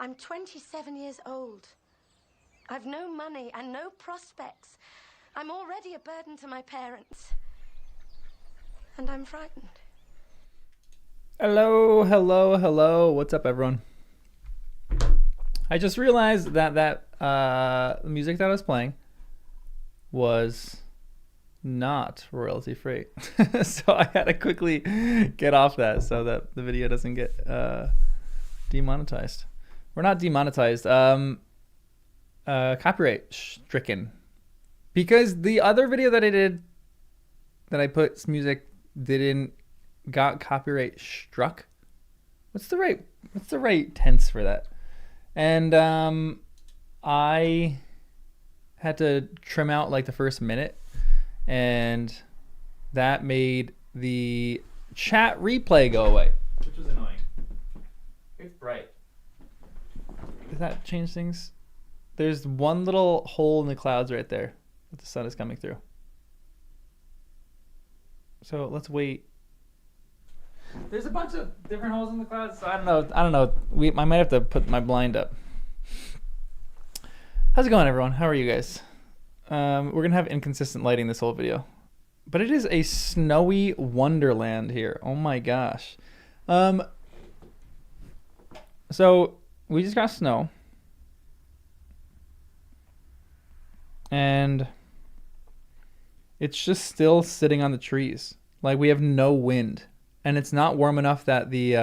I'm 27 years old. I've no money and no prospects. I'm already a burden to my parents. And I'm frightened. Hello, hello, hello. What's up, everyone? I just realized that the music that I was playing was not royalty free. So I had to quickly get off that so that the video doesn't get demonetized. We're not demonetized. Copyright stricken. Because the other video that I did that I put music didn't got copyright struck. What's the right tense for that? And I had to trim out like the first minute, and that made the chat replay go away, which was annoying. It's bright. Does that change things? There's one little hole in the clouds right there that the sun is coming through. So let's wait. There's a bunch of different holes in the clouds, so I don't know. I might have to put my blind up. How's it going, everyone? How are you guys? We're gonna have inconsistent lighting this whole video, but it is a snowy wonderland here. Oh my gosh. So we just got snow, and it's just still sitting on the trees. Like, we have no wind. And it's not warm enough that the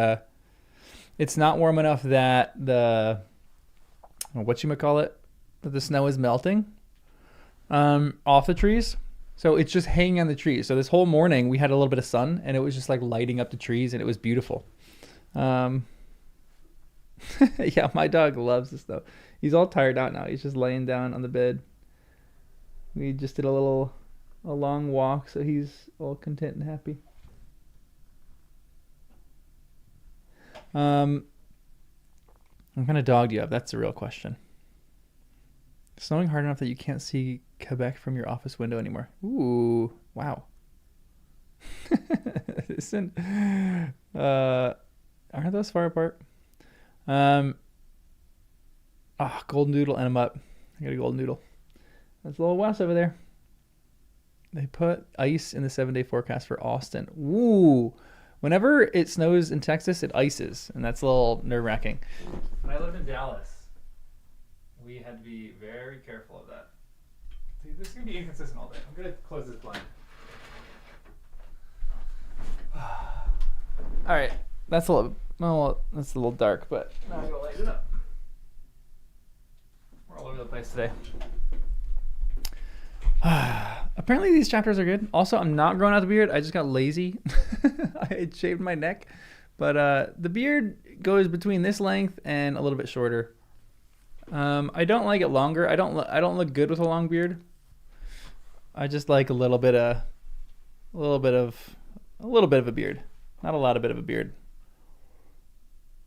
whatchamacallit, that the snow is melting off the trees. So it's just hanging on the trees. So this whole morning we had a little bit of sun, and it was just like lighting up the trees, and it was beautiful. Yeah, my dog loves this though. He's all tired out now. He's just laying down on the bed. We just did a long walk, so he's all content and happy. What kind of dog do you have? That's the real question. Snowing hard enough that you can't see Quebec from your office window anymore. Ooh, wow. Aren't those far apart? Golden Doodle, and I'm up. I got a golden doodle. That's a little Wes over there. They put ice in the 7-day forecast for Austin. Ooh. Whenever it snows in Texas, it ices, and that's a little nerve-wracking. When I lived in Dallas, we had to be very careful of that. See, this is going to be inconsistent all day. I'm going to close this blind. All right. That's a little dark, but now I'm going to light it up. We're all over the place today. Apparently these chapters are good. Also, I'm not growing out the beard. I just got lazy. I shaved my neck, but the beard goes between this length and a little bit shorter. I don't like it longer. I don't look good with a long beard. I just like a little bit of a beard, not a lot of bit of a beard.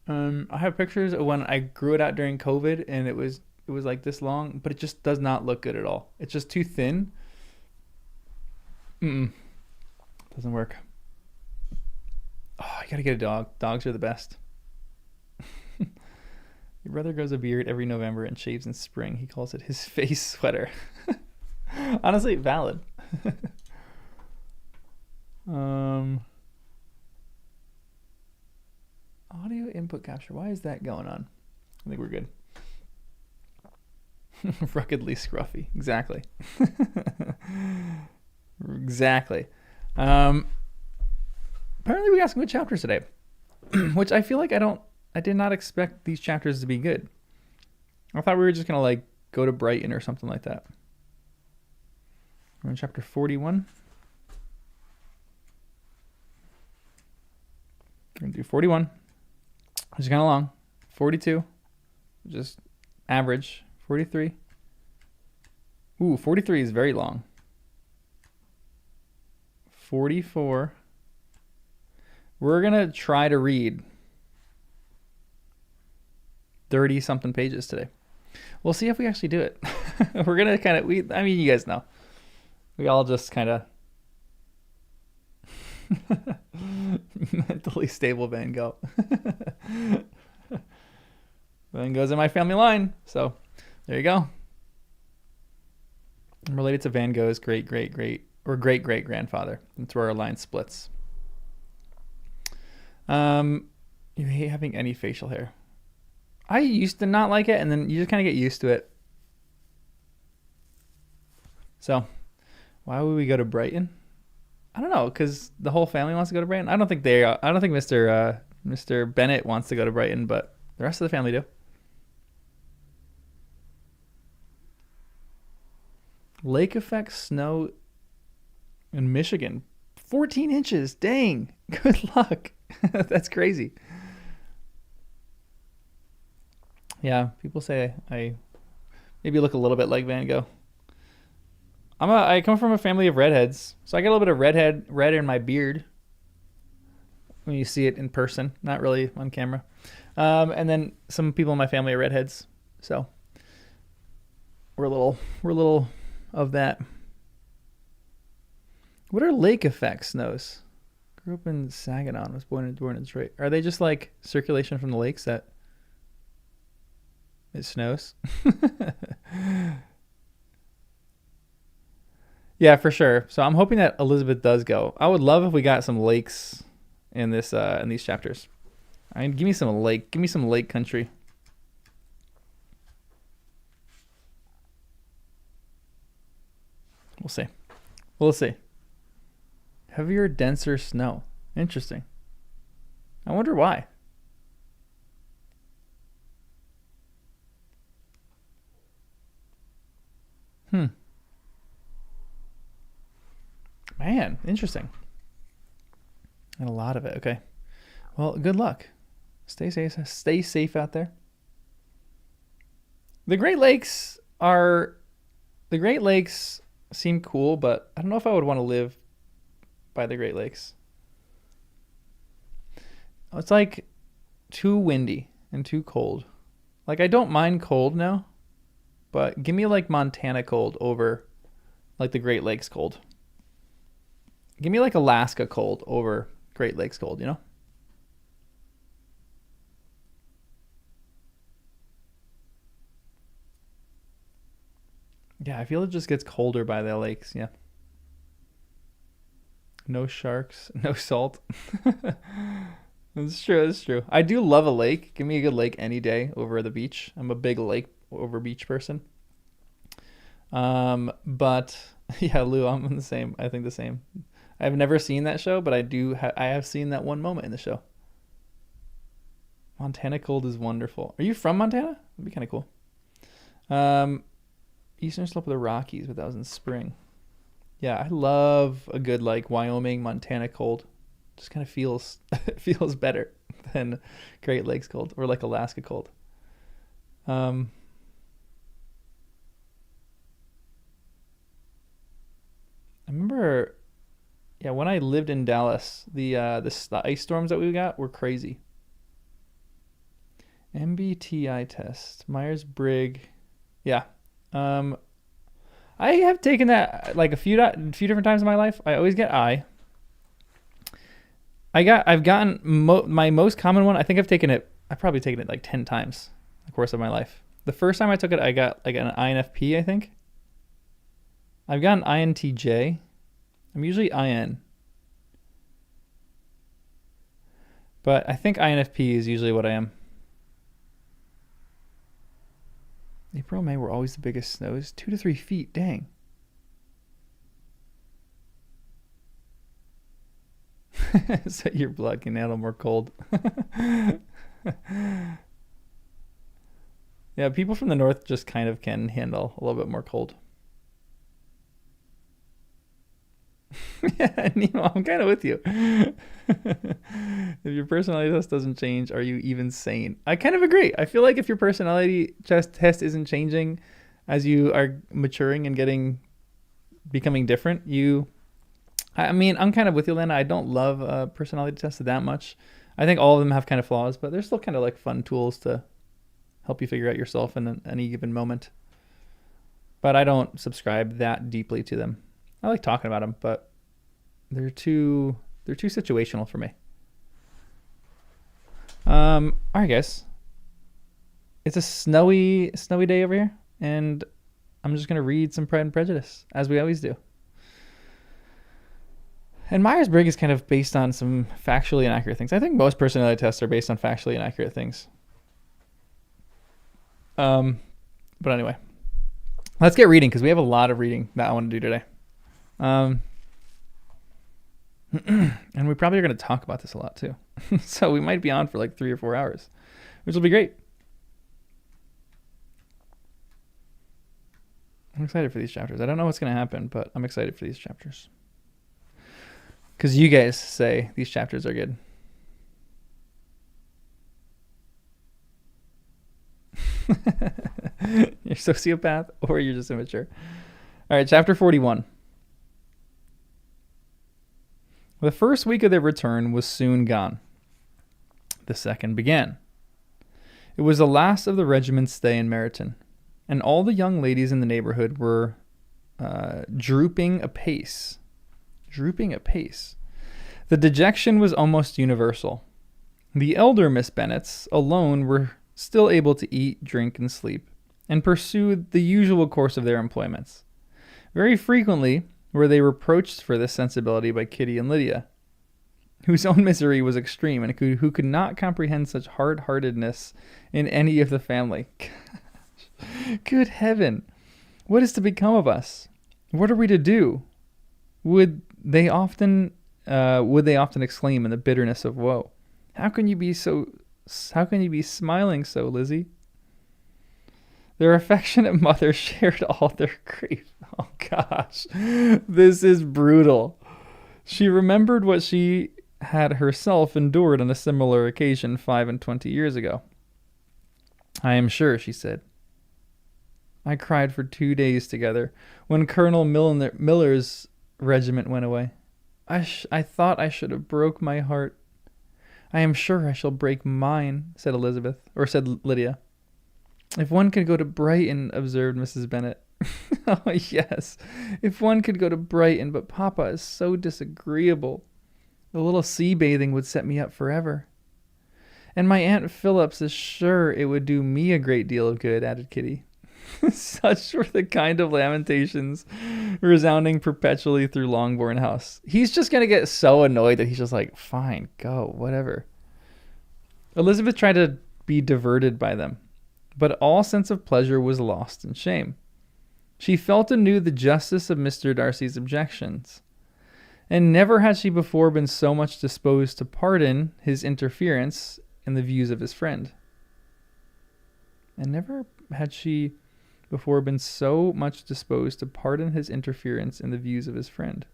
I have pictures of when I grew it out during COVID, and it was like this long, but it just does not look good at all. It's just too thin. Doesn't work. Oh, you gotta get a dog. Dogs are the best. Your brother grows a beard every November and shaves in spring. He calls it his face sweater. Honestly, valid. Audio input capture. Why is that going on? I think we're good. Ruggedly scruffy. Exactly. Exactly. Apparently we got some good chapters today, which I feel like I did not expect these chapters to be good. I thought we were just going to like go to Brighton or something like that. We're in chapter 41. We're going to do 41, which is kind of long. 42, just average. 43. Ooh, 43 is very long. 44. We're going to try to read 30 something pages today. We'll see if we actually do it. We're going to kind of, I mean, you guys know. We all just kind of mentally stable Van Gogh. Van Gogh's in my family line. So there you go. I'm related to Van Gogh's great grandfather. That's where our line splits. You hate having any facial hair. I used to not like it, and then you just kind of get used to it. So, why would we go to Brighton? I don't know, because the whole family wants to go to Brighton. I don't think Mr. Bennett wants to go to Brighton, but the rest of the family do. Lake effect snow in Michigan, 14 inches. Dang, good luck. That's crazy. Yeah, people say I maybe look a little bit like Van Gogh. I come from a family of redheads, so I get a little bit of red in my beard when you see it in person, not really on camera. And then some people in my family are redheads, so we're a little of that. What are lake effect snows? Grew up in Saginaw, was born in Detroit. Are they just like circulation from the lakes that it snows? Yeah, for sure. So I'm hoping that Elizabeth does go. I would love if we got some lakes in these chapters. I mean, give me some lake country. We'll see. Heavier, denser snow. Interesting. I wonder why. Man, interesting. And a lot of it. Okay. Well, good luck. Stay safe out there. The Great Lakes seem cool, but I don't know if I would want to live by the Great Lakes. It's like too windy and too cold. Like, I don't mind cold now, but give me like Montana cold over like the Great Lakes cold. Give me like Alaska cold over Great Lakes cold, you know? Yeah, I feel it just gets colder by the lakes, yeah. No sharks, no salt. It's true. I do love a lake. Give me a good lake any day over the beach. I'm a big lake over beach person. But yeah, Lou, I'm the same. I think the same. I've never seen that show, but I have seen that one moment in the show. Montana cold is wonderful. Are you from Montana? That'd be kind of cool. Eastern slope of the Rockies, but that was in spring. Yeah, I love a good like Wyoming, Montana cold. Just kind of feels better than Great Lakes cold or like Alaska cold. I remember, yeah, when I lived in Dallas, the ice storms that we got were crazy. MBTI test, Myers-Briggs, yeah. I have taken that like a few different times in my life. I always get I. I've gotten my most common one. I think I've probably taken it like 10 times in the course of my life. The first time I took it, I got like an INFP, I think. I've got an INTJ. I'm usually IN. But I think INFP is usually what I am. April and May were always the biggest snows. 2 to 3 feet. Dang. So your blood can handle more cold. Yeah, people from the north just kind of can handle a little bit more cold. Yeah, Nemo, I'm kind of with you. If your personality test doesn't change, are you even sane? I kind of agree. I feel like if your personality test isn't changing as you are maturing and becoming different, I'm kind of with you, Lana. I don't love personality tests that much. I think all of them have kind of flaws, but they're still kind of like fun tools to help you figure out yourself in any given moment. But I don't subscribe that deeply to them. I like talking about them, but they're too situational for me. All right, guys. it's a snowy day over here, and I'm just gonna read some Pride and Prejudice as we always do. And Myers-Briggs is kind of based on some factually inaccurate things. I think most personality tests are based on factually inaccurate things. But anyway, let's get reading because we have a lot of reading that I want to do today. And we probably are going to talk about this a lot too. So we might be on for like 3 or 4 hours, which will be great. I'm excited for these chapters. I don't know what's going to happen, but I'm excited for these chapters. Because you guys say these chapters are good. You're a sociopath or you're just immature. All right, chapter 41. The first week of their return was soon gone. The second began. It was the last of the regiment's stay in Meryton, and all the young ladies in the neighborhood were drooping apace. The dejection was almost universal. The elder Miss Bennets alone were still able to eat, drink, and sleep, and pursued the usual course of their employments. Very frequently were they reproached for this sensibility by Kitty and Lydia, whose own misery was extreme and who could not comprehend such hard-heartedness in any of the family. Good heaven! What is to become of us? What are we to do? Would they often exclaim in the bitterness of woe, How can you be smiling so, Lizzie? Their affectionate mother shared all their grief. Oh gosh, this is brutal. She remembered what she had herself endured on a similar occasion 25 years ago. I am sure, she said, I cried for 2 days together when Colonel Miller's regiment went away. I thought I should have broke my heart. I am sure I shall break mine, said Lydia. If one could go to Brighton, observed Mrs. Bennet. Oh, yes, if one could go to Brighton, but Papa is so disagreeable. The little sea bathing would set me up forever. And my Aunt Phillips is sure it would do me a great deal of good, added Kitty. Such were the kind of lamentations resounding perpetually through Longbourn House. He's just going to get so annoyed that he's just like, fine, go, whatever. Elizabeth tried to be diverted by them, but all sense of pleasure was lost in shame. She felt anew the justice of Mr. Darcy's objections, and never had she before been so much disposed to pardon his interference in the views of his friend. And never had she before been so much disposed to pardon his interference in the views of his friend.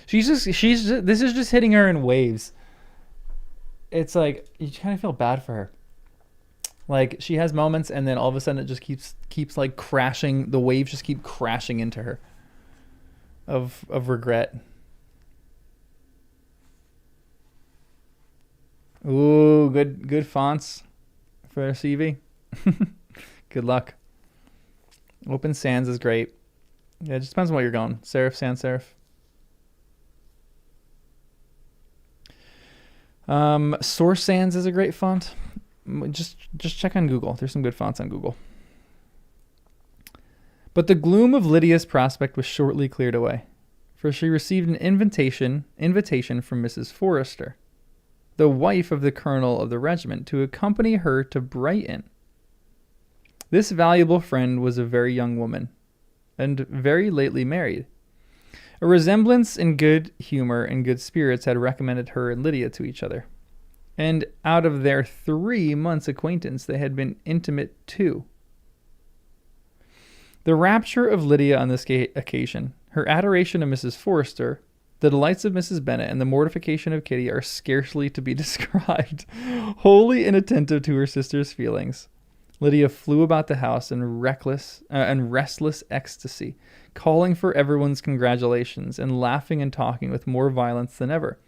This is just hitting her in waves. It's like, you kind of feel bad for her. Like, she has moments and then all of a sudden it just keeps like crashing. The waves just keep crashing into her of regret. Ooh, good fonts for CV. Good luck. Open sans is great. Yeah, it just depends on what you're going. Serif, sans serif. Source Sans is a great font. Just check on Google. There's some good fonts on Google. But the gloom of Lydia's prospect was shortly cleared away, for she received an invitation from Mrs. Forrester, the wife of the colonel of the regiment, to accompany her to Brighton. This valuable friend was a very young woman, and very lately married. A resemblance in good humor and good spirits had recommended her and Lydia to each other, and out of their 3 months' acquaintance they had been intimate 2. The rapture of Lydia on this occasion, her adoration of Mrs. Forrester, the delights of Mrs. Bennet, and the mortification of Kitty are scarcely to be described. Wholly inattentive to her sister's feelings, Lydia flew about the house in restless ecstasy, calling for everyone's congratulations and laughing and talking with more violence than ever,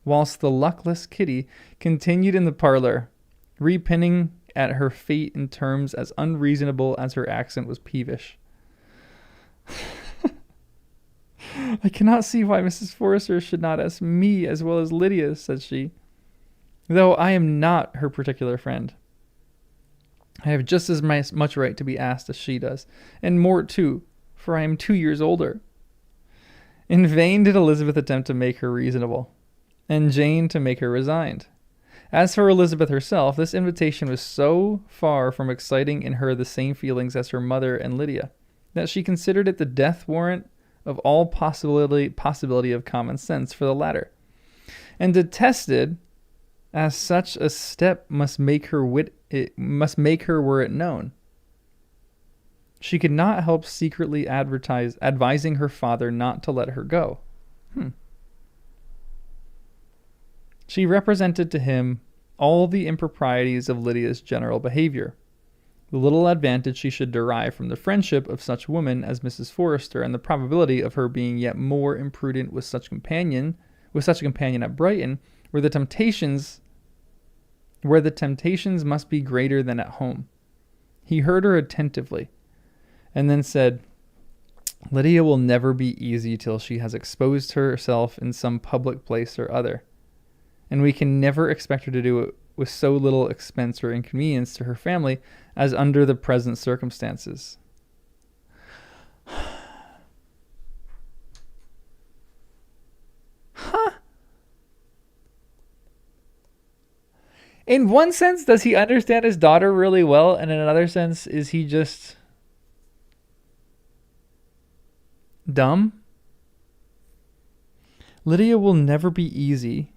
whilst the luckless Kitty continued in the parlor, repining at her fate in terms as unreasonable as her accent was peevish. I cannot see why Mrs. Forrester should not ask me as well as Lydia, said she, though I am not her particular friend. I have just as much right to be asked as she does, and more too, for I am 2 years older. In vain did Elizabeth attempt to make her reasonable, and Jane to make her resigned. As for Elizabeth herself, this invitation was so far from exciting in her the same feelings as her mother and Lydia, that she considered it the death warrant of all possibility of common sense for the latter, and detested as such a step must make her were it known. She could not help secretly advising her father not to let her go. She represented to him all the improprieties of Lydia's general behavior, the little advantage she should derive from the friendship of such woman as Mrs. Forrester, and the probability of her being yet more imprudent with such a companion at Brighton, where the temptations must be greater than at home. He heard her attentively, and then said, Lydia will never be easy till she has exposed herself in some public place or other, and we can never expect her to do it with so little expense or inconvenience to her family as under the present circumstances. Huh? In one sense, does he understand his daughter really well? And in another sense, is he just dumb? Lydia will never be easy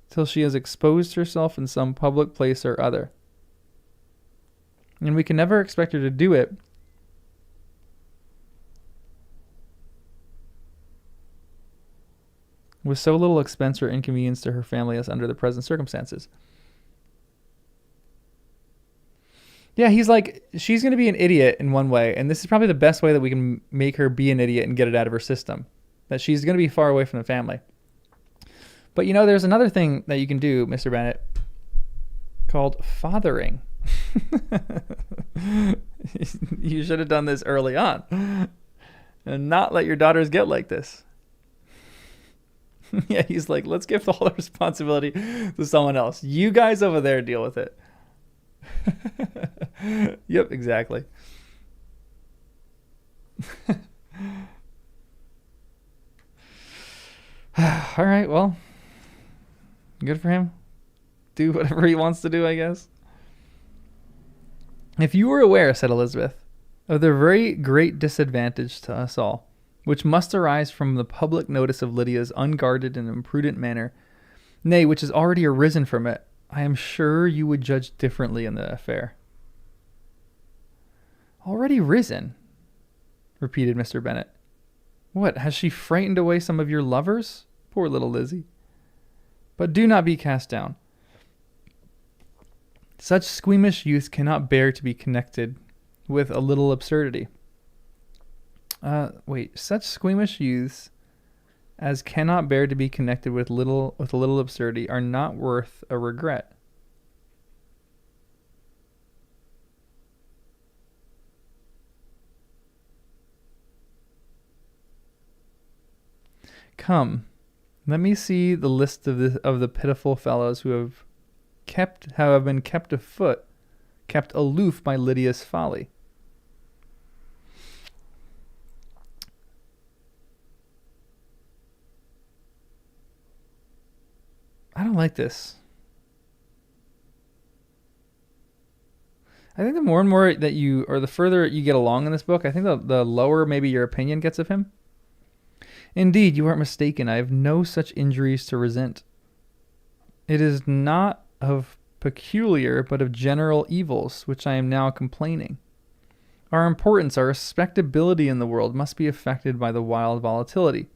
till she has exposed herself in some public place or other, and we can never expect her to do it with so little expense or inconvenience to her family as under the present circumstances. Yeah, he's like, she's going to be an idiot in one way, and this is probably the best way that we can make her be an idiot and get it out of her system, that she's going to be far away from the family. But you know, there's another thing that you can do, Mr. Bennett, called fathering. You should have done this early on and not let your daughters get like this. Yeah, he's like, let's give all the responsibility to someone else. You guys over there deal with it. Yep, exactly. All right, well, good for him. Do whatever he wants to do, I guess. If you were aware, said Elizabeth, of the very great disadvantage to us all, which must arise from the public notice of Lydia's unguarded and imprudent manner, nay, which has already arisen from it, I am sure you would judge differently in the affair. Already risen, repeated Mr. Bennet. What, has she frightened away some of your lovers? Poor little Lizzie. But do not be cast down. Such squeamish youth cannot bear to be connected with a little absurdity. Such squeamish youths as cannot bear to be connected with a little absurdity are not worth a regret. Come, let me see the list of the pitiful fellows who have been kept aloof by Lydia's folly. I don't like this. I think the more and more that the further you get along in this book, I think the lower maybe your opinion gets of him. Indeed, you aren't mistaken. I have no such injuries to resent. It is not of peculiar, but of general evils, which I am now complaining. Our importance, our respectability in the world must be affected by the wild volatility.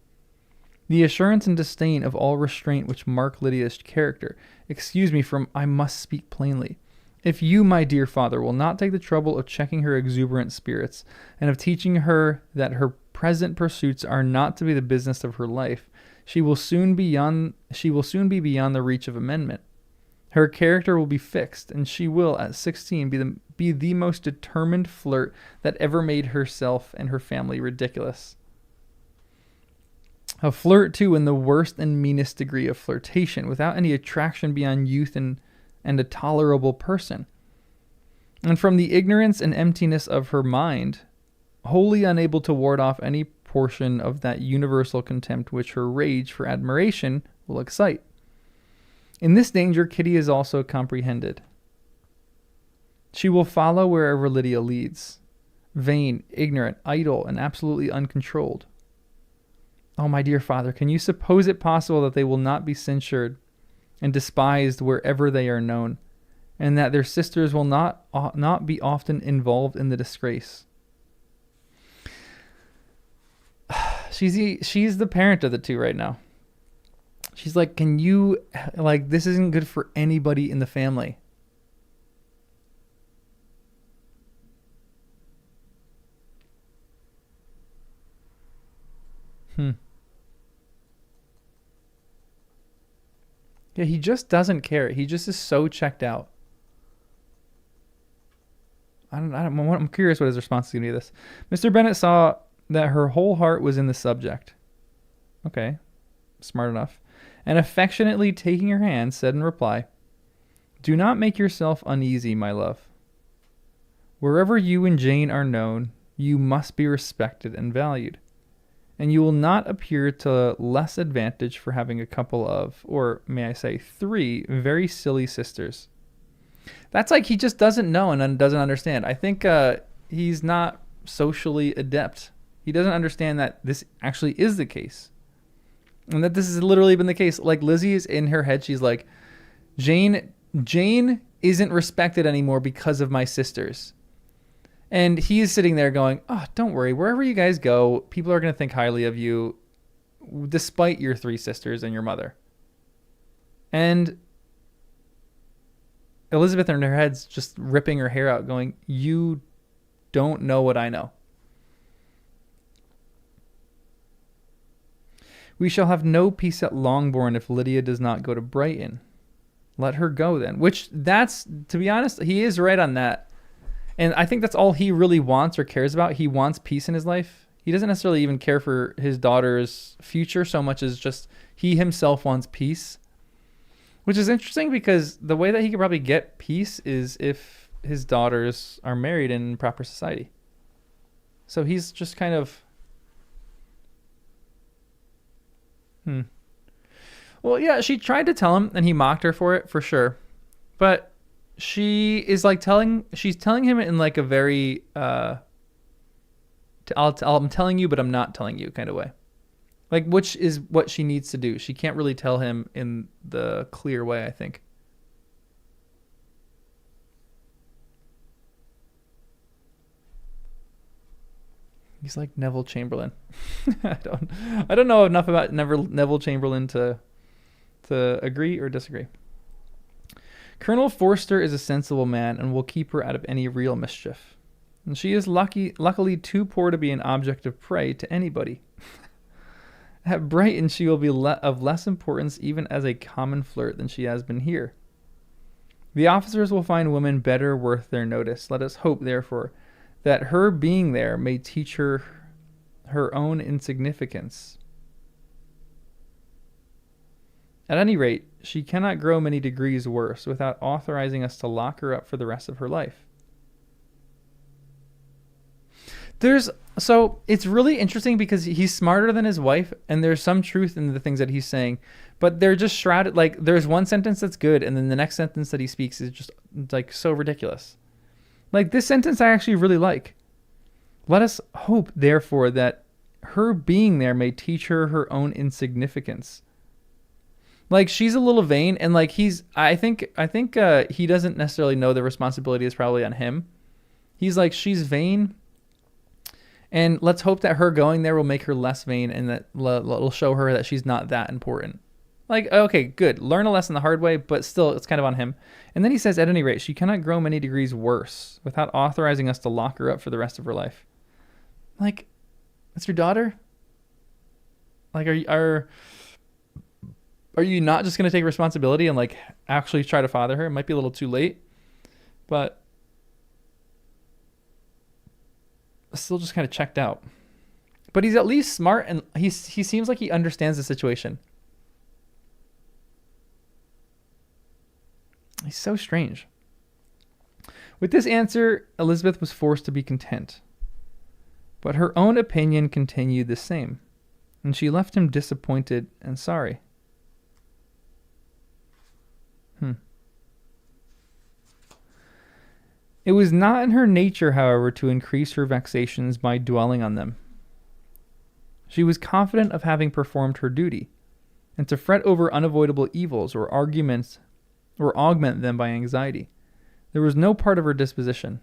The assurance and disdain of all restraint which mark Lydia's character. Excuse me, I must speak plainly. If you, my dear father, will not take the trouble of checking her exuberant spirits, and of teaching her that her present pursuits are not to be the business of her life, she will soon be beyond the reach of amendment. Her character will be fixed, and she will, at 16, be the most determined flirt that ever made herself and her family ridiculous. A flirt, too, in the worst and meanest degree of flirtation, without any attraction beyond youth and a tolerable person. And from the ignorance and emptiness of her mind, wholly unable to ward off any portion of that universal contempt which her rage for admiration will excite. In this danger, Kitty is also comprehended. She will follow wherever Lydia leads, vain, ignorant, idle, and absolutely uncontrolled. Oh, my dear father, can you suppose it possible that they will not be censured and despised wherever they are known, and that their sisters will not be often involved in the disgrace? She's the parent of the two right now. She's like, can you, like, this isn't good for anybody in the family. Yeah, he just doesn't care. He just is so checked out. I'm curious what his response is going to be to this. Mr. Bennet saw that her whole heart was in the subject. Okay, smart enough. And affectionately taking her hand, said in reply, "Do not make yourself uneasy, my love. Wherever you and Jane are known, you must be respected and valued. And you will not appear to less advantage for having a couple of, or may I say 3, very silly sisters." That's like he just doesn't know and doesn't understand. I think he's not socially adept. He doesn't understand that this actually is the case. And that this has literally been the case. Like Lizzie is in her head. She's like, Jane isn't respected anymore because of my sisters. And he is sitting there going, oh, don't worry. Wherever you guys go, people are going to think highly of you despite your 3 sisters and your mother. And Elizabeth in her head's just ripping her hair out going, you don't know what I know. We shall have no peace at Longbourn if Lydia does not go to Brighton. Let her go then. Which that's, to be honest, he is right on that. And I think that's all he really wants or cares about. He wants peace in his life. He doesn't necessarily even care for his daughter's future so much as just he himself wants peace. Which is interesting because the way that he could probably get peace is if his daughters are married in proper society. So he's just kind of... Well, yeah, she tried to tell him and he mocked her for it, for sure. But she is like she's telling him in like a very, I'm telling you, but I'm not telling you kind of way. Like, which is what she needs to do. She can't really tell him in the clear way, I think. He's like Neville Chamberlain. I don't know enough about Neville Chamberlain to agree or disagree. Colonel Forster is a sensible man and will keep her out of any real mischief. And she is luckily too poor to be an object of prey to anybody. At Brighton, she will be of less importance even as a common flirt than she has been here. The officers will find women better worth their notice. Let us hope, therefore, that her being there may teach her her own insignificance. At any rate, she cannot grow many degrees worse without authorizing us to lock her up for the rest of her life. So it's really interesting because he's smarter than his wife, and there's some truth in the things that he's saying, but they're just shrouded. Like, there's one sentence that's good, and then the next sentence that he speaks is just like so ridiculous. Like, this sentence I actually really like. Let us hope, therefore, that her being there may teach her her own insignificance. Like, she's a little vain, and like I think he doesn't necessarily know the responsibility is probably on him. He's like, she's vain, and let's hope that her going there will make her less vain, and that will show her that she's not that important. Like, okay, good. Learn a lesson the hard way, but still, it's kind of on him. And then he says, at any rate, she cannot grow many degrees worse without authorizing us to lock her up for the rest of her life. Like, that's your daughter? Like, are you not just going to take responsibility and like actually try to father her? It might be a little too late, but still just kind of checked out. But he's at least smart, and he seems like he understands the situation. He's so strange. With this answer, Elizabeth was forced to be content. But her own opinion continued the same, and she left him disappointed and sorry. It was not in her nature, however, to increase her vexations by dwelling on them. She was confident of having performed her duty, and to fret over unavoidable evils or arguments or augment them by anxiety. There was no part of her disposition.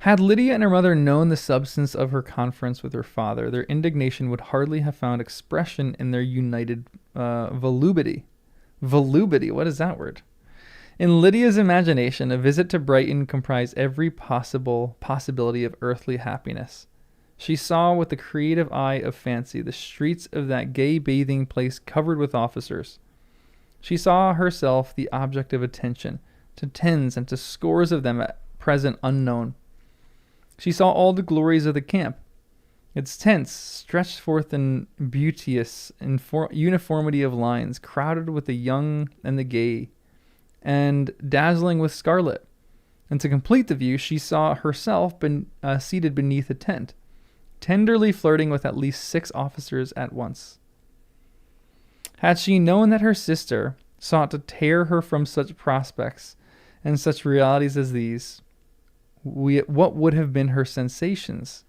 Had Lydia and her mother known the substance of her conference with her father, their indignation would hardly have found expression in their united volubity. Volubity, what is that word? In Lydia's imagination, a visit to Brighton comprised every possibility of earthly happiness. She saw with the creative eye of fancy the streets of that gay bathing place covered with officers. She saw herself the object of attention to tens and to scores of them at present unknown. She saw all the glories of the camp, its tents stretched forth in beauteous uniformity of lines, crowded with the young and the gay, and dazzling with scarlet. And to complete the view, she saw herself seated beneath a tent, tenderly flirting with at least 6 officers at once. Had she known that her sister sought to tear her from such prospects and such realities as these, what would have been her sensations?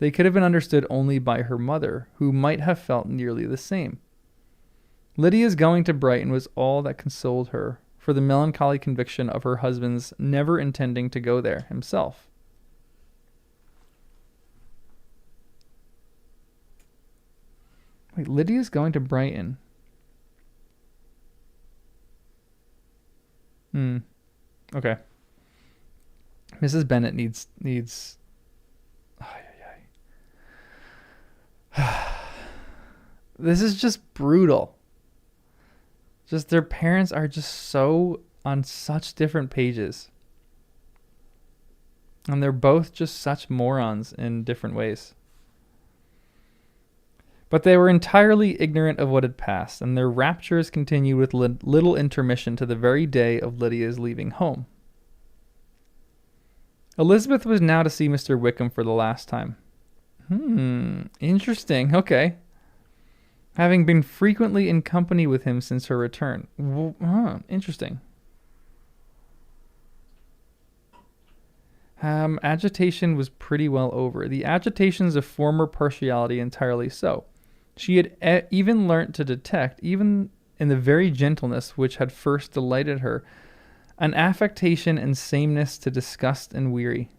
They could have been understood only by her mother, who might have felt nearly the same. Lydia's going to Brighton was all that consoled her for the melancholy conviction of her husband's never intending to go there himself. Wait, Lydia's going to Brighton. Okay. Mrs. Bennet needs This is just brutal. Just their parents are just so on such different pages. And they're both just such morons in different ways. But they were entirely ignorant of what had passed, and their raptures continued with little intermission to the very day of Lydia's leaving home. Elizabeth was now to see Mr. Wickham for the last time. Interesting. Okay. Having been frequently in company with him since her return. Interesting. Agitation was pretty well over. The agitations of former partiality entirely so. She had even learnt to detect, even in the very gentleness which had first delighted her, an affectation and sameness to disgust and weary.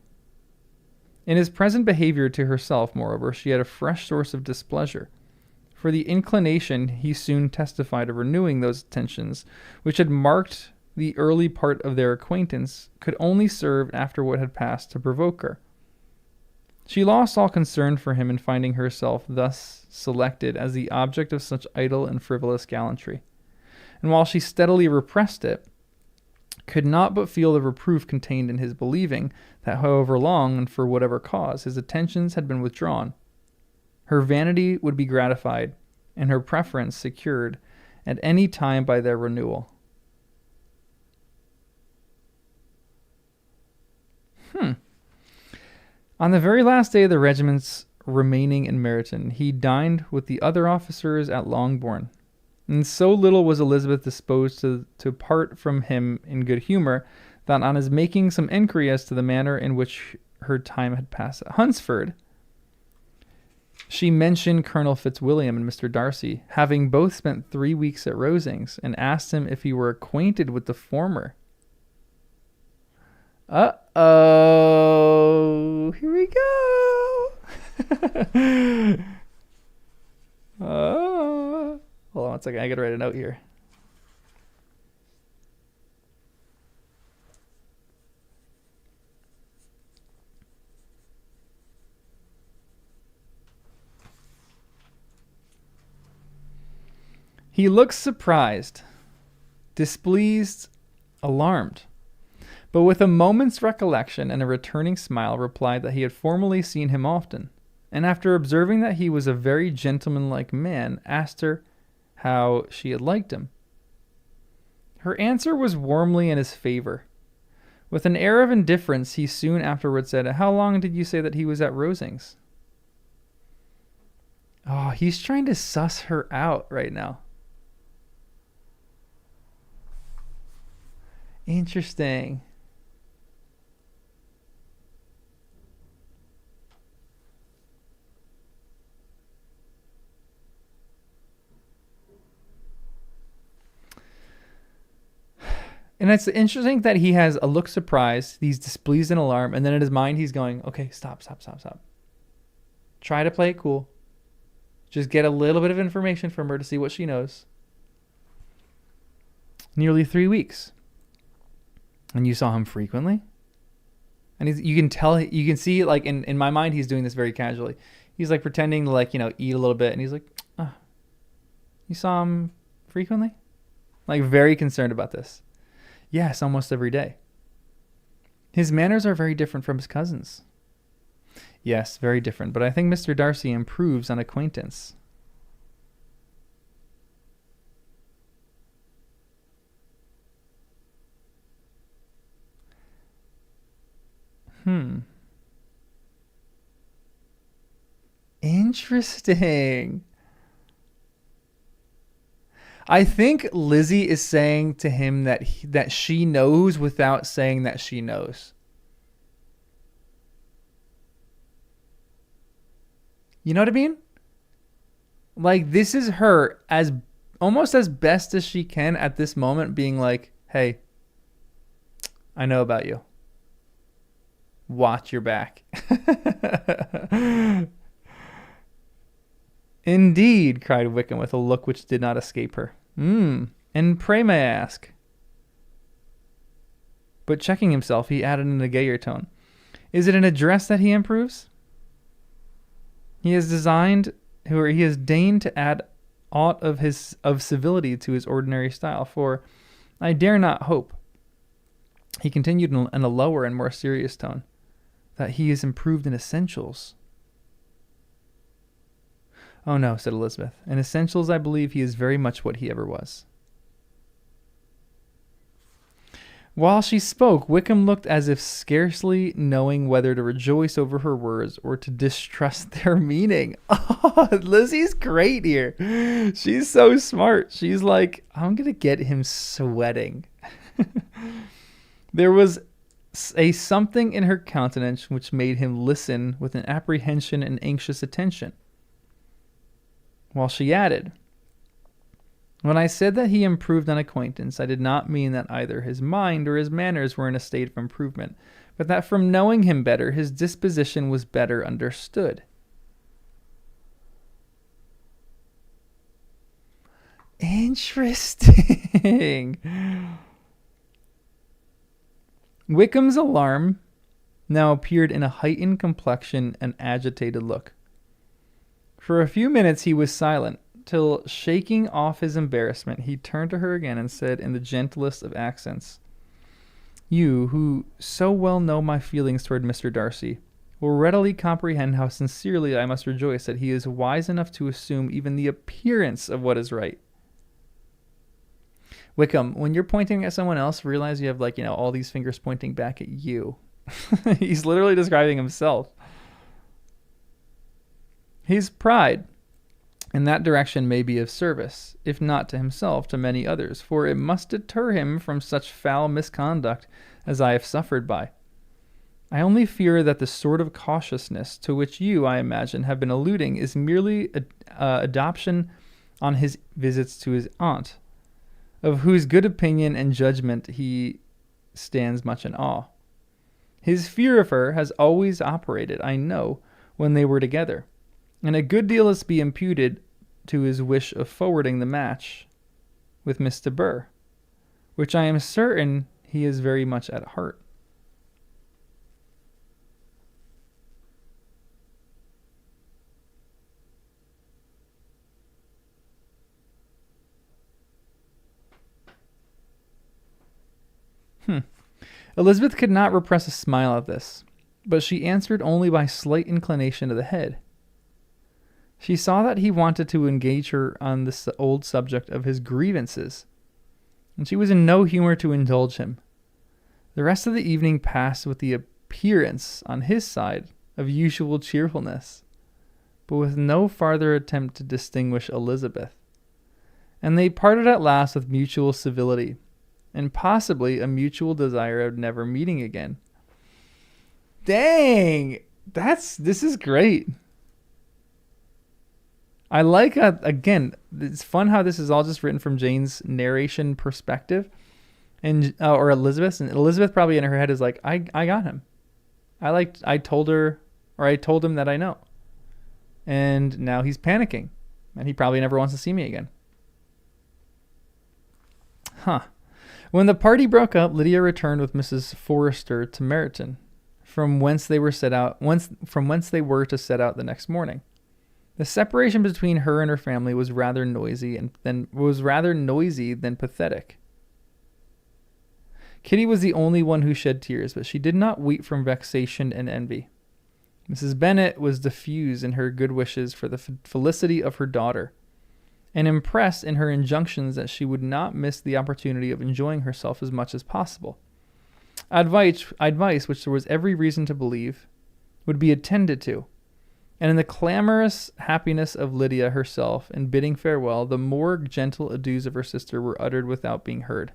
In his present behavior to herself, moreover, she had a fresh source of displeasure, for the inclination he soon testified of renewing those attentions which had marked the early part of their acquaintance could only serve after what had passed to provoke her. She lost all concern for him in finding herself thus selected as the object of such idle and frivolous gallantry, and while she steadily repressed it, could not but feel the reproof contained in his believing that however long and for whatever cause his attentions had been withdrawn, her vanity would be gratified and her preference secured at any time by their renewal. On the very last day of the regiment's remaining in Meryton, he dined with the other officers at Longbourn, and so little was Elizabeth disposed to part from him in good humour that on his making some inquiry as to the manner in which her time had passed at Hunsford, she mentioned Colonel Fitzwilliam and Mr. Darcy, having both spent 3 weeks at Rosings, and asked him if he were acquainted with the former. Uh-oh. Here we go. Oh. Hold on one second. I gotta write a note here. He looks surprised, displeased, alarmed. but with a moment's recollection and a returning smile replied that he had formerly seen him often, and after observing that he was a very gentlemanlike man, asked her how she had liked him. Her answer was warmly in his favor. With an air of indifference, he soon afterwards said, "How long did you say that he was at Rosings?" Oh, he's trying to suss her out right now. Interesting. And it's interesting that he has a look surprised, he's displeased and alarmed, and then in his mind he's going, okay, stop. Try to play it cool. Just get a little bit of information from her to see what she knows. Nearly 3 weeks. And you saw him frequently? And you can tell, you can see, like, in my mind, he's doing this very casually. He's like pretending to, like, eat a little bit, and he's like, you saw him frequently? Like, very concerned about this. Yes, almost every day. His manners are very different from his cousins. Yes, very different, but I think Mr. Darcy improves on acquaintance. Interesting. I think Lizzie is saying to him that she knows without saying that she knows. You know what I mean? Like, this is her as almost as best as she can at this moment being like, hey, I know about you. Watch your back. Indeed, cried Wickham with a look which did not escape her. And pray may I ask? But checking himself, he added in a gayer tone, is it an address that he improves? He has deigned to add aught of civility to his ordinary style, for I dare not hope, he continued in a lower and more serious tone, that he is improved in essentials. Oh no, said Elizabeth. In essentials, I believe he is very much what he ever was. While she spoke, Wickham looked as if scarcely knowing whether to rejoice over her words or to distrust their meaning. Oh, Lizzie's great here. She's so smart. She's like, I'm going to get him sweating. There was a something in her countenance which made him listen with an apprehension and anxious attention. While she added, when I said that he improved on acquaintance, I did not mean that either his mind or his manners were in a state of improvement, but that from knowing him better, his disposition was better understood. Interesting. Wickham's alarm now appeared in a heightened complexion and agitated look. For a few minutes he was silent, till, shaking off his embarrassment, he turned to her again and said in the gentlest of accents, you, who so well know my feelings toward Mr. Darcy, will readily comprehend how sincerely I must rejoice that he is wise enough to assume even the appearance of what is right. Wickham, when you're pointing at someone else, realize you have, like, all these fingers pointing back at you. He's literally describing himself. His pride in that direction may be of service, if not to himself, to many others, for it must deter him from such foul misconduct as I have suffered by. I only fear that the sort of cautiousness to which you, I imagine, have been alluding is merely adoption on his visits to his aunt, of whose good opinion and judgment he stands much in awe. His fear of her has always operated, I know, when they were together, and a good deal is to be imputed to his wish of forwarding the match with Miss de Bourgh, which I am certain he is very much at heart. Elizabeth could not repress a smile at this, but she answered only by slight inclination of the head. She saw that he wanted to engage her on this old subject of his grievances, and she was in no humor to indulge him. The rest of the evening passed with the appearance, on his side, of usual cheerfulness, but with no farther attempt to distinguish Elizabeth. And they parted at last with mutual civility, and possibly a mutual desire of never meeting again. Dang! This is great. I like, again, it's fun how this is all just written from Jane's narration perspective, and or Elizabeth's. And Elizabeth probably in her head is like, I got him. I told him that I know. And now he's panicking, and he probably never wants to see me again. Huh. When the party broke up, Lydia returned with Mrs. Forrester to Meryton, from whence they were to set out the next morning. The separation between her and her family was rather noisy than pathetic. Kitty was the only one who shed tears, but she did not weep from vexation and envy. Mrs. Bennet was diffuse in her good wishes for the felicity of her daughter, and impressed in her injunctions that she would not miss the opportunity of enjoying herself as much as possible. Advice which there was every reason to believe would be attended to. And in the clamorous happiness of Lydia herself in bidding farewell, the more gentle adieus of her sister were uttered without being heard.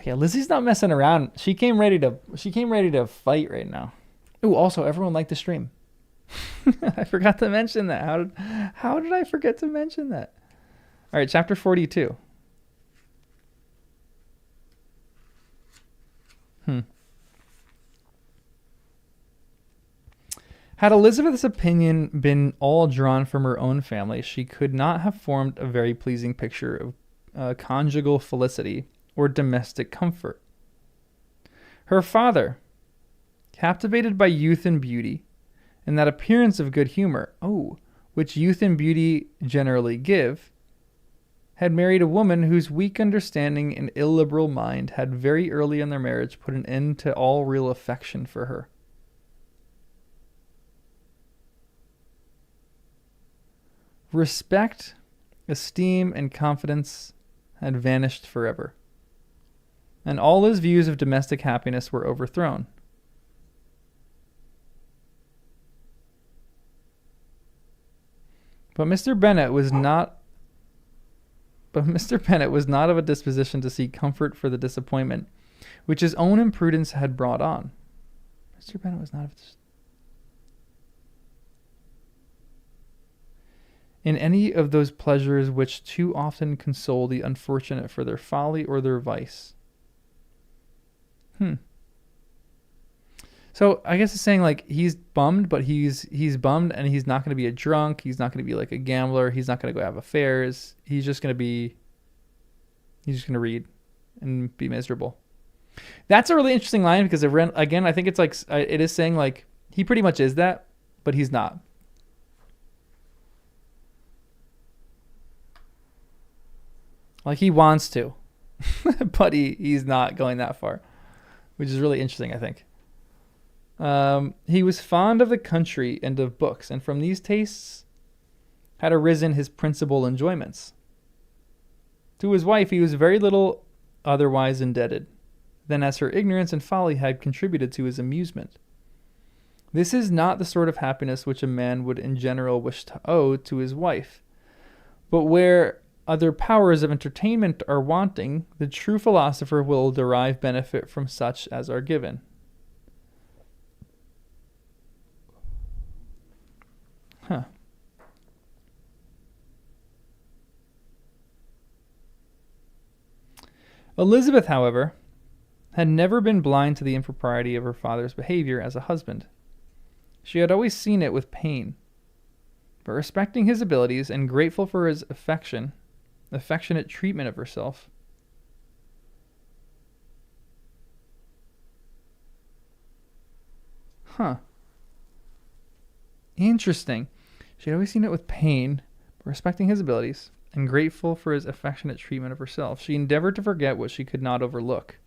Yeah, Lizzie's not messing around. She came ready to fight right now. Ooh, also, everyone liked the stream. I forgot to mention that. How did I forget to mention that? All right, chapter 42. Had Elizabeth's opinion been all drawn from her own family, she could not have formed a very pleasing picture of conjugal felicity or domestic comfort. Her father, captivated by youth and beauty, and that appearance of good humor, which youth and beauty generally give, had married a woman whose weak understanding and illiberal mind had very early in their marriage put an end to all real affection for her. Respect, esteem, and confidence had vanished forever, and all his views of domestic happiness were overthrown. But Mr. Bennet was not of a disposition to seek comfort for the disappointment which his own imprudence had brought on. Mr. Bennet was not of in any of those pleasures which too often console the unfortunate for their folly or their vice. So I guess it's saying like he's bummed, but he's bummed and he's not going to be a drunk. He's not going to be like a gambler. He's not going to go have affairs. He's just going to read and be miserable. That's a really interesting line because again, I think it's like, it is saying like he pretty much is that, but he's not. Like he wants to, but he's not going that far, which is really interesting, I think. He was fond of the country and of books, and from these tastes had arisen his principal enjoyments. To his wife he was very little otherwise indebted than as her ignorance and folly had contributed to his amusement. This is not the sort of happiness which a man would in general wish to owe to his wife, but where other powers of entertainment are wanting, the true philosopher will derive benefit from such as are given. Elizabeth, however, had never been blind to the impropriety of her father's behavior as a husband. She had always seen it with pain, but respecting his abilities and grateful for his affectionate treatment of herself, Interesting. She had always seen it with pain, but respecting his abilities and grateful for his affectionate treatment of herself, she endeavored to forget what she could not overlook,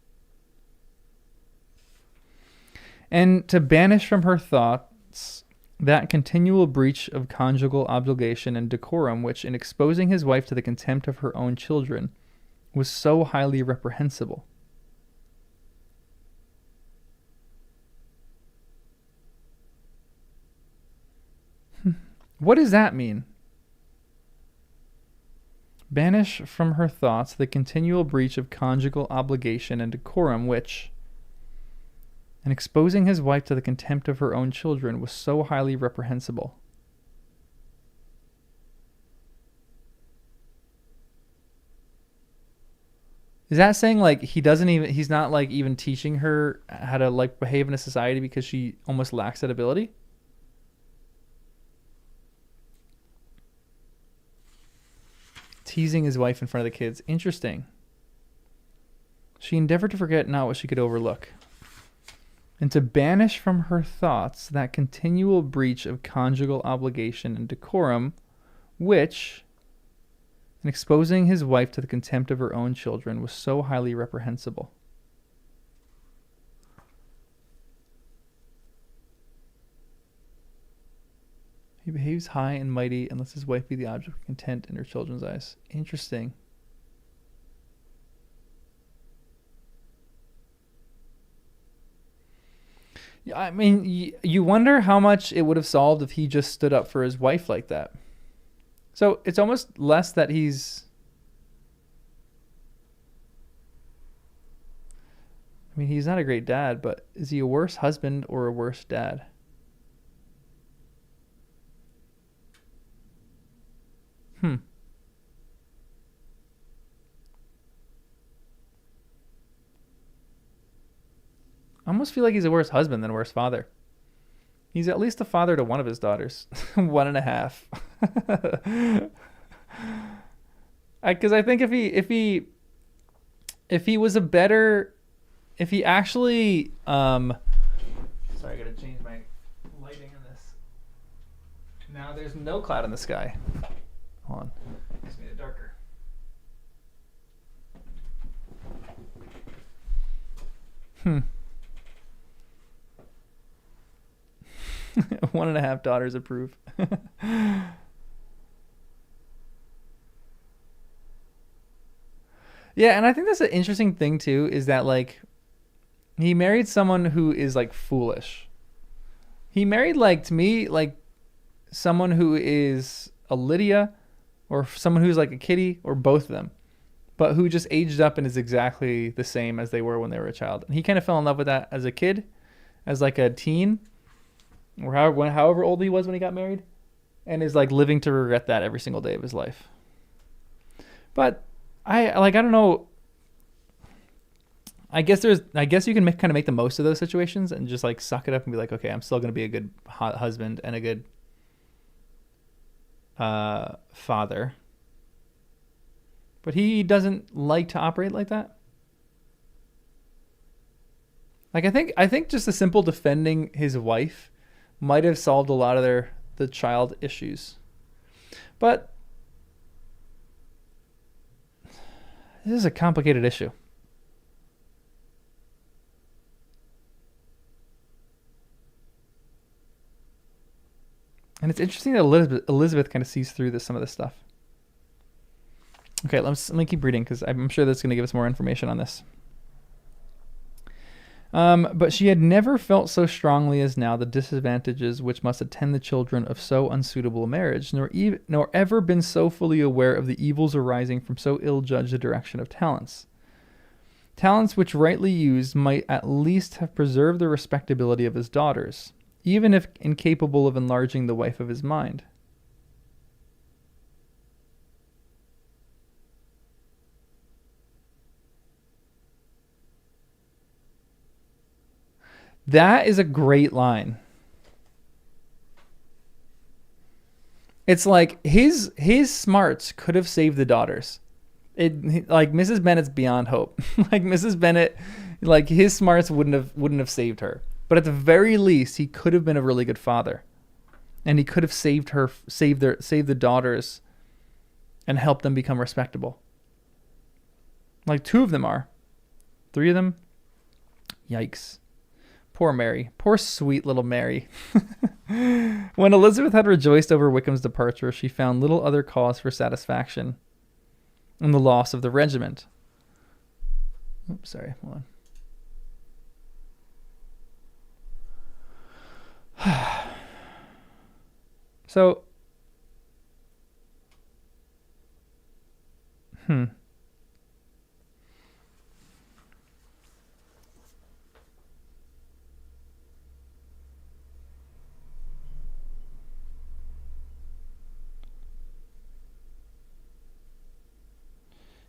and to banish from her thoughts that continual breach of conjugal obligation and decorum which, in exposing his wife to the contempt of her own children, was so highly reprehensible. What does that mean? Banish from her thoughts the continual breach of conjugal obligation and decorum which, in exposing his wife to the contempt of her own children, was so highly reprehensible. Is that saying like he's not like even teaching her how to like behave in a society because she almost lacks that ability? Teasing his wife in front of the kids. Interesting. She endeavored to forget not what she could overlook, and to banish from her thoughts that continual breach of conjugal obligation and decorum which, in exposing his wife to the contempt of her own children, was so highly reprehensible. He behaves high and mighty and lets his wife be the object of content in her children's eyes. Interesting. Yeah, I mean, you wonder how much it would have solved if he just stood up for his wife like that. So it's almost less that he's... I mean, he's not a great dad, but is he a worse husband or a worse dad? I almost feel like he's a worse husband than a worse father. He's at least a father to one of his daughters. 1.5. Because I think if he was a better, if he actually, sorry, I gotta change my lighting on this. Now there's no cloud in the sky. Hold on, just made it darker. 1.5 daughters approve. Yeah, and I think that's an interesting thing too, is that like he married someone who is like foolish. He married, like, to me, like someone who is a Lydia or someone who's like a Kitty or both of them, but who just aged up and is exactly the same as they were when they were a child. And he kind of fell in love with that as a kid, as like a teen, or however old he was when he got married, and is like living to regret that every single day of his life. But I don't know. I guess you can kind of make the most of those situations and just like suck it up and be like, okay, I'm still going to be a good husband and a good father. But he doesn't like to operate like that. Like I think just the simple defending his wife might have solved a lot of the child issues. But this is a complicated issue. And it's interesting that Elizabeth kind of sees through some of this stuff. Okay, let me keep reading because I'm sure that's going to give us more information on this. But she had never felt so strongly as now the disadvantages which must attend the children of so unsuitable a marriage, nor ever been so fully aware of the evils arising from so ill-judged a direction of talents. Talents which rightly used might at least have preserved the respectability of his daughters, even if incapable of enlarging the wife of his mind. That is a great line. It's like his smarts could have saved the daughters. Like Mrs. Bennet's beyond hope. Like Mrs. Bennet, like his smarts wouldn't have saved her. But at the very least, he could have been a really good father. and he could have saved the daughters and helped them become respectable. Like 2 of them are. 3 of them? Yikes. Poor Mary. Poor sweet little Mary. When Elizabeth had rejoiced over Wickham's departure, she found little other cause for satisfaction in the loss of the regiment. Oops, sorry, hold on. So,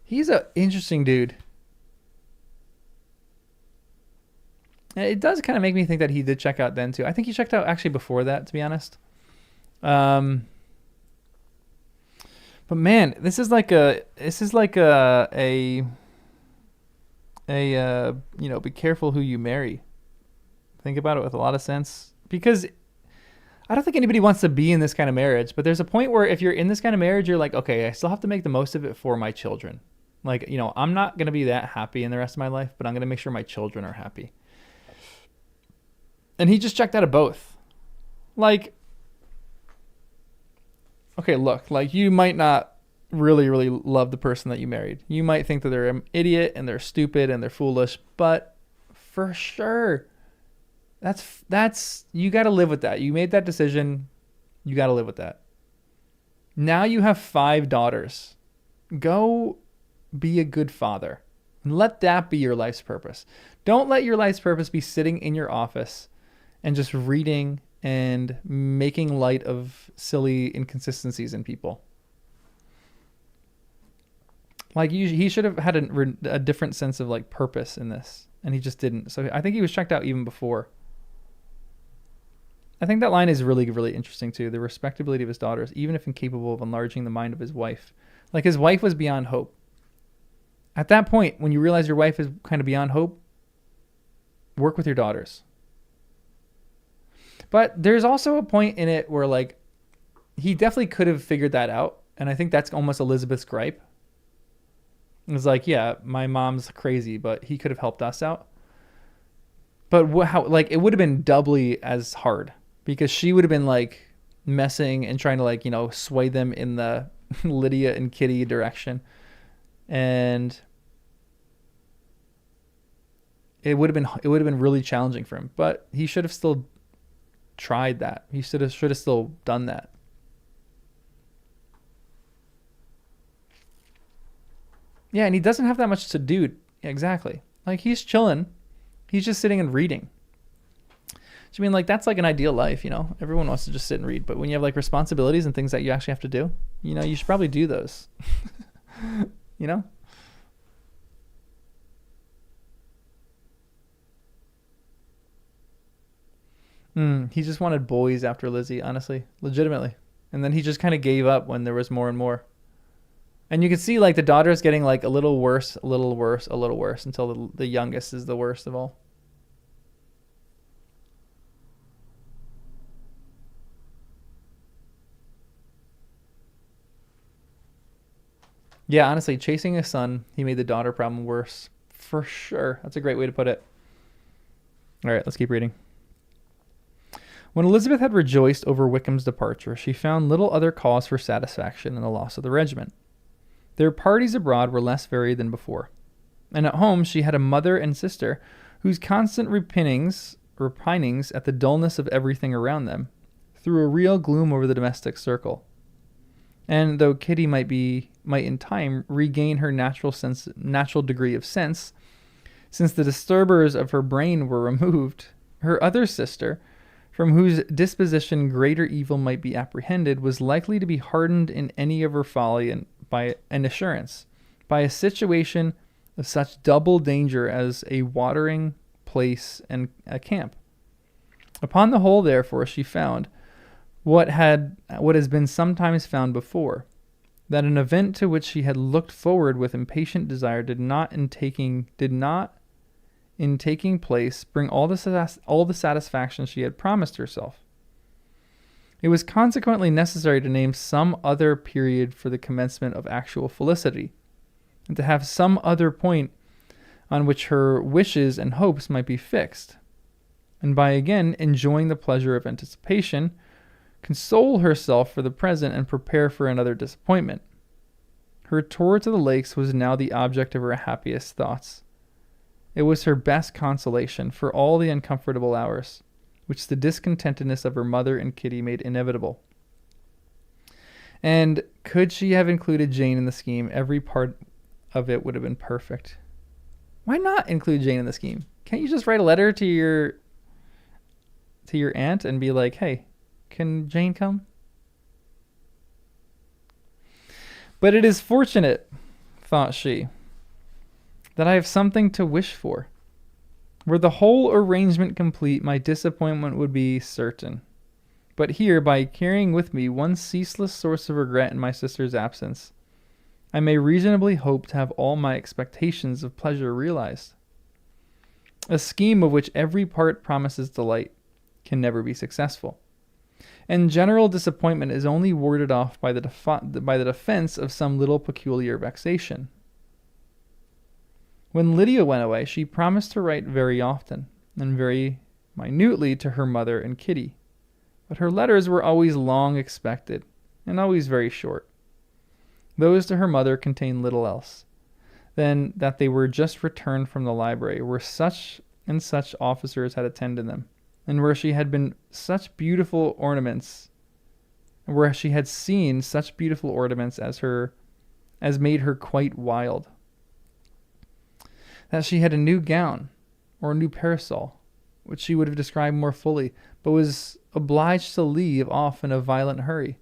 he's an interesting dude. And it does kind of make me think that he did check out then too. I think he checked out actually before that, to be honest. But man, this is like a be careful who you marry. Think about it with a lot of sense, because I don't think anybody wants to be in this kind of marriage, but there's a point where if you're in this kind of marriage, you're like, okay, I still have to make the most of it for my children. Like, I'm not going to be that happy in the rest of my life, but I'm going to make sure my children are happy. And he just checked out of both. Like, okay, look, like you might not really, really love the person that you married. You might think that they're an idiot and they're stupid and they're foolish, but for sure, that's you got to live with that. You made that decision. You got to live with that. Now you have 5 daughters. Go be a good father. And let that be your life's purpose. Don't let your life's purpose be sitting in your office and just reading and making light of silly inconsistencies in people. Like he should have had a different sense of like purpose in this, and he just didn't. So I think he was checked out even before. I think that line is really, really interesting too. The respectability of his daughters, even if incapable of enlarging the mind of his wife. Like his wife was beyond hope. At that point, when you realize your wife is kind of beyond hope, work with your daughters. But there's also a point in it where like he definitely could have figured that out. And I think that's almost Elizabeth's gripe. It's like, yeah, my mom's crazy, but he could have helped us out. But how, like, it would have been doubly as hard because she would have been like messing and trying to like, sway them in the Lydia and Kitty direction. And it would have been really challenging for him, but he should have still tried that. He should have still done that. Yeah, and he doesn't have that much to do. Exactly. Like he's chilling. He's just sitting and reading. So, I mean, like that's like an ideal life, Everyone wants to just sit and read, but when you have like responsibilities and things that you actually have to do, you should probably do those. He just wanted boys after Lizzie, honestly, legitimately. And then he just kind of gave up when there was more and more. And you can see like the daughter's getting like a little worse, a little worse, a little worse until the youngest is the worst of all. Yeah, honestly, chasing his son, he made the daughter problem worse. For sure. That's a great way to put it. All right, let's keep reading. When Elizabeth had rejoiced over Wickham's departure, she found little other cause for satisfaction in the loss of the regiment. Their parties abroad were less varied than before, and at home she had a mother and sister whose constant repinings at the dullness of everything around them threw a real gloom over the domestic circle. And though Kitty might in time regain her natural degree of sense, since the disturbers of her brain were removed, her other sister, from whose disposition greater evil might be apprehended, was likely to be hardened in any of her folly and by an assurance, by a situation of such double danger as a watering place and a camp. Upon the whole, therefore, she found what has been sometimes found before, that an event to which she had looked forward with impatient desire did not in taking place bring all the satisfaction she had promised herself. It was consequently necessary to name some other period for the commencement of actual felicity, and to have some other point on which her wishes and hopes might be fixed, and by again enjoying the pleasure of anticipation, console herself for the present and prepare for another disappointment. Her tour to the lakes was now the object of her happiest thoughts. It was her best consolation for all the uncomfortable hours, which the discontentedness of her mother and Kitty made inevitable. And could she have included Jane in the scheme, every part of it would have been perfect. Why not include Jane in the scheme? Can't you just write a letter to your aunt and be like, hey, can Jane come? But it is fortunate, thought she, that I have something to wish for. Were the whole arrangement complete, my disappointment would be certain. But here, by carrying with me one ceaseless source of regret in my sister's absence, I may reasonably hope to have all my expectations of pleasure realized. A scheme of which every part promises delight can never be successful, and general disappointment is only warded off by the defense of some little peculiar vexation. When Lydia went away, she promised to write very often and very minutely to her mother and Kitty, but her letters were always long expected and always very short. Those to her mother contained little else than that they were just returned from the library, where such and such officers had attended them, and where she had been such beautiful ornaments, where she had seen such beautiful ornaments as made her quite wild. That she had a new gown or a new parasol, which she would have described more fully, but was obliged to leave off in a violent hurry,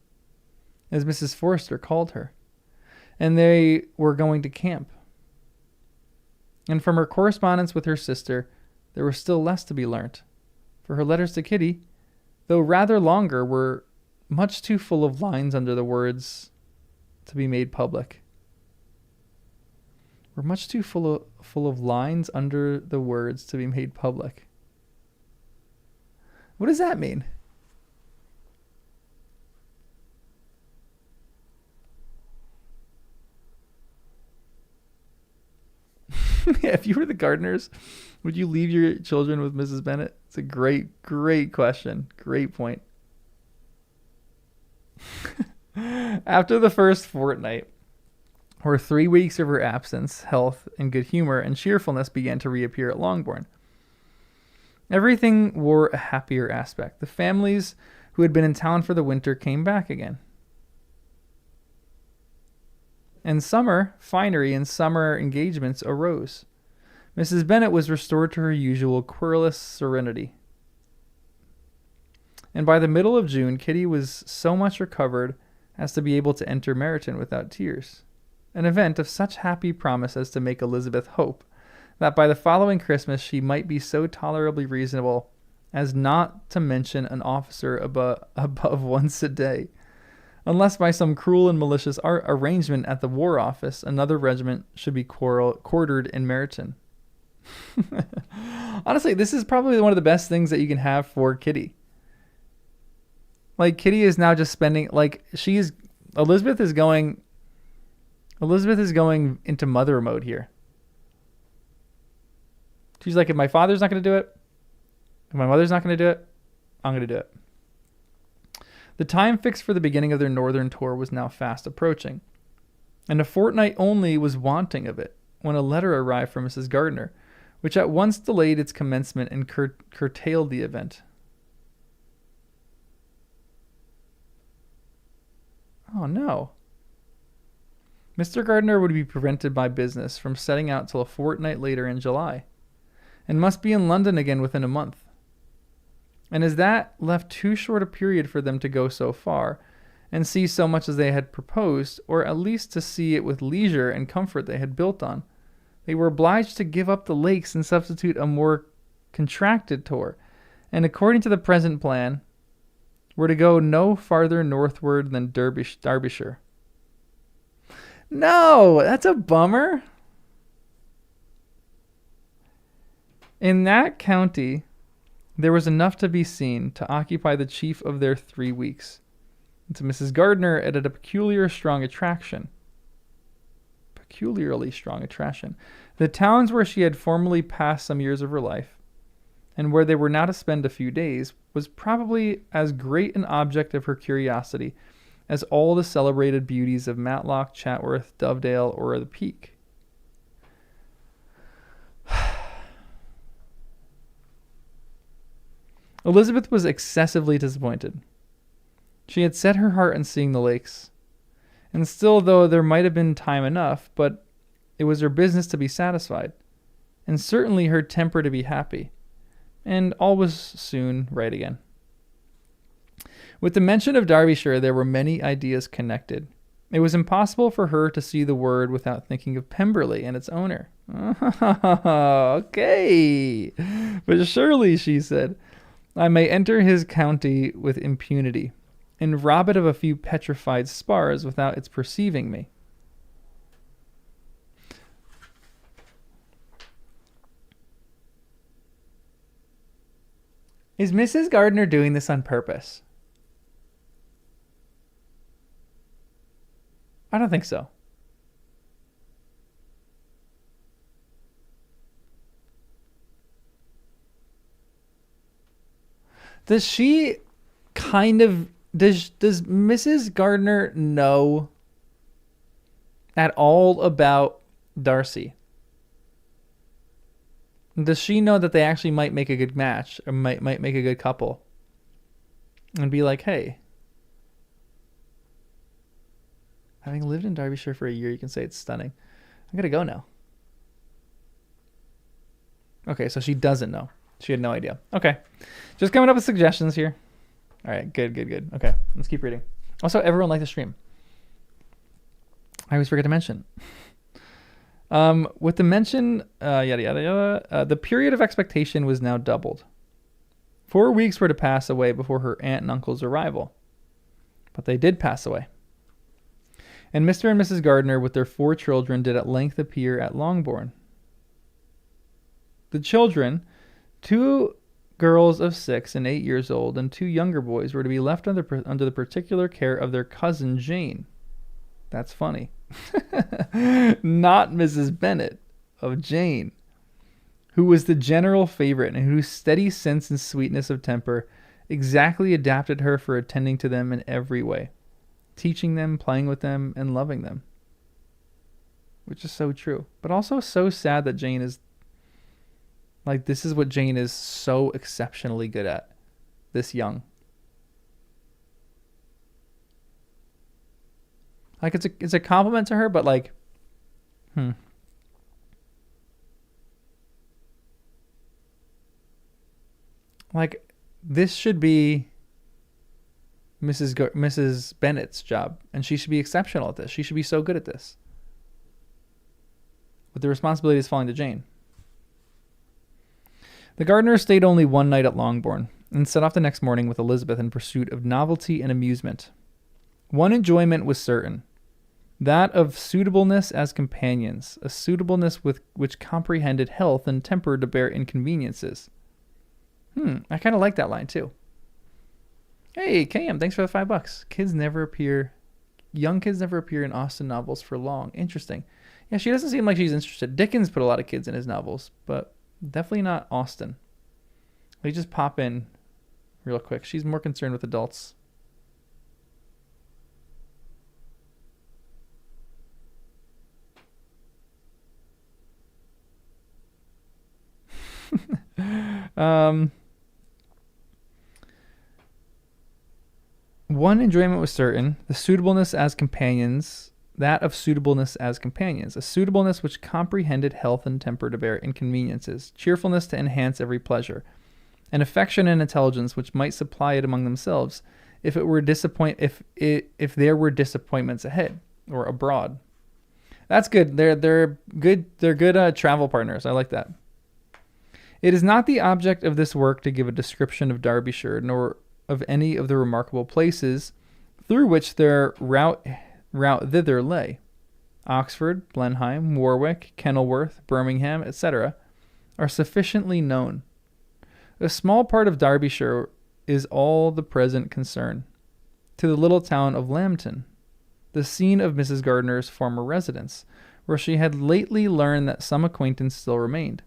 as Mrs. Forrester called her, and they were going to camp. And from her correspondence with her sister, there was still less to be learnt, for her letters to Kitty, though rather longer, were much too full of lines under the words to be made public. Were much too full of lines under the words to be made public. What does that mean? Yeah, if you were the Gardners, would you leave your children with Mrs. Bennet? It's a great, great question. Great point. After the first fortnight, or 3 weeks of her absence, health and good humor and cheerfulness began to reappear at Longbourn. Everything wore a happier aspect. The families who had been in town for the winter came back again. And summer finery and summer engagements arose. Mrs. Bennet was restored to her usual querulous serenity. And by the middle of June, Kitty was so much recovered as to be able to enter Meryton without tears, an event of such happy promise as to make Elizabeth hope that by the following Christmas she might be so tolerably reasonable as not to mention an officer above once a day, unless by some cruel and malicious arrangement at the War Office another regiment should be quartered in Meryton. Honestly, this is probably one of the best things that you can have for Kitty. Like, Kitty is now just spending, like, Elizabeth is going into mother mode here. She's like, if my father's not going to do it, if my mother's not going to do it, I'm going to do it. The time fixed for the beginning of their northern tour was now fast approaching, and a fortnight only was wanting of it when a letter arrived from Mrs. Gardner, which at once delayed its commencement and curtailed the event. Oh no. Mr. Gardner would be prevented by business from setting out till a fortnight later in July, and must be in London again within a month. And as that left too short a period for them to go so far, and see so much as they had proposed, or at least to see it with leisure and comfort they had built on, they were obliged to give up the lakes and substitute a more contracted tour, and according to the present plan, were to go no farther northward than Derbyshire. No, that's a bummer. In that county, There was enough to be seen to occupy the chief of their 3 weeks. And to Mrs. Gardner, it had a peculiarly strong attraction. The towns where she had formerly passed some years of her life, and where they were now to spend a few days, was probably as great an object of her curiosity as all the celebrated beauties of Matlock, Chatworth, Dovedale, or the Peak. Elizabeth was excessively disappointed. She had set her heart on seeing the lakes, and still, though there might have been time enough, but it was her business to be satisfied, and certainly her temper to be happy, and all was soon right again. With the mention of Derbyshire, there were many ideas connected. It was impossible for her to see the word without thinking of Pemberley and its owner. Okay, but surely, she said, I may enter his county with impunity, and rob it of a few petrified spars without its perceiving me. Is Mrs. Gardner doing this on purpose? I don't think so. Does she kind of... Does Mrs. Gardner know at all about Darcy? Does she know that they actually might make a good match, or might make a good couple? And be like, hey, having lived in Derbyshire for a year, you can say it's stunning. I'm going to go now. Okay, so she doesn't know. She had no idea. Okay. Just coming up with suggestions here. All right, good. Okay, let's keep reading. Also, everyone liked the stream. I always forget to mention. With the mention, the period of expectation was now doubled. 4 weeks were to pass away before her aunt and uncle's arrival. But they did pass away. And Mr. and Mrs. Gardner, with their 4 children, did at length appear at Longbourn. The children, 2 girls of 6 and 8 years old, and 2 younger boys, were to be left under the particular care of their cousin Jane. That's funny. Not Mrs. Bennet, of Jane, who was the general favorite and whose steady sense and sweetness of temper exactly adapted her for attending to them in every way, teaching them, playing with them, and loving them. Which is so true. But also so sad that Jane is... Like, this is what Jane is so exceptionally good at, this young. Like, it's a compliment to her, but like, Like, this should be Mrs. Bennet's job, and she should be exceptional at this. She should be so good at this. But the responsibility is falling to Jane. The Gardners stayed only one night at Longbourn, and set off the next morning with Elizabeth in pursuit of novelty and amusement. One enjoyment was certain, that of suitableness as companions, a suitableness which comprehended health and temper to bear inconveniences. I kind of like that line too. Hey, KM, thanks for the $5. Young kids never appear in Austen novels for long. Interesting. Yeah, she doesn't seem like she's interested. Dickens put a lot of kids in his novels, but definitely not Austen. Let me just pop in real quick. She's more concerned with adults. One enjoyment was certain, the suitableness as companions, that of suitableness as companions, a suitableness which comprehended health and temper to bear inconveniences, cheerfulness to enhance every pleasure, an affection and intelligence which might supply it among themselves if there were disappointments ahead or abroad. That's good. They're good travel partners. I like that. It is not the object of this work to give a description of Derbyshire, nor of any of the remarkable places through which their route thither lay. Oxford, Blenheim, Warwick, Kenilworth, Birmingham, etc., are sufficiently known. A small part of Derbyshire is all the present concern to the little town of Lambton, the scene of Mrs. Gardner's former residence, where she had lately learned that some acquaintance still remained.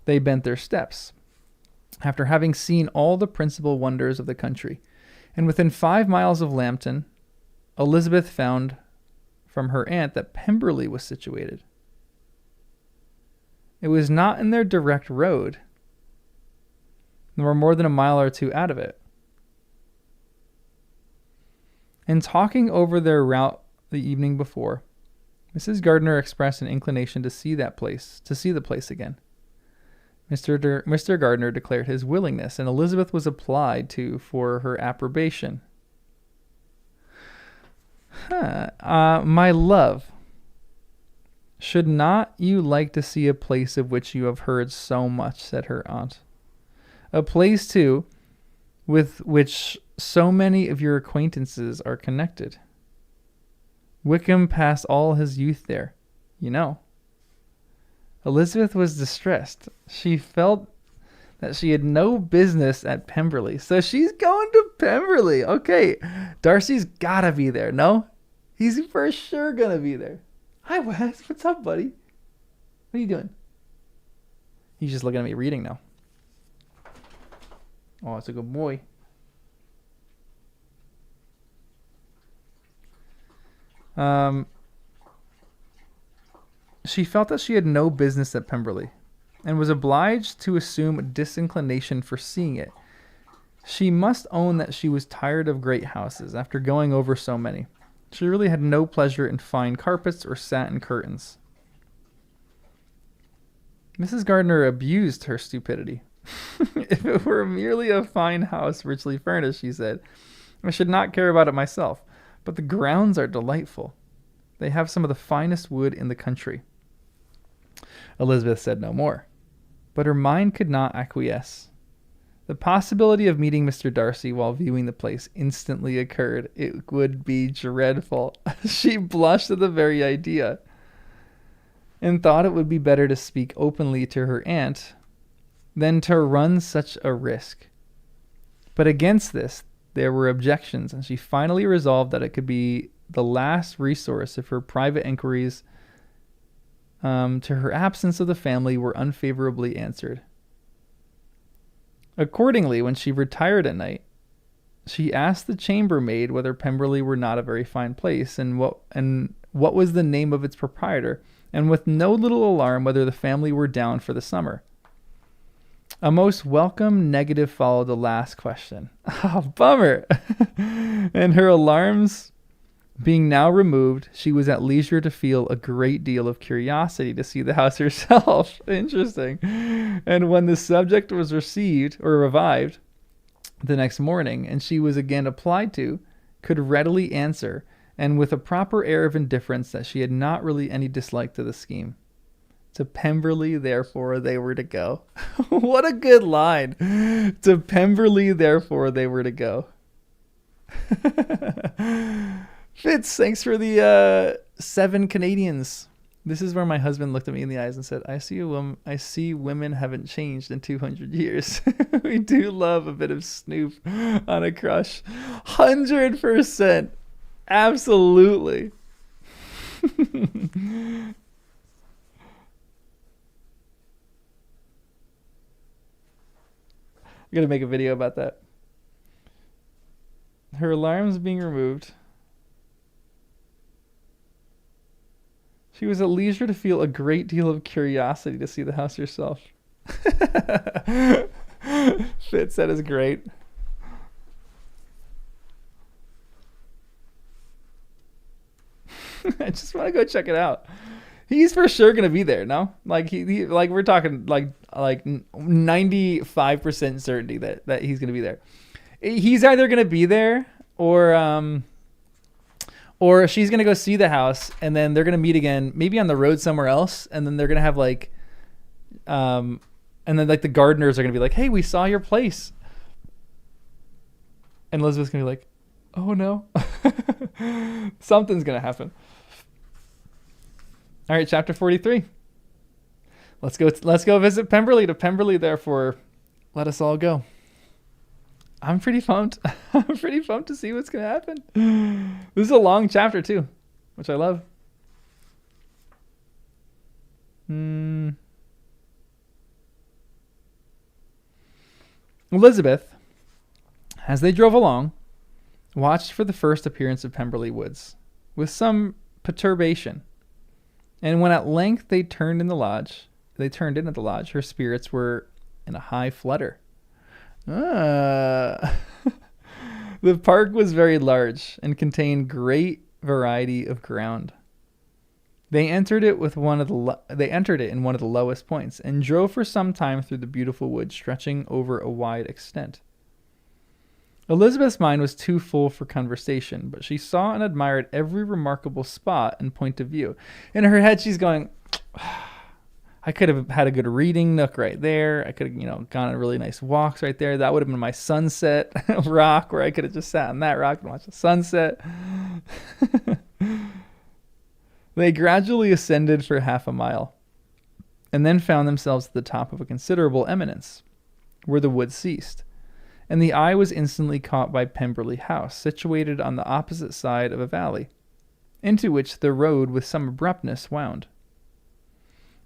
They bent their steps, after having seen all the principal wonders of the country, and within 5 miles of Lambton, Elizabeth found from her aunt that Pemberley was situated. It was not in their direct road. They were more than a mile or two out of it. In talking over their route the evening before, Mrs. Gardner expressed an inclination to see the place again. Mr. Gardner declared his willingness, and Elizabeth was applied to for her approbation. My love, should not you like to see a place of which you have heard so much, said her aunt. A place, too, with which so many of your acquaintances are connected. Wickham passed all his youth there, you know. Elizabeth was distressed. She felt that she had no business at Pemberley. So she's going to Pemberley. Okay, Darcy's got to be there, no? He's for sure going to be there. Hi, Wes. What's up, buddy? What are you doing? He's just looking at me reading now. Oh, it's a good boy. She felt that she had no business at Pemberley, and was obliged to assume a disinclination for seeing it. She must own that she was tired of great houses after going over so many. She really had no pleasure in fine carpets or satin curtains. Mrs. Gardner abused her stupidity. If it were merely a fine house richly furnished, she said, I should not care about it myself, but the grounds are delightful. They have some of the finest wood in the country. Elizabeth said no more, but her mind could not acquiesce. The possibility of meeting Mr. Darcy while viewing the place instantly occurred. It would be dreadful. She blushed at the very idea, and thought it would be better to speak openly to her aunt than to run such a risk. But against this there were objections, and she finally resolved that it could be the last resource if her private inquiries to her absence of the family were unfavorably answered. Accordingly, when she retired at night, she asked the chambermaid whether Pemberley were not a very fine place, and what was the name of its proprietor, and with no little alarm whether the family were down for the summer. A most welcome negative followed the last question. Oh, bummer. And her alarms being now removed, she was at leisure to feel a great deal of curiosity to see the house herself. Interesting. And when the subject was revived the next morning, and she was again applied to, could readily answer, and with a proper air of indifference, that she had not really any dislike to the scheme. To Pemberley, therefore, they were to go. What a good line. To Pemberley, therefore, they were to go. Fitz, thanks for the 7 Canadians. This is where my husband looked at me in the eyes and said, I see women haven't changed in 200 years. We do love a bit of snoop on a crush. 100%. Absolutely. I'm going to make a video about that. Her alarms being removed. She was at leisure to feel a great deal of curiosity to see the house herself. Fitz, that is great. I just want to go check it out. He's for sure gonna be there, no? Like he like we're talking like 95% certainty that he's gonna be there. He's either gonna be there or she's gonna go see the house, and then they're gonna meet again, maybe on the road somewhere else, and then they're gonna have and then like the gardeners are gonna be like, "Hey, we saw your place," and Elizabeth's gonna be like, "Oh no," something's gonna happen. All right, chapter 43. Let's go visit Pemberley. To Pemberley, therefore, let us all go. I'm pretty pumped. I'm pretty pumped to see what's going to happen. This is a long chapter too, which I love. Elizabeth, as they drove along, watched for the first appearance of Pemberley Woods with some perturbation. And when at length they turned in at the lodge, her spirits were in a high flutter. The park was very large and contained great variety of ground. They entered it in one of the lowest points and drove for some time through the beautiful woods stretching over a wide extent. Elizabeth's mind was too full for conversation, but she saw and admired every remarkable spot and point of view. In her head, she's going, I could have had a good reading nook right there. I could have, gone on really nice walks right there. That would have been my sunset rock where I could have just sat on that rock and watched the sunset. They gradually ascended for half a mile and then found themselves at the top of a considerable eminence where the wood ceased, and the eye was instantly caught by Pemberley House, situated on the opposite side of a valley, into which the road with some abruptness wound.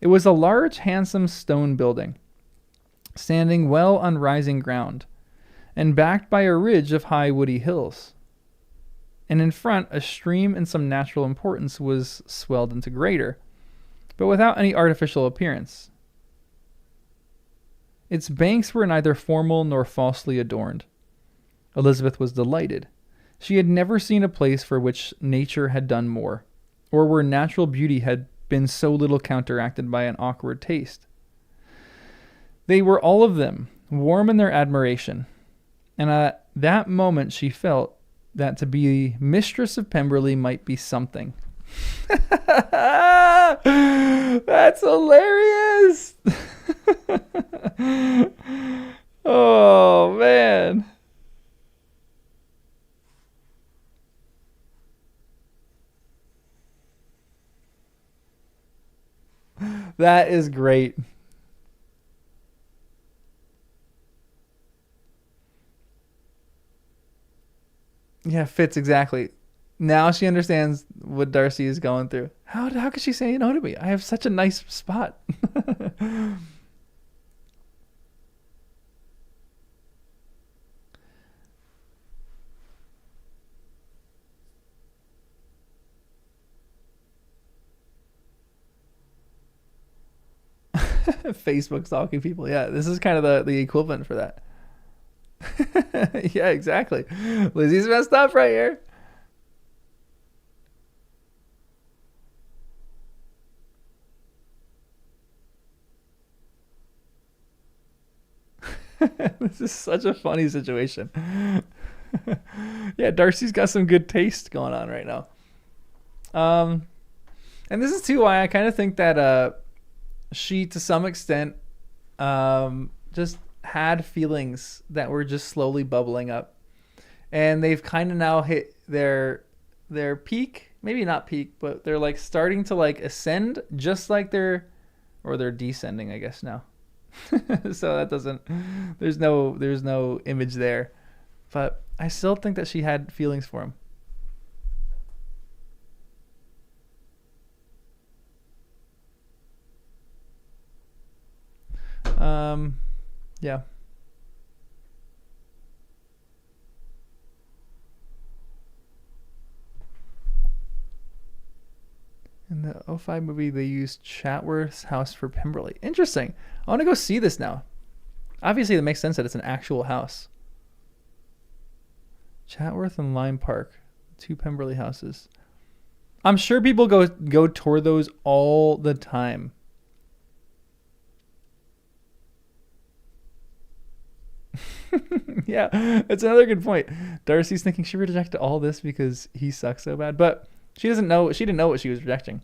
It was a large, handsome stone building, standing well on rising ground, and backed by a ridge of high woody hills. And in front, a stream in some natural importance was swelled into greater, but without any artificial appearance. Its banks were neither formal nor falsely adorned. Elizabeth was delighted. She had never seen a place for which nature had done more, or where natural beauty had been so little counteracted by an awkward taste. They were all of them warm in their admiration, and at that moment she felt that to be mistress of Pemberley might be something. That's hilarious. Oh, man. That is great. Yeah, fits exactly. Now she understands what Darcy is going through. How could she say no to me? I have such a nice spot. Facebook stalking people. Yeah, this is kind of the equivalent for that. Yeah, exactly. Lizzie's messed up right here. This is such a funny situation. Yeah, Darcy's got some good taste going on right now. And this is too why I kind of think that she, to some extent, just had feelings that were just slowly bubbling up, and they've kind of now hit their peak. Maybe not peak, but they're like starting to like ascend, just like they're descending, I guess now. So that doesn't. There's no image there, but I still think that she had feelings for him. Yeah. In the '05 movie, they used Chatworth's house for Pemberley. Interesting. I want to go see this now. Obviously, it makes sense that it's an actual house. Chatworth and Lime Park, two Pemberley houses. I'm sure people go tour those all the time. Yeah, it's another good point. Darcy's thinking she rejected all this because he sucks so bad, but she didn't know what she was rejecting.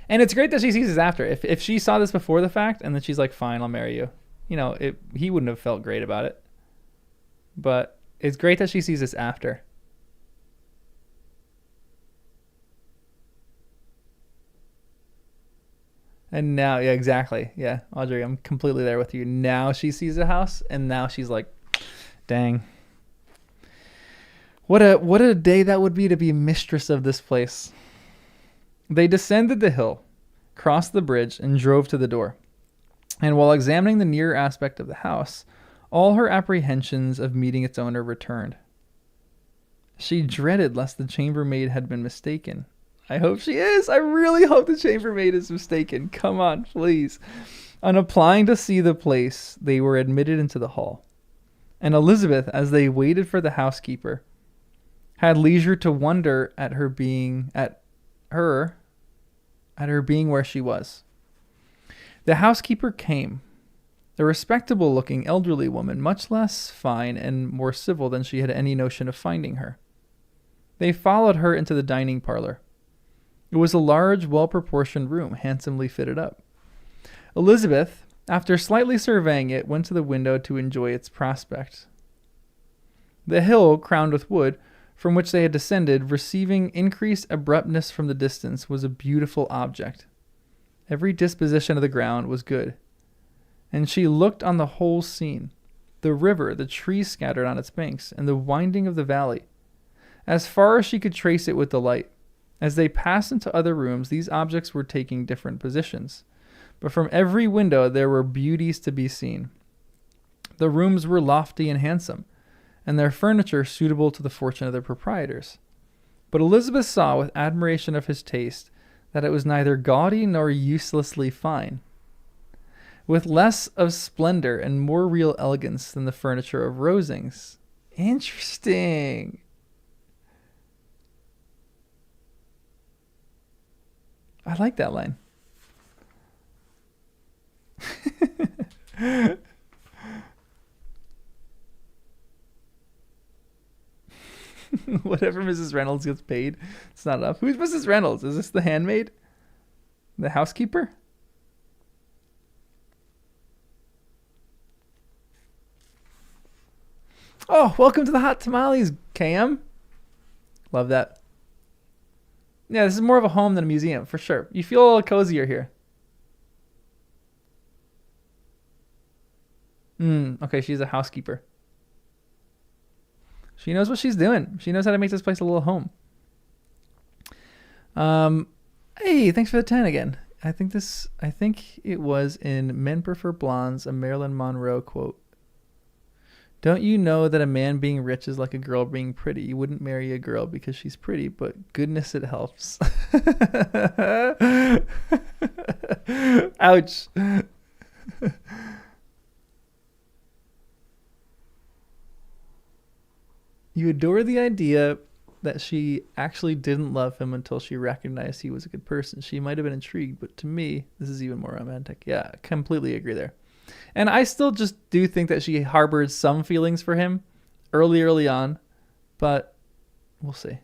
And it's great that she sees this after. If she saw this before the fact and then she's like, fine, I'll marry you, he wouldn't have felt great about it. But it's great that she sees this after. And now, yeah, exactly. Yeah, Audrey, I'm completely there with you. Now she sees a house, and now she's like, dang. What a day that would be to be mistress of this place. They descended the hill, crossed the bridge, and drove to the door. And while examining the nearer aspect of the house, all her apprehensions of meeting its owner returned. She dreaded lest the chambermaid had been mistaken. I hope she is. I really hope the chambermaid is mistaken. Come on, please. On applying to see the place, they were admitted into the hall. And Elizabeth, as they waited for the housekeeper, had leisure to wonder at her being where she was. The housekeeper came, a respectable-looking elderly woman, much less fine and more civil than she had any notion of finding her. They followed her into the dining parlor. It was a large, well-proportioned room, handsomely fitted up. Elizabeth, after slightly surveying it, went to the window to enjoy its prospect. The hill, crowned with wood, from which they had descended, receiving increased abruptness from the distance, was a beautiful object. Every disposition of the ground was good, and she looked on the whole scene, the river, the trees scattered on its banks, and the winding of the valley, as far as she could trace it with delight. As they passed into other rooms, these objects were taking different positions, but from every window there were beauties to be seen. The rooms were lofty and handsome, and their furniture suitable to the fortune of their proprietors. But Elizabeth saw with admiration of his taste that it was neither gaudy nor uselessly fine, with less of splendor and more real elegance than the furniture of Rosings. Interesting. I like that line. Whatever Mrs. Reynolds gets paid, it's not enough. Who's Mrs. Reynolds? Is this the handmaid? The housekeeper? Oh, welcome to the Hot Tamales, Cam. Love that. Yeah, this is more of a home than a museum, for sure. You feel a little cozier here. Okay, she's a housekeeper. She knows what she's doing. She knows how to make this place a little home. Hey, thanks for the 10 again. I think it was in Men Prefer Blondes, a Marilyn Monroe quote. Don't you know that a man being rich is like a girl being pretty? You wouldn't marry a girl because she's pretty, but goodness, it helps. Ouch. You adore the idea that she actually didn't love him until she recognized he was a good person. She might have been intrigued, but to me, this is even more romantic. Yeah, completely agree there. And I still just do think that she harbored some feelings for him early on, but we'll see.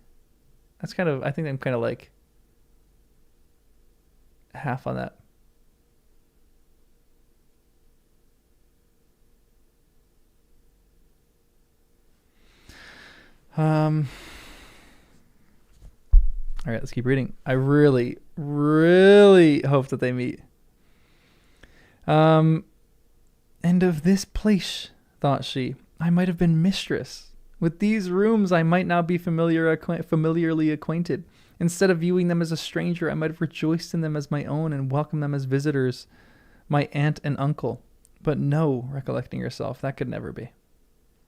I think I'm kind of like half on that. All right, let's keep reading. I really, really hope that they meet. And of this place, thought she, I might have been mistress. With these rooms, I might now be familiarly acquainted. Instead of viewing them as a stranger, I might have rejoiced in them as my own and welcomed them as visitors, my aunt and uncle. But no, recollecting herself, that could never be.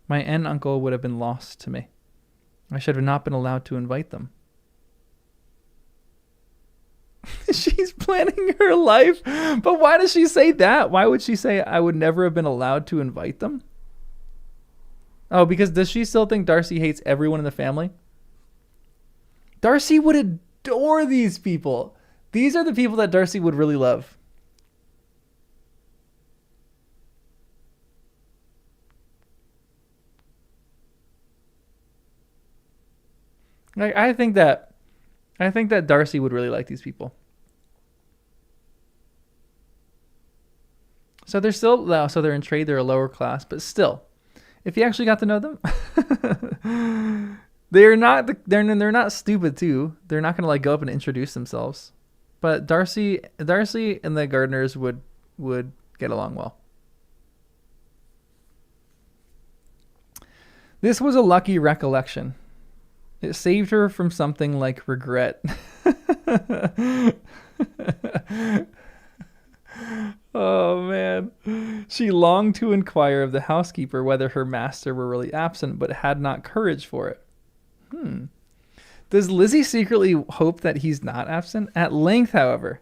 My aunt and uncle would have been lost to me. I should have not been allowed to invite them. She's planning her life. But why does she say that? Why would she say I would never have been allowed to invite them? Oh, because does she still think Darcy hates everyone in the family? Darcy would adore these people. These are the people that Darcy would really love. Like, I think that Darcy would really like these people. So they're they're in trade, they're a lower class, but still, if you actually got to know them, they're not stupid too. They're not going to like go up and introduce themselves. but Darcy and the Gardners would get along well. This was a lucky recollection. It saved her from something like regret. Oh, man. She longed to inquire of the housekeeper whether her master were really absent, but had not courage for it. Does Lizzie secretly hope that he's not absent? At length, however,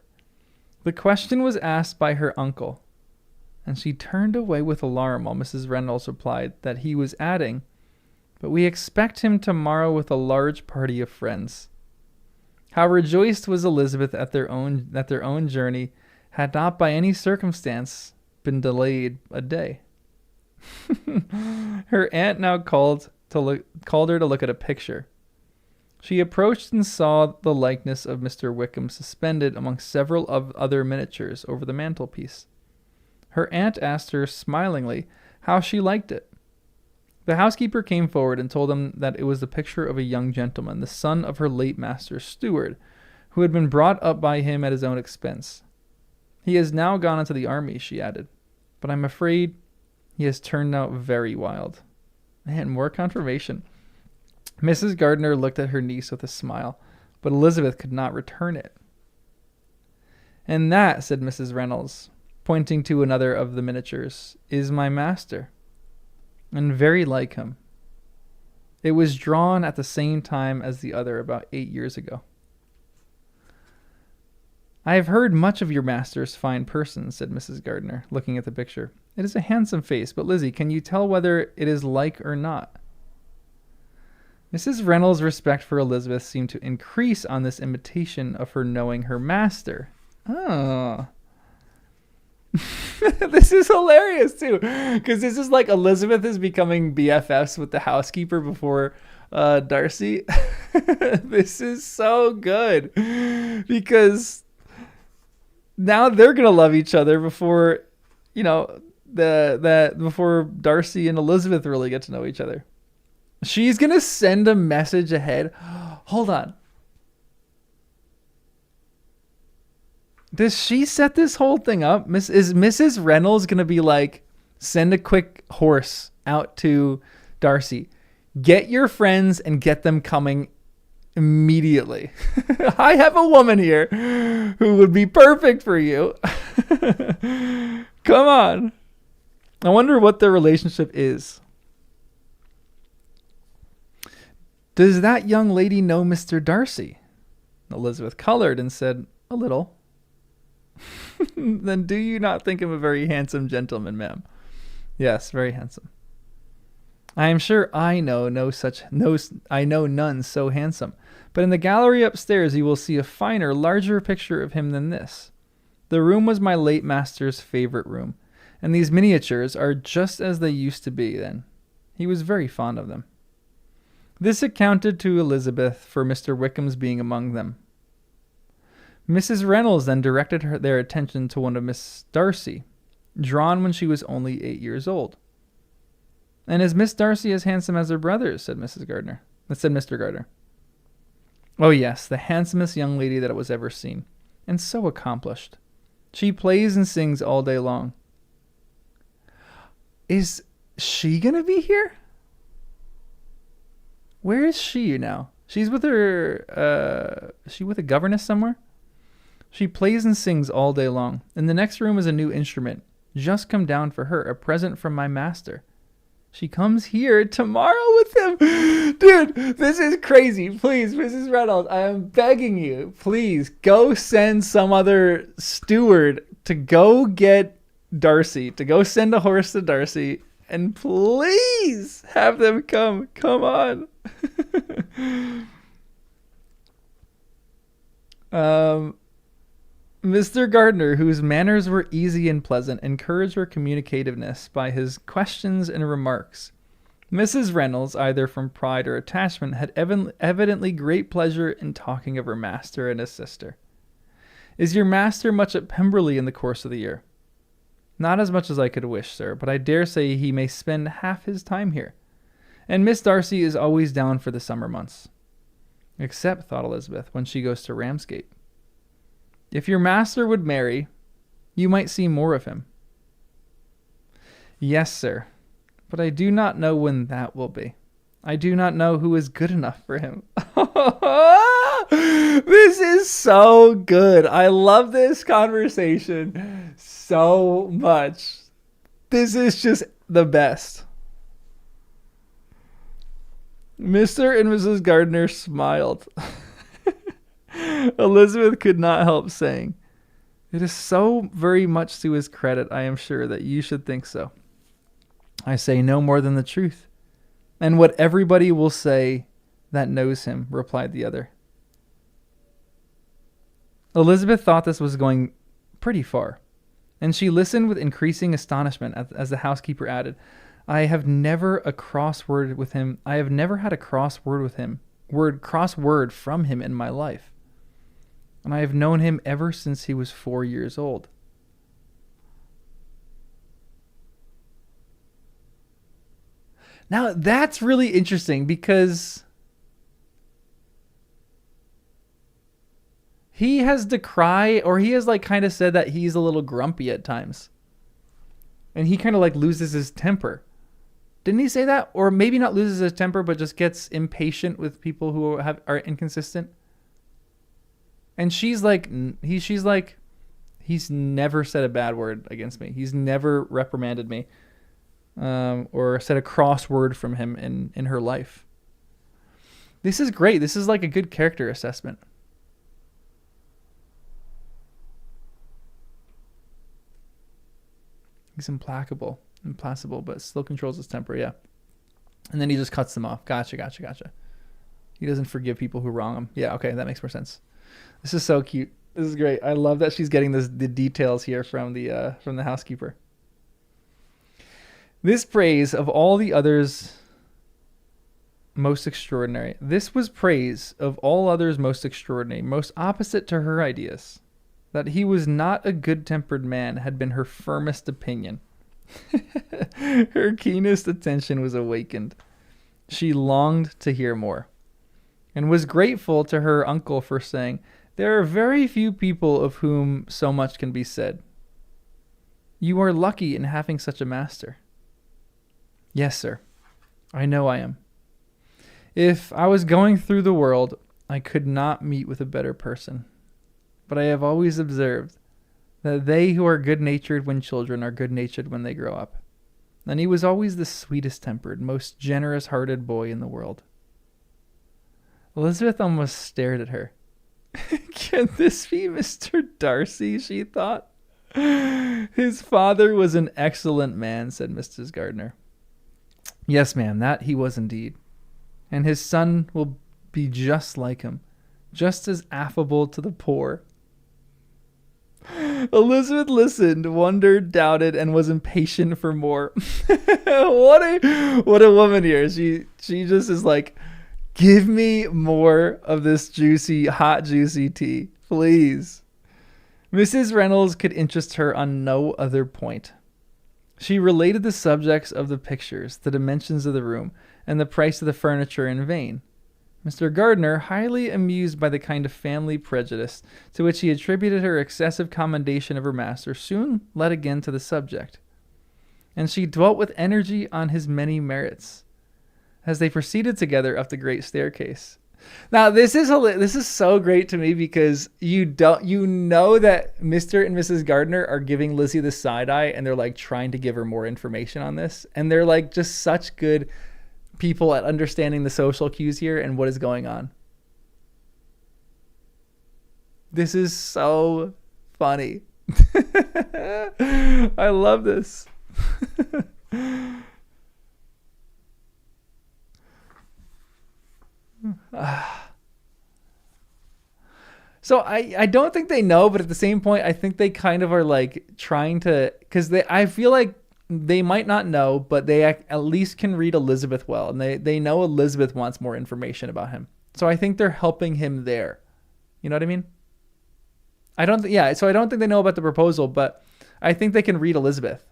the question was asked by her uncle, and she turned away with alarm while Mrs. Reynolds replied that he was adding, "But we expect him tomorrow with a large party of friends." How rejoiced was Elizabeth at their own journey had not by any circumstance been delayed a day. Her aunt now called her to look at a picture. She approached and saw the likeness of Mr. Wickham suspended among several of other miniatures over the mantelpiece. Her aunt asked her smilingly how she liked it. The housekeeper came forward and told them that it was the picture of a young gentleman, the son of her late master's steward, who had been brought up by him at his own expense. He has now gone into the army, she added, but I'm afraid he has turned out very wild. Man, more confirmation. Mrs. Gardner looked at her niece with a smile, but Elizabeth could not return it. "And that," said Mrs. Reynolds, pointing to another of the miniatures, "is my master, and very like him. It was drawn at the same time as the other about 8 years ago." "I have heard much of your master's fine person," said Mrs. Gardner, looking at the picture. "It is a handsome face, but Lizzie, can you tell whether it is like or not?" Mrs. Reynolds' respect for Elizabeth seemed to increase on this intimation of her knowing her master. Oh. This is hilarious, too, because this is like Elizabeth is becoming BFFs with the housekeeper before Darcy. This is so good, because now they're going to love each other before, before Darcy and Elizabeth really get to know each other. She's going to send a message ahead. Hold on. Does she set this whole thing up? Is Mrs. Reynolds going to be like, send a quick horse out to Darcy. Get your friends and get them coming immediately. I have a woman here who would be perfect for you. Come on. I wonder what their relationship is. Does that young lady know Mr. Darcy? Elizabeth colored and said, "A little." "Then do you not think him a very handsome gentleman, ma'am?" "Yes, very handsome." "I am sure I know none so handsome. But in the gallery upstairs you will see a finer, larger picture of him than this. The room was my late master's favorite room, and these miniatures are just as they used to be then. He was very fond of them." This accounted to Elizabeth for Mr. Wickham's being among them. Mrs. Reynolds then directed their attention to one of Miss Darcy, drawn when she was only 8 years old. "And is Miss Darcy as handsome as her brothers?" said Mr. Gardner. "Oh yes, the handsomest young lady that was ever seen, and so accomplished. She plays and sings all day long." Is she gonna be here? Where is she now? She's with her, is she with a governess somewhere? "She plays and sings all day long. In the next room is a new instrument, just come down for her, a present from my master. She comes here tomorrow with him." Dude, this is crazy. Please, Mrs. Reynolds, I am begging you, please go send some other steward to go get Darcy, to go send a horse to Darcy, and please have them come. Come on. Mr. Gardner, whose manners were easy and pleasant, encouraged her communicativeness by his questions and remarks. Mrs. Reynolds, either from pride or attachment, had evidently great pleasure in talking of her master and his sister. "Is your master much at Pemberley in the course of the year?" "Not as much as I could wish, sir, but I dare say he may spend half his time here. And Miss Darcy is always down for the summer months." Except, thought Elizabeth, when she goes to Ramsgate. If your master would marry, you might see more of him. Yes, sir, but I do not know when that will be. I do not know who is good enough for him. This is so good. I love this conversation so much. This is just the best. Mr. and Mrs. Gardner smiled. Elizabeth could not help saying, "It is so very much to his credit, I am sure, that you should think so. I say no more than the truth, and what everybody will say that knows him," replied the other. Elizabeth thought this was going pretty far, and she listened with increasing astonishment as the housekeeper added, "I have never a crossword with him. I have never had a crossword from him in my life. And I have known him ever since he was 4 years old." Now, that's really interesting because he has decried, or he has like kind of said that he's a little grumpy at times. And he kind of like loses his temper. Didn't he say that? Or maybe not loses his temper, but just gets impatient with people who are inconsistent. And she's like, he's never said a bad word against me. He's never reprimanded me, or said a crossword from him in her life. This is great. This is like a good character assessment. He's implacable, but still controls his temper. Yeah. And then he just cuts them off. Gotcha. He doesn't forgive people who wrong him. Yeah. Okay. That makes more sense. This is so cute. This is great. I love that she's getting the details here from the housekeeper. This praise of all the others most extraordinary. This was praise of all others most extraordinary, most opposite to her ideas. That he was not a good-tempered man had been her firmest opinion. Her keenest attention was awakened. She longed to hear more, and was grateful to her uncle for saying, "There are very few people of whom so much can be said. You are lucky in having such a master." "Yes, sir. I know I am. If I was going through the world, I could not meet with a better person. But I have always observed that they who are good-natured when children are good-natured when they grow up. And he was always the sweetest-tempered, most generous-hearted boy in the world." Elizabeth almost stared at her. Can this be Mr. Darcy, she thought. "His father was an excellent man," said Mrs. Gardner. "Yes, ma'am, that he was indeed. And his son will be just like him, just as affable to the poor." Elizabeth listened, wondered, doubted, and was impatient for more. What a woman here. She just is like, give me more of this hot, juicy tea, please. Mrs. Reynolds could interest her on no other point. She related the subjects of the pictures, the dimensions of the room, and the price of the furniture in vain. Mr. Gardner, highly amused by the kind of family prejudice to which he attributed her excessive commendation of her master, soon led again to the subject, and she dwelt with energy on his many merits as they proceeded together up the great staircase. Now, this is so great to me because you know that Mr. and Mrs. Gardner are giving Lizzie the side eye, and they're like trying to give her more information on this, and they're like just such good people at understanding the social cues here and what is going on. This is so funny. I love this. So I don't think they know, but at the same point, I think they kind of are like trying to, because I feel like they might not know, but they at least can read Elizabeth well, and they know Elizabeth wants more information about him. So I think they're helping him there. You know what I mean? So I don't think they know about the proposal, but I think they can read Elizabeth.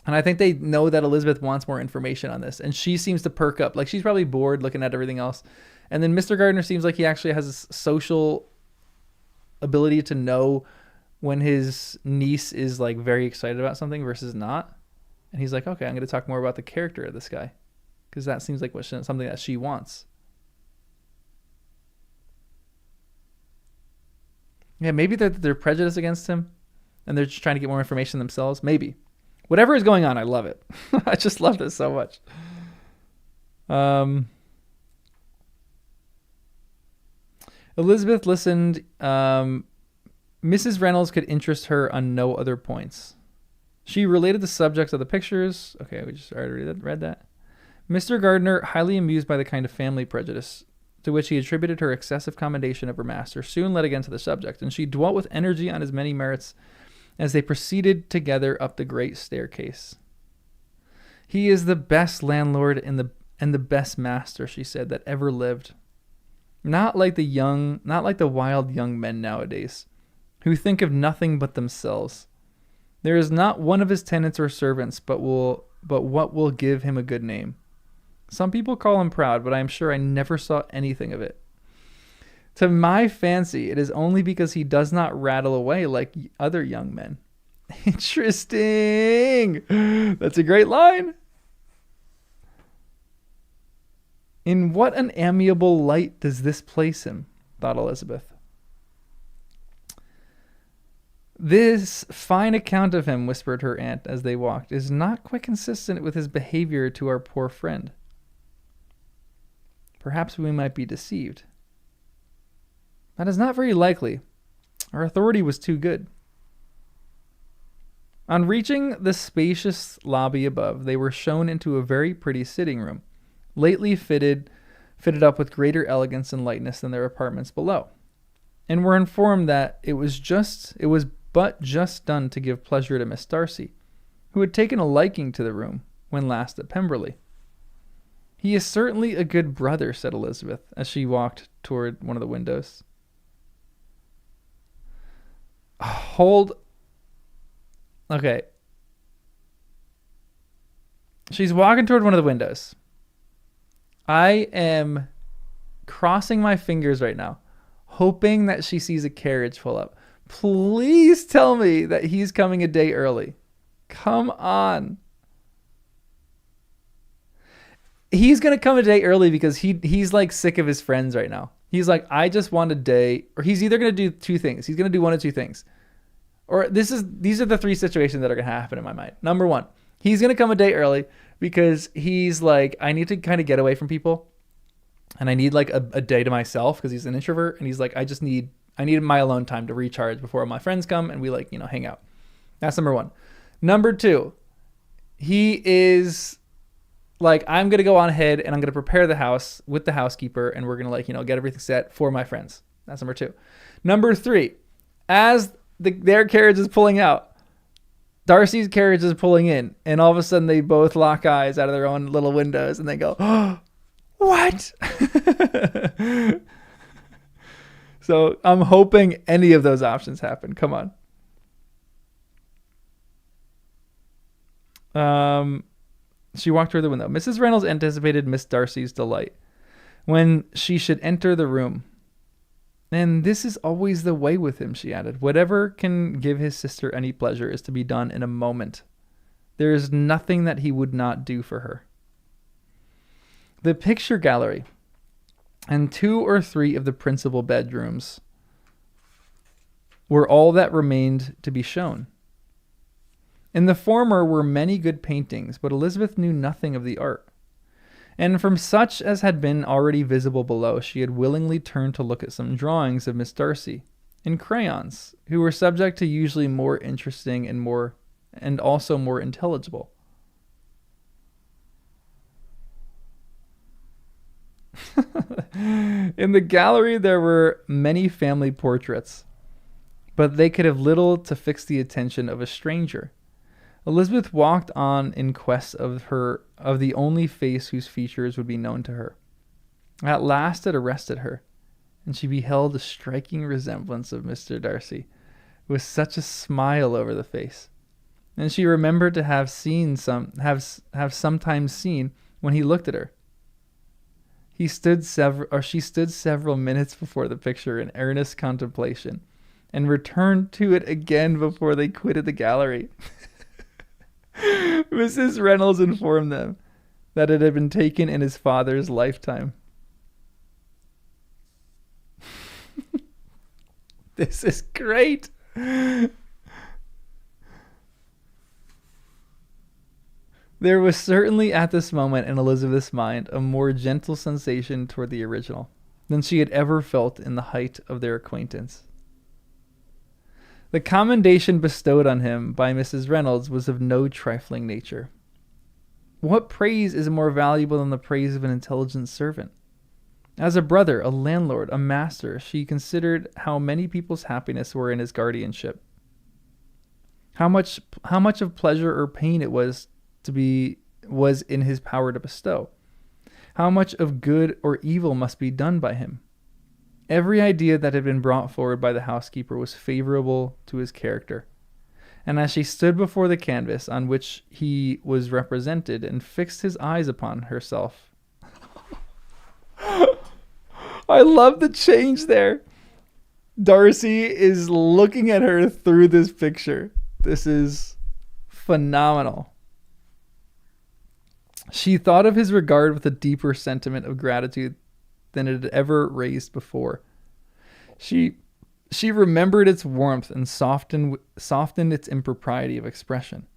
And I think they know that Elizabeth wants more information on this, and she seems to perk up. Like, she's probably bored looking at everything else. And then Mr. Gardner seems like he actually has a social ability to know when his niece is like very excited about something versus not. And he's like, okay, I'm going to talk more about the character of this guy because that seems like something that she wants. Yeah, maybe they're prejudiced against him and they're just trying to get more information themselves. Maybe. Whatever is going on, I love it. I just love this so much. Elizabeth listened. Mrs. Reynolds could interest her on no other points. She related the subjects of the pictures. Okay, we just already read that. Mr. Gardner, highly amused by the kind of family prejudice to which he attributed her excessive commendation of her master, soon led again to the subject, and she dwelt with energy on his many merits as they proceeded together up the great staircase. He is the best landlord and the best master, she said, that ever lived. Not like the wild young men nowadays, who think of nothing but themselves. There is not one of his tenants or servants but what will give him a good name. Some people call him proud, but I am sure I never saw anything of it. To my fancy, it is only because he does not rattle away like other young men. Interesting. That's a great line. In what an amiable light does this place him, thought Elizabeth. This fine account of him, whispered her aunt as they walked, is not quite consistent with his behavior to our poor friend. Perhaps we might be deceived. That is not very likely. Our authority was too good. On reaching the spacious lobby above, they were shown into a very pretty sitting room, lately fitted up with greater elegance and lightness than their apartments below, and were informed that it was but just done to give pleasure to Miss Darcy, who had taken a liking to the room when last at Pemberley. He is certainly a good brother, said Elizabeth, as she walked toward one of the windows. Okay. She's walking toward one of the windows. I am crossing my fingers right now, hoping that she sees a carriage pull up. Please tell me that he's coming a day early. Come on. He's going to come a day early because he's like sick of his friends right now. He's like, I just want a day, or he's either going to do two things. He's going to do one of two things. Or these are the three situations that are going to happen in my mind. Number one, he's going to come a day early because he's like, I need to kind of get away from people. And I need like a day to myself because he's an introvert. And he's like, I need my alone time to recharge before my friends come and we like, hang out. That's number one. Number two, he is like, I'm going to go on ahead and I'm going to prepare the house with the housekeeper and we're going to get everything set for my friends. That's number two. Number three, as their carriage is pulling out, Darcy's carriage is pulling in, and all of a sudden they both lock eyes out of their own little windows and they go, oh, what? So I'm hoping any of those options happen. Come on. She walked toward the window. Mrs. Reynolds anticipated Miss Darcy's delight when she should enter the room. And this is always the way with him, she added. Whatever can give his sister any pleasure is to be done in a moment. There is nothing that he would not do for her. The picture gallery and 2 or 3 of the principal bedrooms were all that remained to be shown. In the former were many good paintings, but Elizabeth knew nothing of the art. And from such as had been already visible below, she had willingly turned to look at some drawings of Miss Darcy in crayons, who were subject to usually more interesting and also more intelligible. In the gallery there were many family portraits, but they could have little to fix the attention of a stranger. Elizabeth walked on in quest of the only face whose features would be known to her. At last it arrested her, and she beheld a striking resemblance of Mr. Darcy, with such a smile over the face. And she remembered to have sometimes seen when he looked at her. She stood several minutes before the picture in earnest contemplation, and returned to it again before they quitted the gallery. Mrs. Reynolds informed them that it had been taken in his father's lifetime. This is great. There was certainly at this moment in Elizabeth's mind a more gentle sensation toward the original than she had ever felt in the height of their acquaintance. The commendation bestowed on him by Mrs. Reynolds was of no trifling nature. What praise is more valuable than the praise of an intelligent servant? As a brother, a landlord, a master, she considered how many people's happiness were in his guardianship. How much of pleasure or pain it was in his power to bestow. How much of good or evil must be done by him. Every idea that had been brought forward by the housekeeper was favorable to his character. And as she stood before the canvas on which he was represented and fixed his eyes upon herself, I love the change there. Darcy is looking at her through this picture. This is phenomenal. She thought of his regard with a deeper sentiment of gratitude than it had ever raised before. She remembered its warmth and softened its impropriety of expression.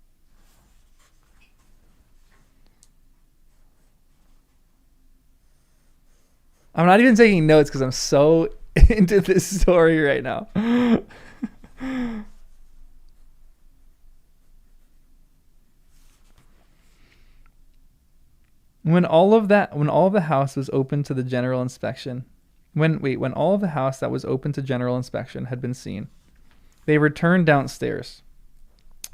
I'm not even taking notes because I'm so into this story right now. When all of the house was open to the general inspection, when all of the house that was open to general inspection had been seen, they returned downstairs,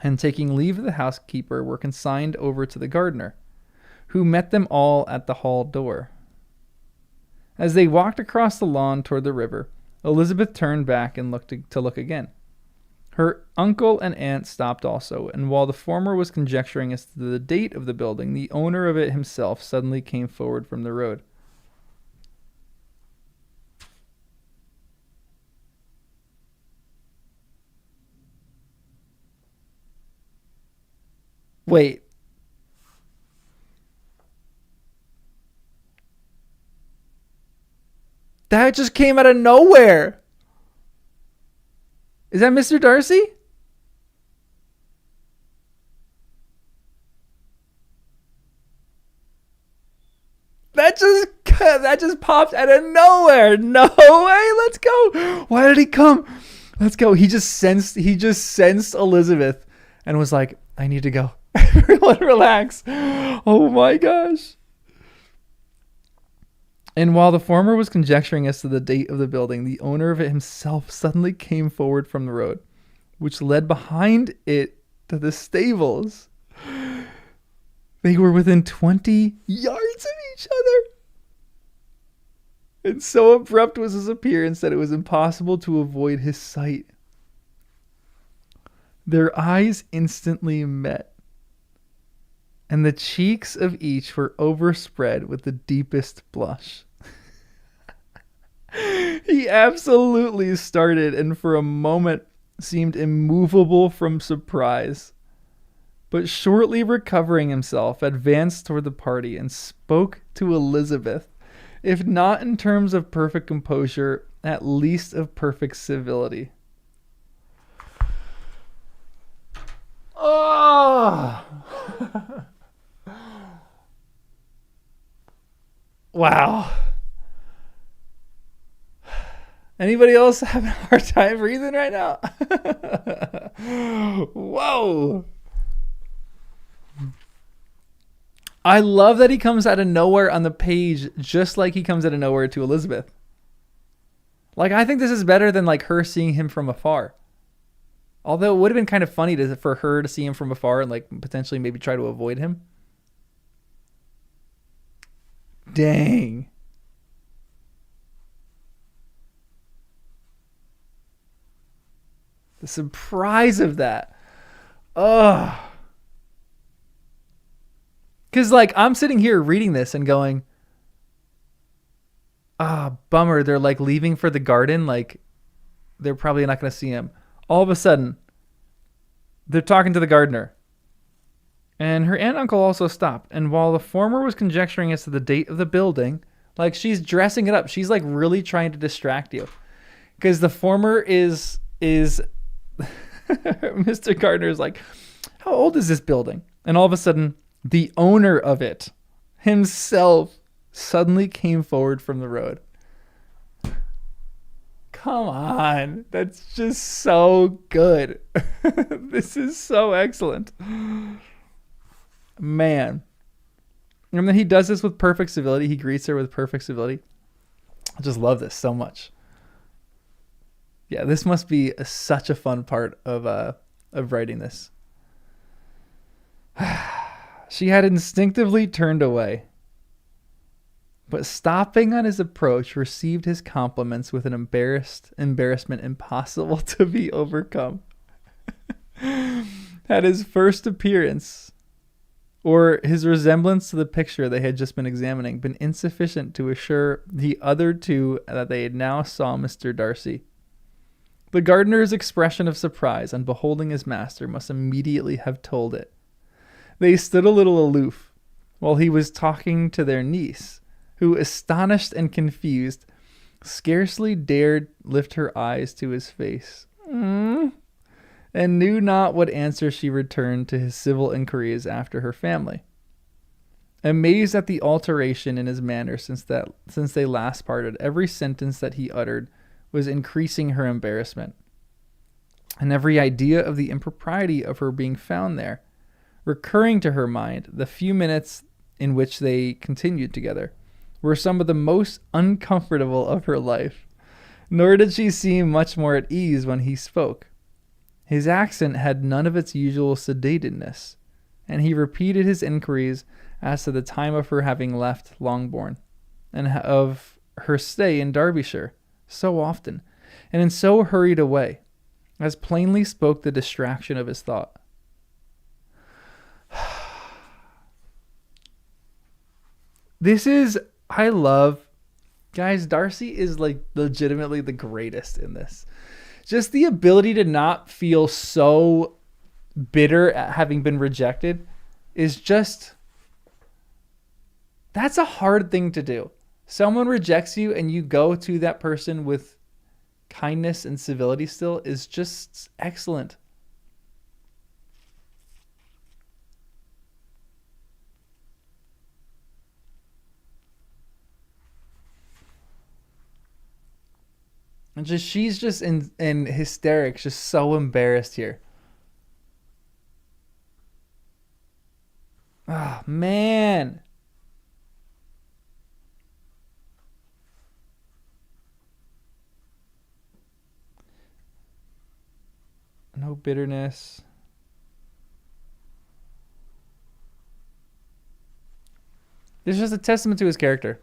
and taking leave of the housekeeper, were consigned over to the gardener, who met them all at the hall door. As they walked across the lawn toward the river, Elizabeth turned back and looked again. Her uncle and aunt stopped also, and while the former was conjecturing as to the date of the building, the owner of it himself suddenly came forward from the road. Wait. That just came out of nowhere. Is that Mr. Darcy? That just popped out of nowhere. No way. Let's go. Why did he come? Let's go. He just sensed Elizabeth and was like, I need to go. Everyone relax. Oh my gosh. And while the former was conjecturing as to the date of the building, the owner of it himself suddenly came forward from the road, which led behind it to the stables. They were within 20 yards of each other. And so abrupt was his appearance that it was impossible to avoid his sight. Their eyes instantly met, and the cheeks of each were overspread with the deepest blush. He absolutely started and for a moment seemed immovable from surprise, but shortly recovering himself, advanced toward the party and spoke to Elizabeth, if not in terms of perfect composure, at least of perfect civility. Oh! Wow. Anybody else having a hard time breathing right now? Whoa. I love that he comes out of nowhere on the page, just like he comes out of nowhere to Elizabeth. Like, I think this is better than like her seeing him from afar. Although it would have been kind of funny for her to see him from afar and like potentially maybe try to avoid him. Dang. The surprise of that. Ugh. Because, like, I'm sitting here reading this and going, bummer. They're, like, leaving for the garden. Like, they're probably not going to see him. All of a sudden, they're talking to the gardener. And her aunt and uncle also stopped. And while the former was conjecturing as to the date of the building, like she's dressing it up. She's like really trying to distract you. Because the former is Mr. Gardner is like, how old is this building? And all of a sudden, the owner of it himself suddenly came forward from the road. Come on. That's just so good. This is so excellent. Man. And then he does this with perfect civility. He greets her with perfect civility. I just love this so much. Yeah, this must be such a fun part of writing this. She had instinctively turned away, but stopping on his approach, received his compliments with an embarrassment impossible to be overcome. Had his first appearance, or his resemblance to the picture they had just been examining, been insufficient to assure the other two that they had now saw Mr. Darcy. The gardener's expression of surprise on beholding his master must immediately have told it. They stood a little aloof while he was talking to their niece, who, astonished and confused, scarcely dared lift her eyes to his face, and knew not what answer she returned to his civil inquiries after her family. Amazed at the alteration in his manner since they last parted, every sentence that he uttered was increasing her embarrassment, and every idea of the impropriety of her being found there, recurring to her mind, the few minutes in which they continued together were some of the most uncomfortable of her life. Nor did she seem much more at ease when he spoke. His accent had none of its usual sedatedness, and he repeated his inquiries as to the time of her having left Longbourn, and of her stay in Derbyshire, so often, and in so hurried a way, as plainly spoke the distraction of his thought. Guys, Darcy is like legitimately the greatest in this. Just the ability to not feel so bitter at having been rejected is just, that's a hard thing to do. Someone rejects you and you go to that person with kindness and civility still is just excellent. And she's just in hysterics, just so embarrassed here. Oh, man. No bitterness. This is just a testament to his character.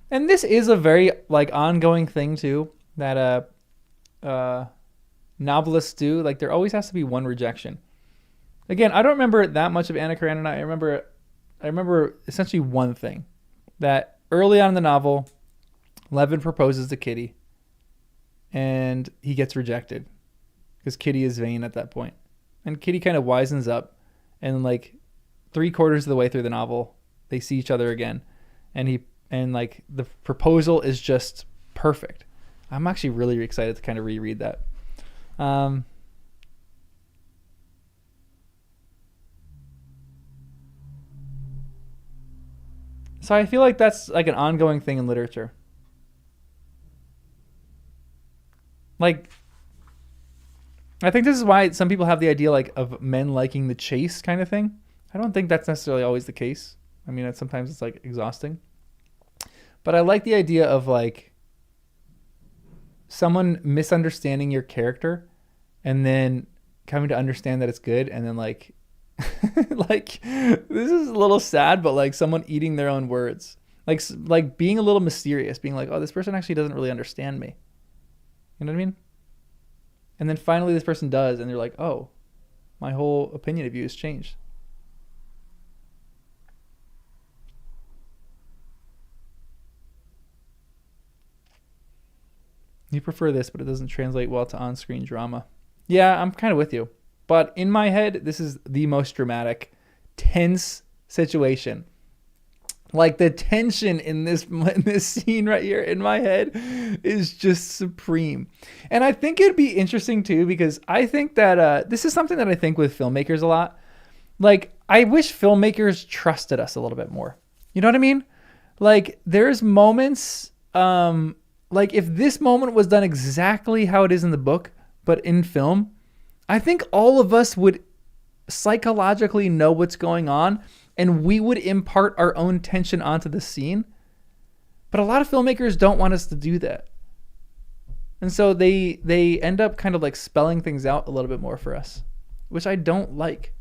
And this is a very like ongoing thing too that novelists do. Like there always has to be one rejection. Again, I don't remember that much of Anna Karenina. I remember essentially one thing, that early on in the novel, Levin proposes to Kitty, and he gets rejected because Kitty is vain at that point. And Kitty kind of wisens up, and like 3/4 of the way through the novel, they see each other again, and like the proposal is just perfect. I'm actually really excited to kind of reread that. So I feel like that's like an ongoing thing in literature. Like, I think this is why some people have the idea like of men liking the chase kind of thing. I don't think that's necessarily always the case. I mean, sometimes it's like exhausting. But I like the idea of like someone misunderstanding your character and then coming to understand that it's good, and then like like this is a little sad, but like someone eating their own words, like being a little mysterious, being like, oh, this person actually doesn't really understand me. You know what I mean? And then finally this person does, and they're like, oh, my whole opinion of you has changed. You prefer this, but it doesn't translate well to on-screen drama. Yeah, I'm kind of with you. But in my head, this is the most dramatic, tense situation. Like the tension in this scene right here in my head is just supreme. And I think it'd be interesting too, because I think that this is something that I think with filmmakers a lot. Like, I wish filmmakers trusted us a little bit more. You know what I mean? Like, there's moments, like if this moment was done exactly how it is in the book, but in film, I think all of us would psychologically know what's going on, and we would impart our own tension onto the scene. But a lot of filmmakers don't want us to do that. And so they end up kind of like spelling things out a little bit more for us, which I don't like.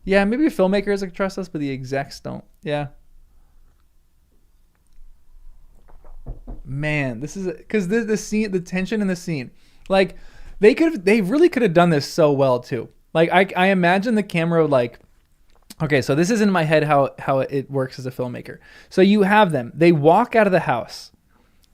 Yeah, maybe filmmakers like trust us, but the execs don't. Yeah. Man, this is because the scene, the tension in the scene, like they really could have done this so well too. Like I imagine the camera like, okay, so this is in my head how it works as a filmmaker. So you have them, they walk out of the house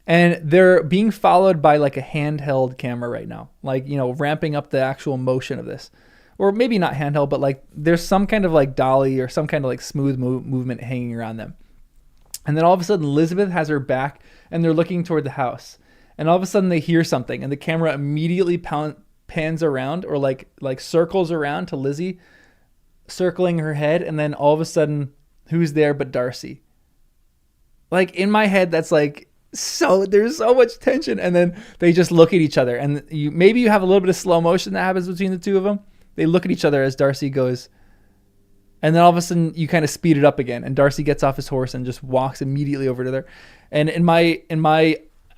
and they're being followed by like a handheld camera right now, like, you know, ramping up the actual motion of this. Or maybe not handheld, but like there's some kind of like dolly or some kind of like smooth movement hanging around them. And then all of a sudden Elizabeth has her back and they're looking toward the house. And all of a sudden they hear something and the camera immediately pans around or like circles around to Lizzie, circling her head. And then all of a sudden, who's there but Darcy? Like in my head, that's like, there's so much tension. And then they just look at each other. And maybe you have a little bit of slow motion that happens between the two of them. They look at each other as Darcy goes. And then all of a sudden you kind of speed it up again. And Darcy gets off his horse and just walks immediately over to there. And I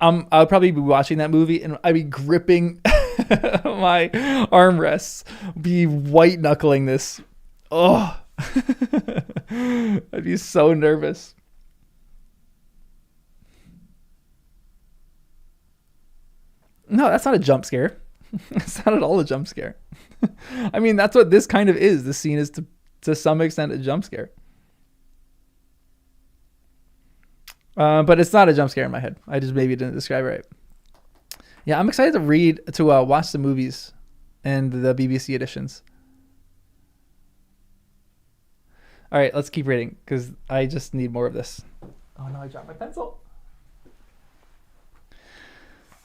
would probably be watching that movie and I'd be gripping my armrests, be white knuckling this. Oh, I'd be so nervous. No, that's not a jump scare. It's not at all a jump scare. I mean, that's what this kind of is. This scene is to some extent a jump scare. But it's not a jump scare in my head. I just maybe didn't describe it right. Yeah, I'm excited to watch the movies and the BBC editions. All right, let's keep reading because I just need more of this. Oh no, I dropped my pencil.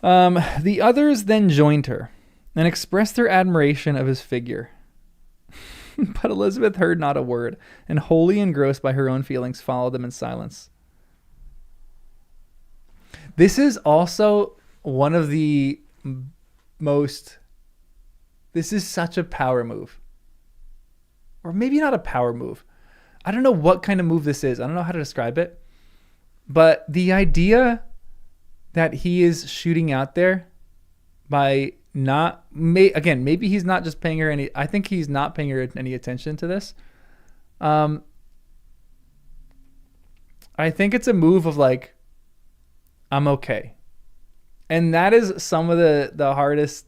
The others then joined her and expressed their admiration of his figure. But Elizabeth heard not a word, and wholly engrossed by her own feelings, followed them in silence. This is also one of the most... This is such a power move. Or maybe not a power move. I don't know what kind of move this is. I don't know how to describe it. But the idea that he is shooting out there by not... Again, maybe he's not just paying her any... I think he's not paying her any attention to this. I think it's a move of like, I'm okay. And that is some of the hardest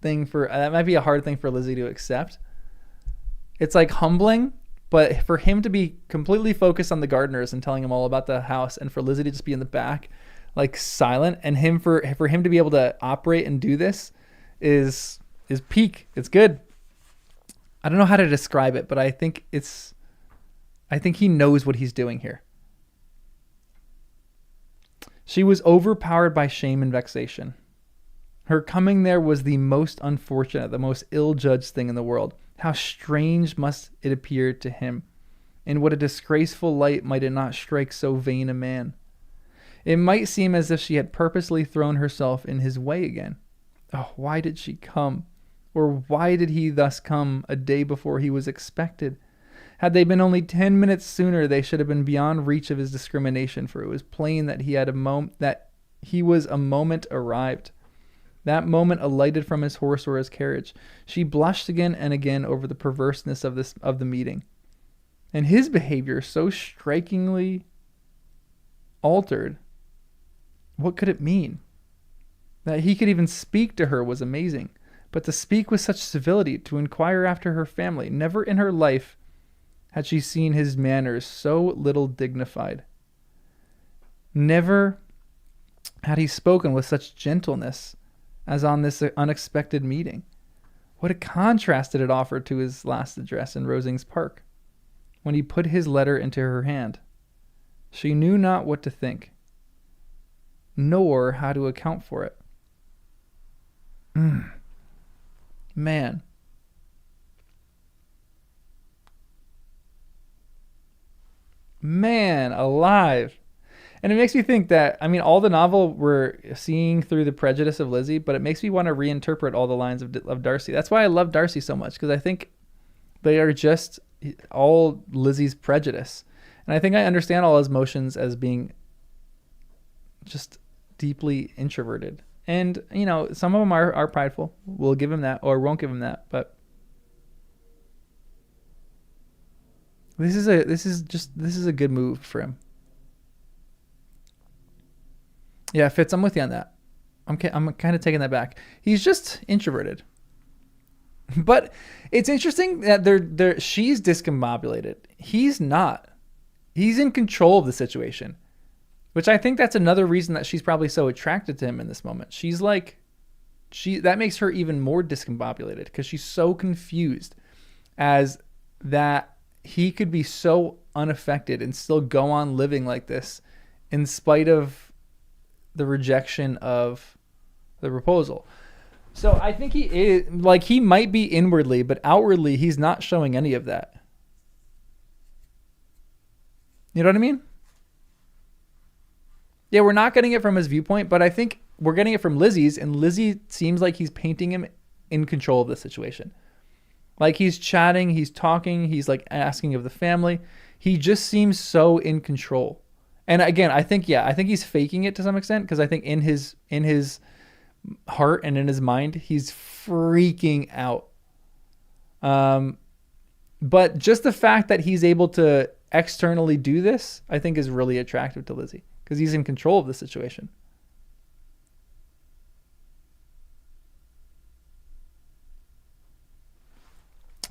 thing for... That might be a hard thing for Lizzie to accept. It's like humbling, but for him to be completely focused on the gardeners and telling him all about the house, and for Lizzie to just be in the back, like silent, and for him to be able to operate and do this is peak. It's good. I don't know how to describe it, but I think he knows what he's doing here. She was overpowered by shame and vexation. Her coming there was the most unfortunate, the most ill-judged thing in the world. How strange must it appear to him, and what a disgraceful light might it not strike so vain a man. It might seem as if she had purposely thrown herself in his way again. Oh, why did she come? Or why did he thus come a day before he was expected? Had they been only 10 minutes sooner, they should have been beyond reach of his discrimination, for it was plain that he was a moment arrived. That moment alighted from his horse or his carriage. She blushed again and again over the perverseness of the meeting. And his behavior so strikingly altered. What could it mean? That he could even speak to her was amazing. But to speak with such civility, to inquire after her family, never in her life had she seen his manners so little dignified. Never had he spoken with such gentleness as on this unexpected meeting. What a contrast did it offer to his last address in Rosings Park, when he put his letter into her hand. She knew not what to think, nor how to account for it. Man. Man alive. And it makes me think that, I mean, all the novel we're seeing through the prejudice of Lizzie, but it makes me want to reinterpret all the lines of Darcy. That's why I love Darcy so much, because I think they are just all Lizzie's prejudice. And I think I understand all his motions as being just deeply introverted. And, you know, some of them are prideful. We'll give him that, or won't give him that. But this is a good move for him. Yeah, Fitz, I'm with you on that. I'm kind of taking that back. He's just introverted. But it's interesting that she's discombobulated. He's not. He's in control of the situation, which I think that's another reason that she's probably so attracted to him in this moment. She's like, that makes her even more discombobulated, because she's so confused as that he could be so unaffected and still go on living like this in spite of the rejection of the proposal. So I think he is, like, he might be inwardly, but outwardly he's not showing any of that. You know what I mean? Yeah, we're not getting it from his viewpoint, but I think we're getting it from Lizzie's, and Lizzie seems like he's painting him in control of the situation. Like, he's chatting, he's talking, he's like asking of the family. He just seems so in control. And again, I think he's faking it to some extent, because I think in his heart and in his mind, he's freaking out. But just the fact that he's able to externally do this, I think, is really attractive to Lizzie, because he's in control of the situation.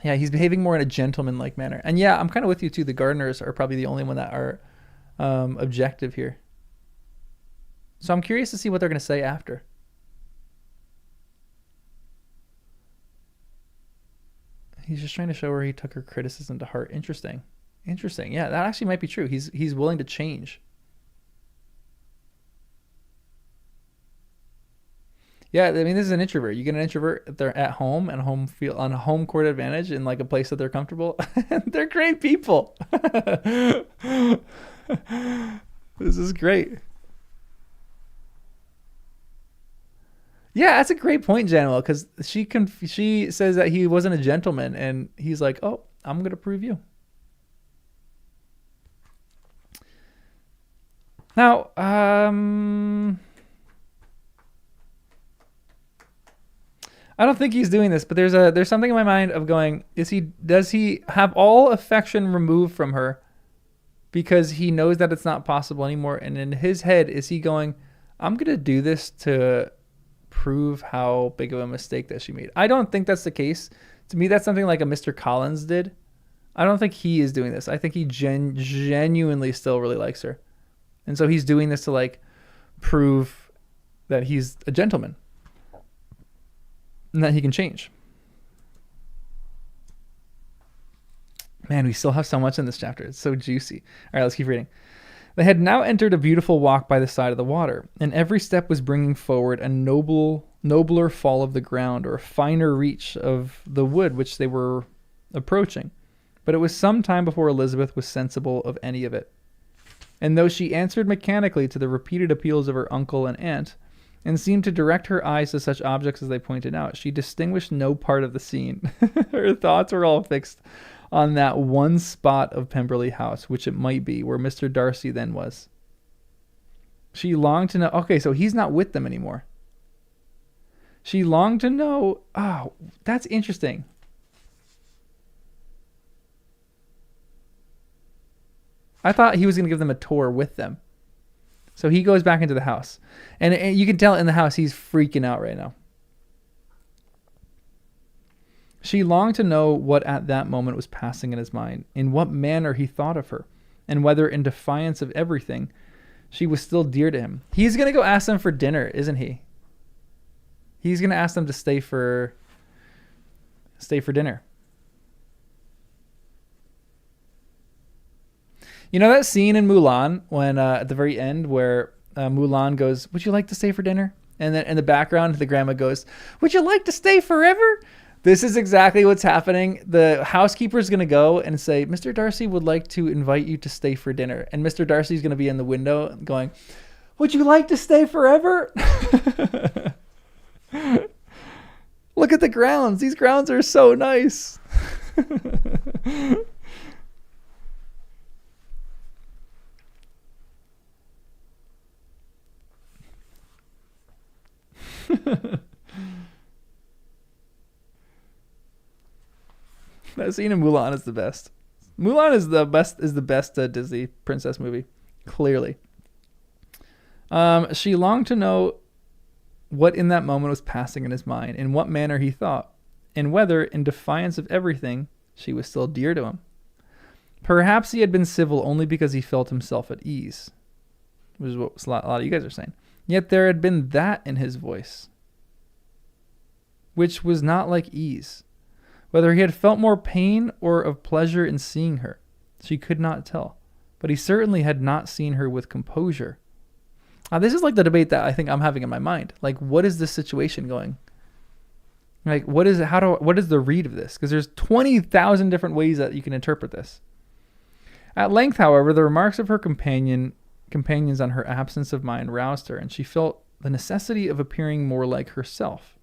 Yeah, he's behaving more in a gentleman-like manner. And yeah, I'm kind of with you too. The gardeners are probably the only one that are objective here. So I'm curious to see what they're going to say after. He's just trying to show her he took her criticism to heart. Interesting. Yeah, that actually might be true. He's willing to change. Yeah, I mean, this is an introvert. You get an introvert, they're at home and feel on a home court advantage in like a place that they're comfortable. They're great people. This is great. Yeah, that's a great point, Januel, because she says that he wasn't a gentleman, and he's like, "Oh, I'm going to prove you." Now, I don't think he's doing this, but there's something in my mind of going, does he have all affection removed from her because he knows that it's not possible anymore? And in his head, is he going, I'm going to do this to prove how big of a mistake that she made? I don't think that's the case. To me, that's something like a Mr. Collins did. I don't think he is doing this. I think he genuinely still really likes her. And so he's doing this to like prove that he's a gentleman and that he can change. Man, we still have so much in this chapter. It's so juicy. All right, let's keep reading. They had now entered a beautiful walk by the side of the water, and every step was bringing forward a nobler fall of the ground, or a finer reach of the wood which they were approaching. But it was some time before Elizabeth was sensible of any of it. And though she answered mechanically to the repeated appeals of her uncle and aunt, and seemed to direct her eyes to such objects as they pointed out, she distinguished no part of the scene. Her thoughts were all fixed on that one spot of Pemberley House, which it might be, where Mr. Darcy then was. She longed to know... Okay, so he's not with them anymore. She longed to know... Oh, that's interesting. I thought he was going to give them a tour with them. So he goes back into the house. And you can tell in the house he's freaking out right now. She longed to know what at that moment was passing in his mind, in what manner he thought of her, and whether in defiance of everything, she was still dear to him. He's going to go ask them for dinner, isn't he? He's going to ask them to stay for dinner. You know that scene in Mulan when at the very end where Mulan goes, "Would you like to stay for dinner?" And then in the background, the grandma goes, "Would you like to stay forever?" This is exactly what's happening. The housekeeper is going to go and say, "Mr. Darcy would like to invite you to stay for dinner." And Mr. Darcy is going to be in the window going, "Would you like to stay forever?" Look at the grounds. These grounds are so nice. That scene in Mulan is the best. Mulan is the best Disney princess movie, clearly. She longed to know what in that moment was passing in his mind, in what manner he thought, and whether, in defiance of everything, she was still dear to him. Perhaps he had been civil only because he felt himself at ease, which is what a lot of you guys are saying. Yet there had been that in his voice, which was not like ease. Whether he had felt more pain or of pleasure in seeing her, she could not tell. But he certainly had not seen her with composure. This is like the debate that I think I'm having in my mind. Like, what is this situation going? Like, what is the read of this? Because there's 20,000 different ways that you can interpret this. At length, however, the remarks of her companions on her absence of mind roused her, and she felt the necessity of appearing more like herself.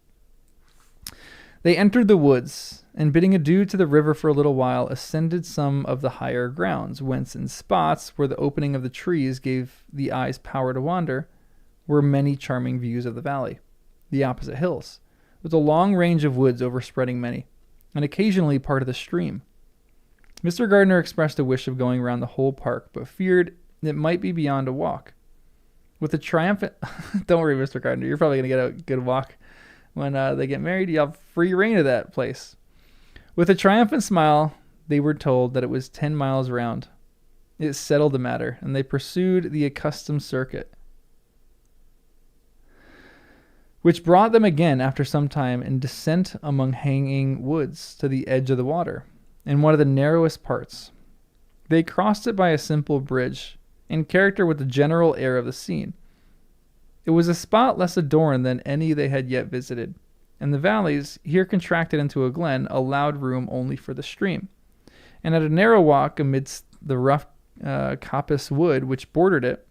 They entered the woods, and bidding adieu to the river for a little while, ascended some of the higher grounds, whence in spots where the opening of the trees gave the eyes power to wander, were many charming views of the valley, the opposite hills, with a long range of woods overspreading many, and occasionally part of the stream. Mr. Gardner expressed a wish of going round the whole park, but feared it might be beyond a walk. With a triumphant... Don't worry, Mr. Gardner, you're probably going to get a good walk. When they get married, you have free reign of that place. With a triumphant smile, they were told that it was 10 miles round. It settled the matter, and they pursued the accustomed circuit, which brought them again, after some time, in descent among hanging woods to the edge of the water, in one of the narrowest parts. They crossed it by a simple bridge, in character with the general air of the scene. It was a spot less adorned than any they had yet visited, and the valleys, here contracted into a glen, allowed room only for the stream. And at a narrow walk amidst the rough coppice wood which bordered it,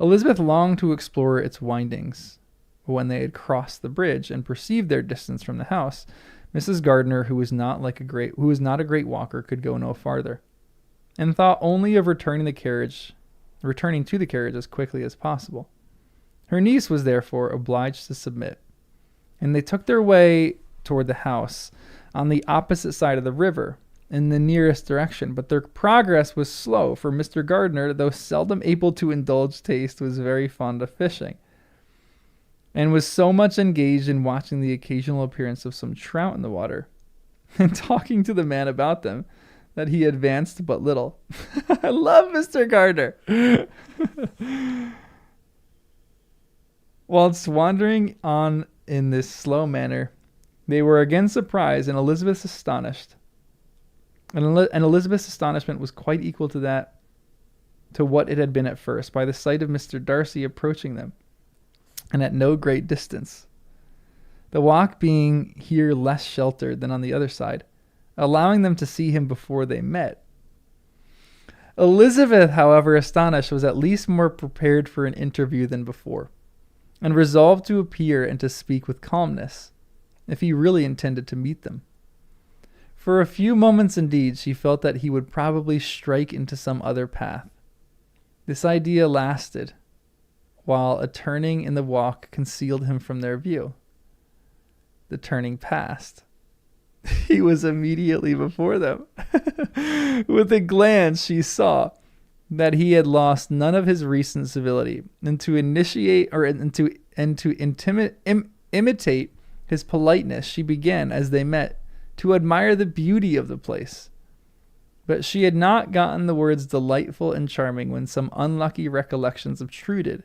Elizabeth longed to explore its windings. But when they had crossed the bridge and perceived their distance from the house, Mrs. Gardner, who was not a great walker, could go no farther, and thought only of returning to the carriage as quickly as possible. Her niece was therefore obliged to submit, and they took their way toward the house on the opposite side of the river, in the nearest direction. But their progress was slow, for Mr. Gardner, though seldom able to indulge taste, was very fond of fishing, and was so much engaged in watching the occasional appearance of some trout in the water, and talking to the man about them, that he advanced but little. I love Mr. Gardner. Whilst wandering on in this slow manner, they were again surprised, and Elizabeth's astonished. And Elizabeth's astonishment was quite equal to what it had been at first, by the sight of Mr. Darcy approaching them, and at no great distance. The walk being here less sheltered than on the other side, allowing them to see him before they met. Elizabeth, however astonished, was at least more prepared for an interview than before, and resolved to appear and to speak with calmness, if he really intended to meet them. For a few moments, indeed, she felt that he would probably strike into some other path. This idea lasted, while a turning in the walk concealed him from their view. The turning passed. He was immediately before them. With a glance, she saw that he had lost none of his recent civility, and to imitate his politeness, she began, as they met, to admire the beauty of the place. but she had not gotten the words delightful and charming when some unlucky recollections obtruded,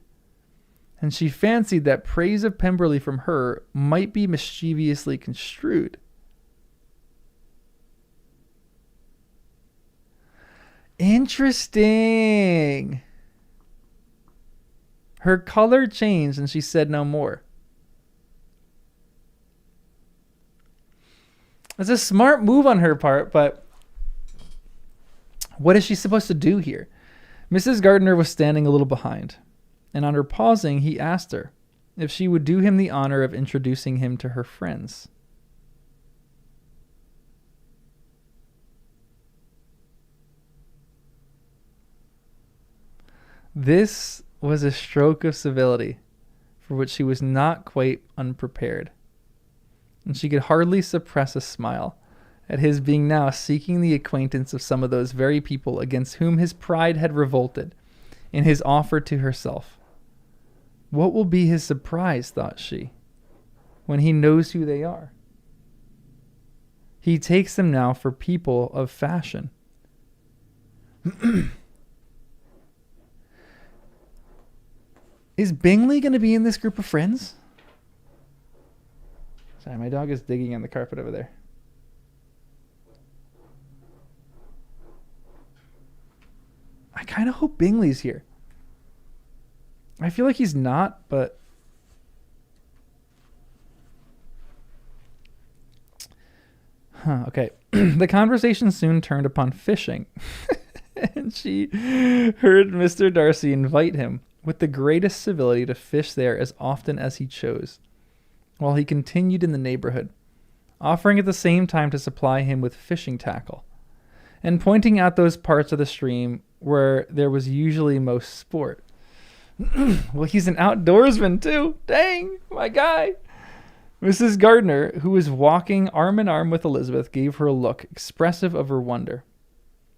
and she fancied that praise of Pemberley from her might be mischievously construed. Interesting. Her color changed and she said no more. It's a smart move on her part, but what is she supposed to do here? Mrs. Gardiner was standing a little behind, and on her pausing, he asked her if she would do him the honor of introducing him to her friends. This was a stroke of civility for which she was not quite unprepared, and she could hardly suppress a smile at his being now seeking the acquaintance of some of those very people against whom his pride had revolted in his offer to herself. What will be his surprise, thought she, when he knows who they are? He takes them now for people of fashion. Is Bingley going to be in this group of friends? Sorry, my dog is digging on the carpet over there. I kind of hope Bingley's here. I feel like he's not, but... Okay. The conversation soon turned upon fishing. And she heard Mr. Darcy invite him with the greatest civility to fish there as often as he chose, while he continued in the neighborhood, offering at the same time to supply him with fishing tackle, and pointing out those parts of the stream where there was usually most sport. Well, he's an outdoorsman too. Dang, my guy. Mrs. Gardiner, who was walking arm in arm with Elizabeth, gave her a look expressive of her wonder.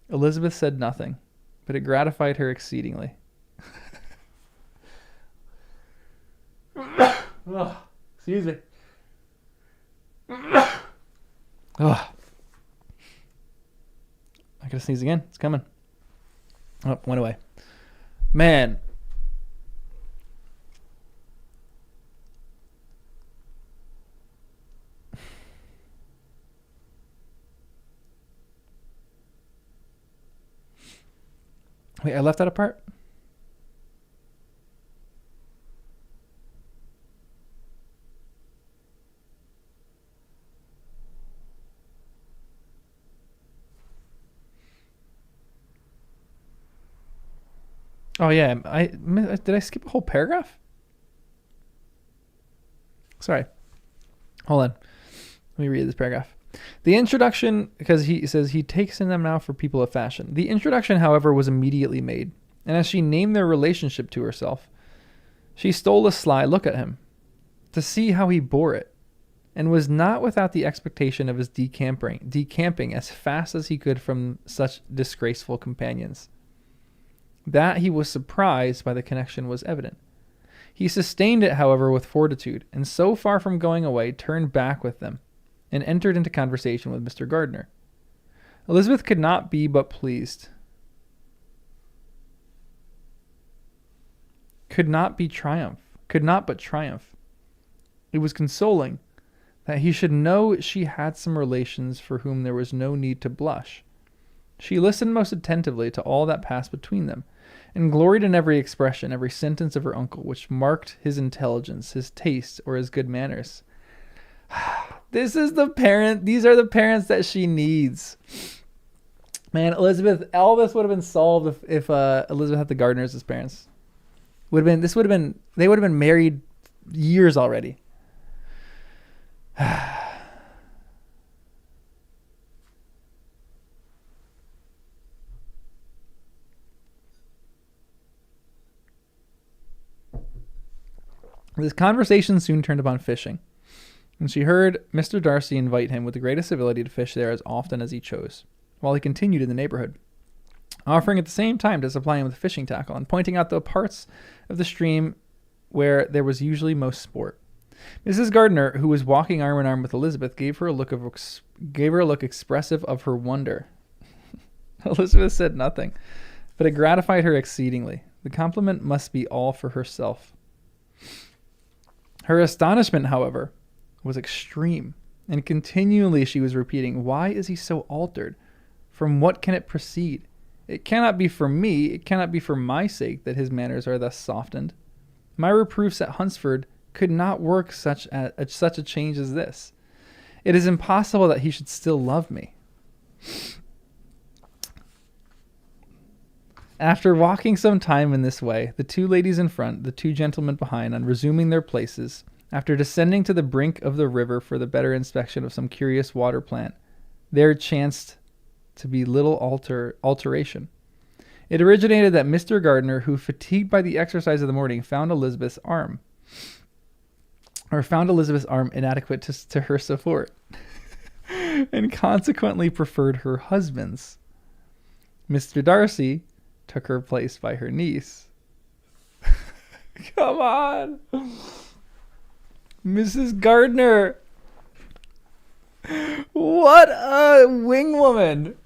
Elizabeth said nothing, but it gratified her exceedingly. Oh, excuse me. Oh. I gotta sneeze again. It's coming. Oh, went away. Man. Wait, I left that apart? Oh yeah, did I skip a whole paragraph? Sorry. Hold on. Let me read this paragraph. The introduction, because he says he takes in them now for people of fashion. The introduction, however, was immediately made, and as she named their relationship to herself, she stole a sly look at him to see how he bore it, and was not without the expectation of his decamping as fast as he could from such disgraceful companions. That he was surprised by the connection was evident. He sustained it, however, with fortitude, and so far from going away, turned back with them, and entered into conversation with Mr. Gardiner. Elizabeth could not be but pleased. Could not but triumph. It was consoling that he should know she had some relations for whom there was no need to blush. She listened most attentively to all that passed between them, and gloried in every expression, every sentence of her uncle, which marked his intelligence, his taste, or his good manners. These are the parents that she needs. Man, Elizabeth, all this would have been solved if Elizabeth had the Gardiners as parents. They would have been married years already. This conversation soon turned upon fishing, and she heard Mr. Darcy invite him with the greatest civility to fish there as often as he chose, while he continued in the neighborhood, offering at the same time to supply him with fishing tackle, and pointing out the parts of the stream where there was usually most sport. Mrs. Gardiner, who was walking arm in arm with Elizabeth, gave her a look expressive of her wonder. Elizabeth said nothing, but it gratified her exceedingly. The compliment must be all for herself. Her astonishment, however, was extreme, and continually she was repeating, "Why is he so altered? From what can it proceed? It cannot be for me, it cannot be for my sake that his manners are thus softened. My reproofs at Hunsford could not work such a change as this. It is impossible that he should still love me." After walking some time in this way, the two ladies in front, the two gentlemen behind, on resuming their places, after descending to the brink of the river for the better inspection of some curious water plant, there chanced to be little alteration. It originated that Mr. Gardiner, who, fatigued by the exercise of the morning, found Elizabeth's arm inadequate to her support, and consequently preferred her husband's. Mr. Darcy took her place by her niece. Come on. Mrs. Gardiner. What a wing woman.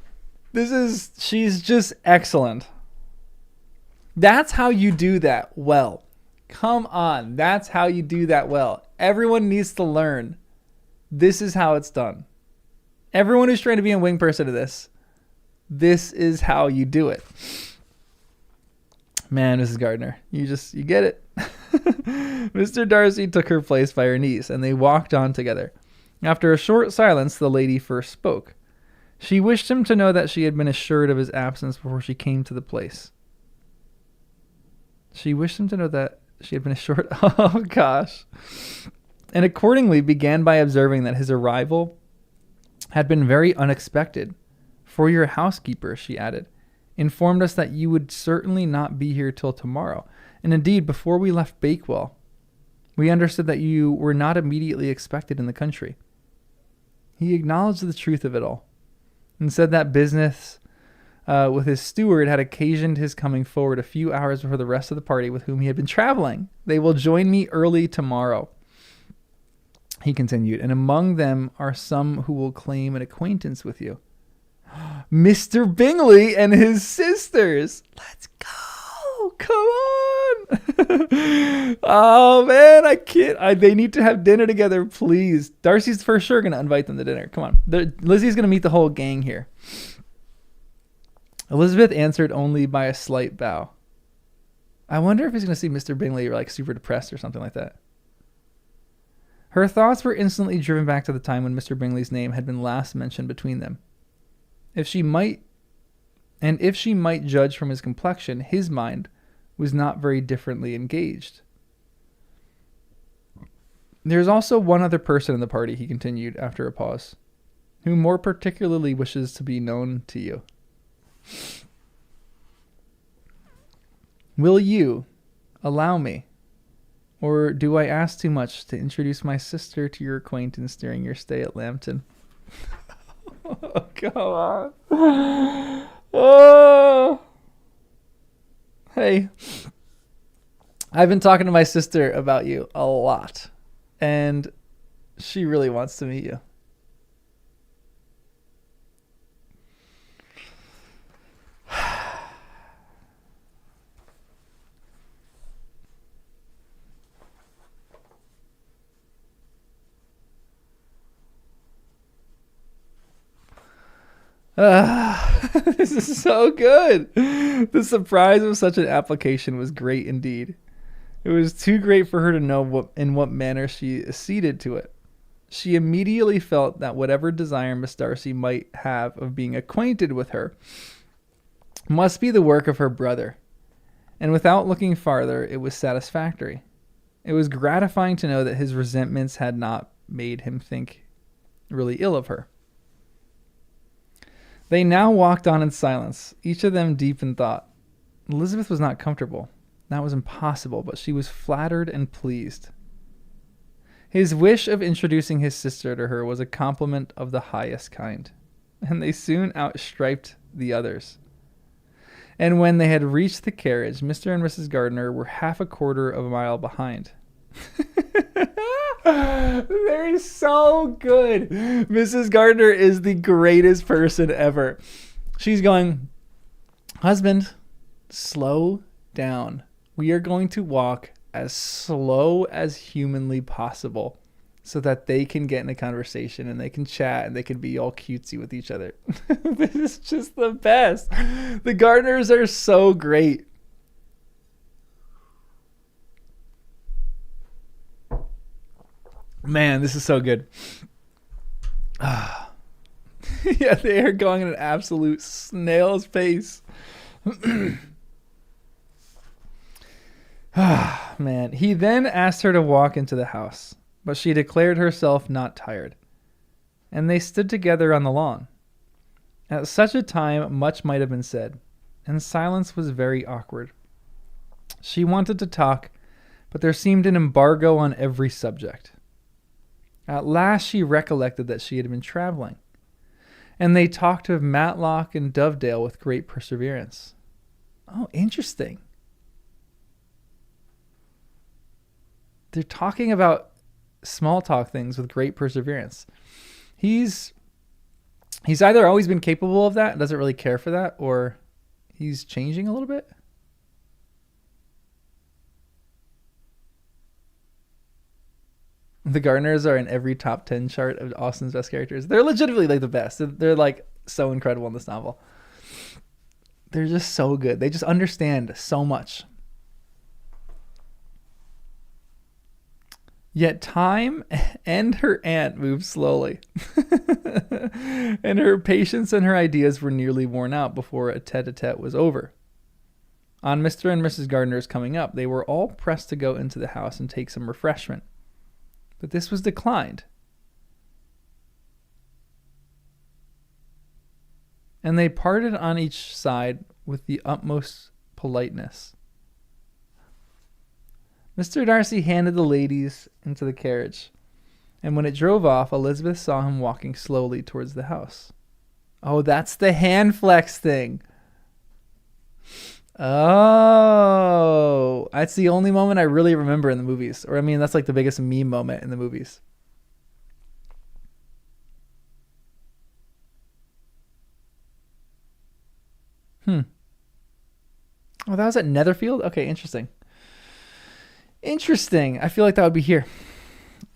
She's just excellent. That's how you do that well. Come on. That's how you do that well. Everyone needs to learn. This is how it's done. Everyone who's trying to be a wing person to this is how you do it. Man, Mrs. Gardiner, you get it. Mr. Darcy took her place by her niece, and they walked on together. After a short silence, the lady first spoke. She wished him to know that she had been assured of his absence before she came to the place. She wished him to know that she had been assured. Oh, gosh. And accordingly began by observing that his arrival had been very unexpected. For your housekeeper, she added, informed us that you would certainly not be here till tomorrow. And indeed, before we left Bakewell, we understood that you were not immediately expected in the country. He acknowledged the truth of it all, and said that business with his steward had occasioned his coming forward a few hours before the rest of the party with whom he had been traveling. They will join me early tomorrow, he continued, and among them are some who will claim an acquaintance with you. Mr. Bingley and his sisters. Let's go. Come on. Oh, man, I can't. They need to have dinner together, please. Darcy's for sure going to invite them to dinner. Come on. Lizzie's going to meet the whole gang here. Elizabeth answered only by a slight bow. I wonder if he's going to see Mr. Bingley like super depressed or something like that. Her thoughts were instantly driven back to the time when Mr. Bingley's name had been last mentioned between them. If she might judge from his complexion, his mind was not very differently engaged. There's also one other person in the party, he continued after a pause, who more particularly wishes to be known to you. Will you allow me, or do I ask too much, to introduce my sister to your acquaintance during your stay at Lambton? Oh, come on. Oh. Hey, I've been talking to my sister about you a lot, and she really wants to meet you. This is so good. The surprise of such an application was great indeed. It was too great for her to know in what manner she acceded to it. She immediately felt that whatever desire Miss Darcy might have of being acquainted with her must be the work of her brother, and without looking farther, it was satisfactory. It was gratifying to know that his resentments had not made him think really ill of her. They now walked on in silence, each of them deep in thought. Elizabeth was not comfortable. That was impossible, but she was flattered and pleased. His wish of introducing his sister to her was a compliment of the highest kind, and they soon outstriped the others. And when they had reached the carriage, Mr. and Mrs. Gardiner were half a quarter of a mile behind. They're so good. Mrs. Gardiner is the greatest person ever. She's going, husband, slow down. We are going to walk as slow as humanly possible so that they can get in a conversation and they can chat and they can be all cutesy with each other. This is just the best. The Gardners are so great. Man, this is so good. Yeah, they are going at an absolute snail's pace. Man, he then asked her to walk into the house, but she declared herself not tired, and they stood together on the lawn. At such a time, much might have been said, and silence was very awkward. She wanted to talk, but there seemed an embargo on every subject. At last she recollected that she had been traveling, and they talked of Matlock and Dovedale with great perseverance. Oh, interesting. They're talking about small talk things with great perseverance. He's either always been capable of that and doesn't really care for that, or he's changing a little bit. The Gardners are in every top 10 chart of Austen's best characters. They're legitimately like the best. They're like so incredible in this novel. They're just so good. They just understand so much. Yet time and her aunt moved slowly. And her patience and her ideas were nearly worn out before a tete-a-tete was over. On Mr. and Mrs. Gardner's coming up, they were all pressed to go into the house and take some refreshment. But this was declined. And they parted on each side with the utmost politeness. Mr. Darcy handed the ladies into the carriage, and when it drove off, Elizabeth saw him walking slowly towards the house. Oh, that's the hand flex thing. Oh, that's the only moment I really remember in the movies. Or, I mean, that's like the biggest meme moment in the movies. Oh, that was at Netherfield? Okay, interesting. Interesting. I feel like that would be here.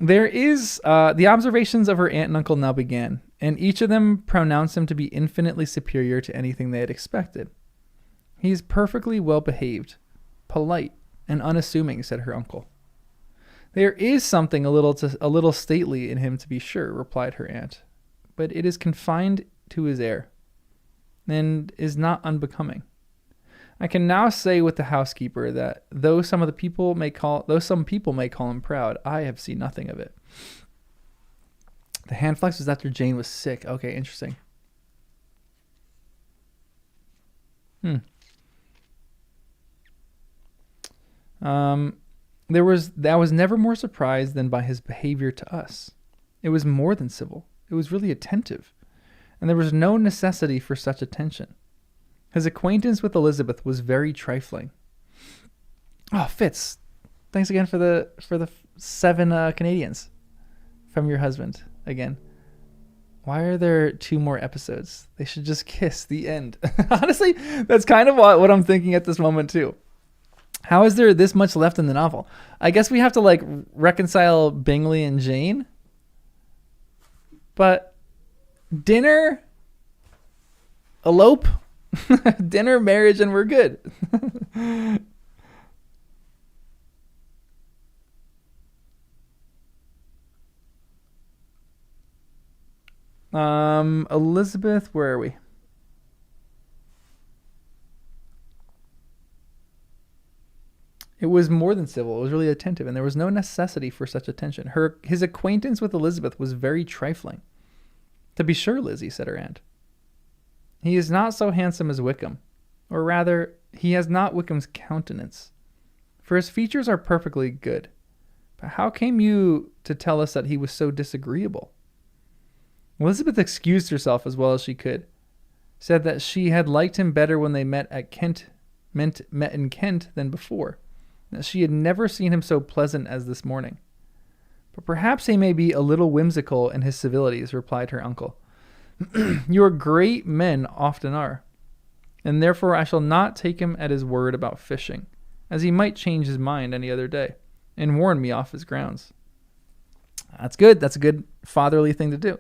There is, the observations of her aunt and uncle now began, and each of them pronounced him to be infinitely superior to anything they had expected. He is perfectly well behaved, polite, and unassuming, said her uncle. There is something a little stately in him, to be sure, replied her aunt, but it is confined to his air, and is not unbecoming. I can now say with the housekeeper that though some people may call him proud, I have seen nothing of it. The hand flex was after Jane was sick. Okay, interesting. I was never more surprised than by his behavior to us. It was more than civil. It was really attentive, and there was no necessity for such attention. His acquaintance with Elizabeth was very trifling. Oh, Fitz, thanks again for the 7 Canadians from your husband again. Why are there 2 more episodes? They should just kiss. The end. Honestly, that's kind of what I'm thinking at this moment too. How is there this much left in the novel? I guess we have to like reconcile Bingley and Jane. But dinner, elope, dinner, marriage, and we're good. Elizabeth, where are we? It was more than civil. It was really attentive, and there was no necessity for such attention. His acquaintance with Elizabeth was very trifling. To be sure, Lizzie, said her aunt. He is not so handsome as Wickham, or rather, he has not Wickham's countenance, for his features are perfectly good. But how came you to tell us that he was so disagreeable? Elizabeth excused herself as well as she could, said that she had liked him better when they met in Kent than before, that she had never seen him so pleasant as this morning. But perhaps he may be a little whimsical in his civilities, replied her uncle. Your great men often are, and therefore I shall not take him at his word about fishing, as he might change his mind any other day, and warn me off his grounds. That's good. That's a good fatherly thing to do.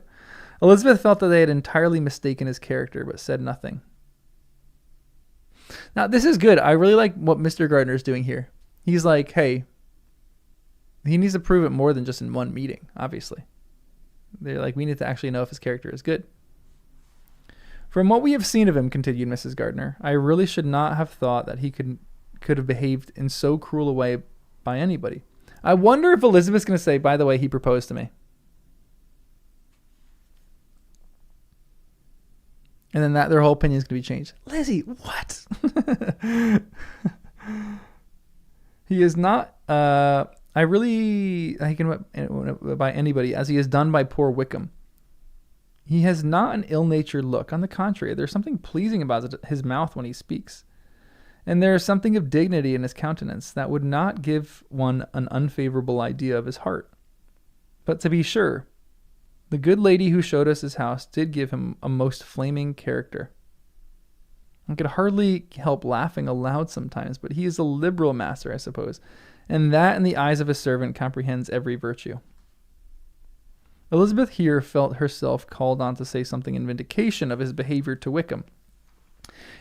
Elizabeth felt that they had entirely mistaken his character, but said nothing. Now, this is good. I really like what Mr. Gardner is doing here. He's like, hey, he needs to prove it more than just in one meeting, obviously. They're like, we need to actually know if his character is good. From what we have seen of him, continued Mrs. Gardner, I really should not have thought that he could have behaved in so cruel a way by anybody. I wonder if Elizabeth's going to say, by the way, he proposed to me. And then that their whole opinion is going to be changed. Lizzie, what? He is not, I can by anybody, as he has done by poor Wickham. He has not an ill-natured look. On the contrary, there's something pleasing about his mouth when he speaks. And there is something of dignity in his countenance that would not give one an unfavorable idea of his heart. But to be sure, the good lady who showed us his house did give him a most flaming character. I could hardly help laughing aloud sometimes, but he is a liberal master, I suppose, and that in the eyes of a servant comprehends every virtue. Elizabeth here felt herself called on to say something in vindication of his behavior to Wickham,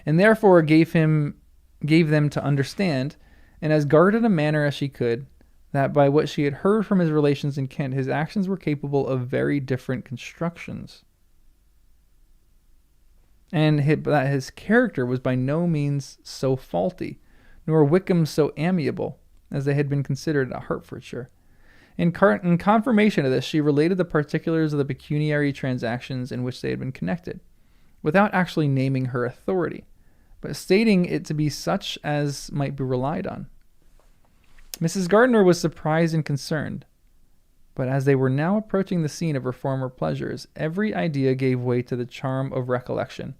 and therefore gave them to understand, in as guarded a manner as she could, that by what she had heard from his relations in Kent, his actions were capable of very different constructions, and that his character was by no means so faulty, nor Wickham so amiable, as they had been considered at Hertfordshire. In confirmation of this, she related the particulars of the pecuniary transactions in which they had been connected, without actually naming her authority, but stating it to be such as might be relied on. Mrs. Gardner was surprised and concerned, but as they were now approaching the scene of her former pleasures, every idea gave way to the charm of recollection,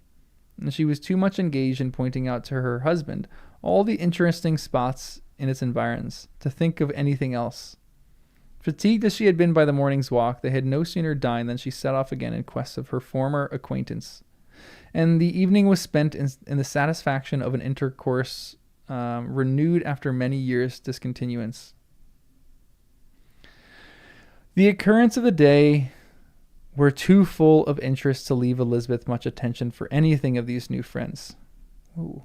and she was too much engaged in pointing out to her husband all the interesting spots in its environs to think of anything else. Fatigued as she had been by the morning's walk, they had no sooner dined than she set off again in quest of her former acquaintance, and the evening was spent in the satisfaction of an intercourse renewed after many years' discontinuance. The occurrence of the day were too full of interest to leave Elizabeth much attention for anything of these new friends. Ooh,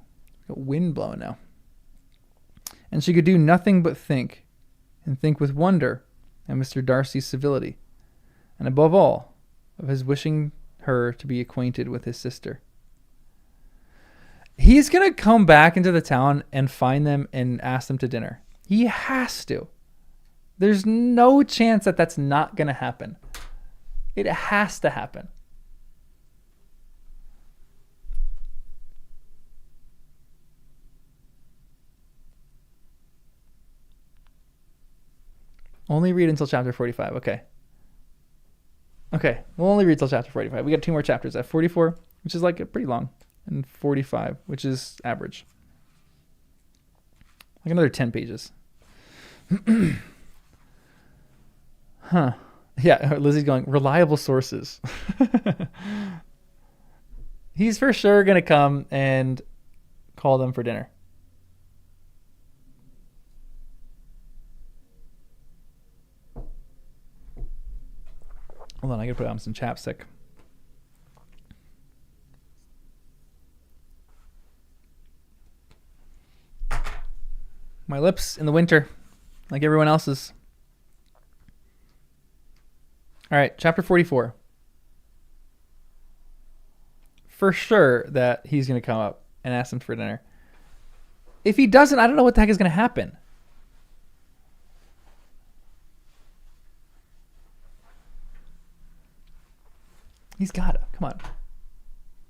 got wind blowing now. And she could do nothing but think, and think with wonder at Mr. Darcy's civility, and above all, of his wishing her to be acquainted with his sister. He's going to come back into the town and find them and ask them to dinner. He has to. There's no chance that that's not going to happen. It has to happen. Only read until chapter 45. Okay. Okay. We'll only read till chapter 45. We got 2 more chapters at 44, which is like pretty long, and 45, which is average. Like another 10 pages. Huh. Yeah, Lizzie's going, reliable sources. He's for sure going to come and call them for dinner. Hold on, I gotta put on some chapstick. My lips in the winter, like everyone else's. All right, chapter 44. For sure that he's going to come up and ask them for dinner. If he doesn't, I don't know what the heck is going to happen. He's got to. Come on.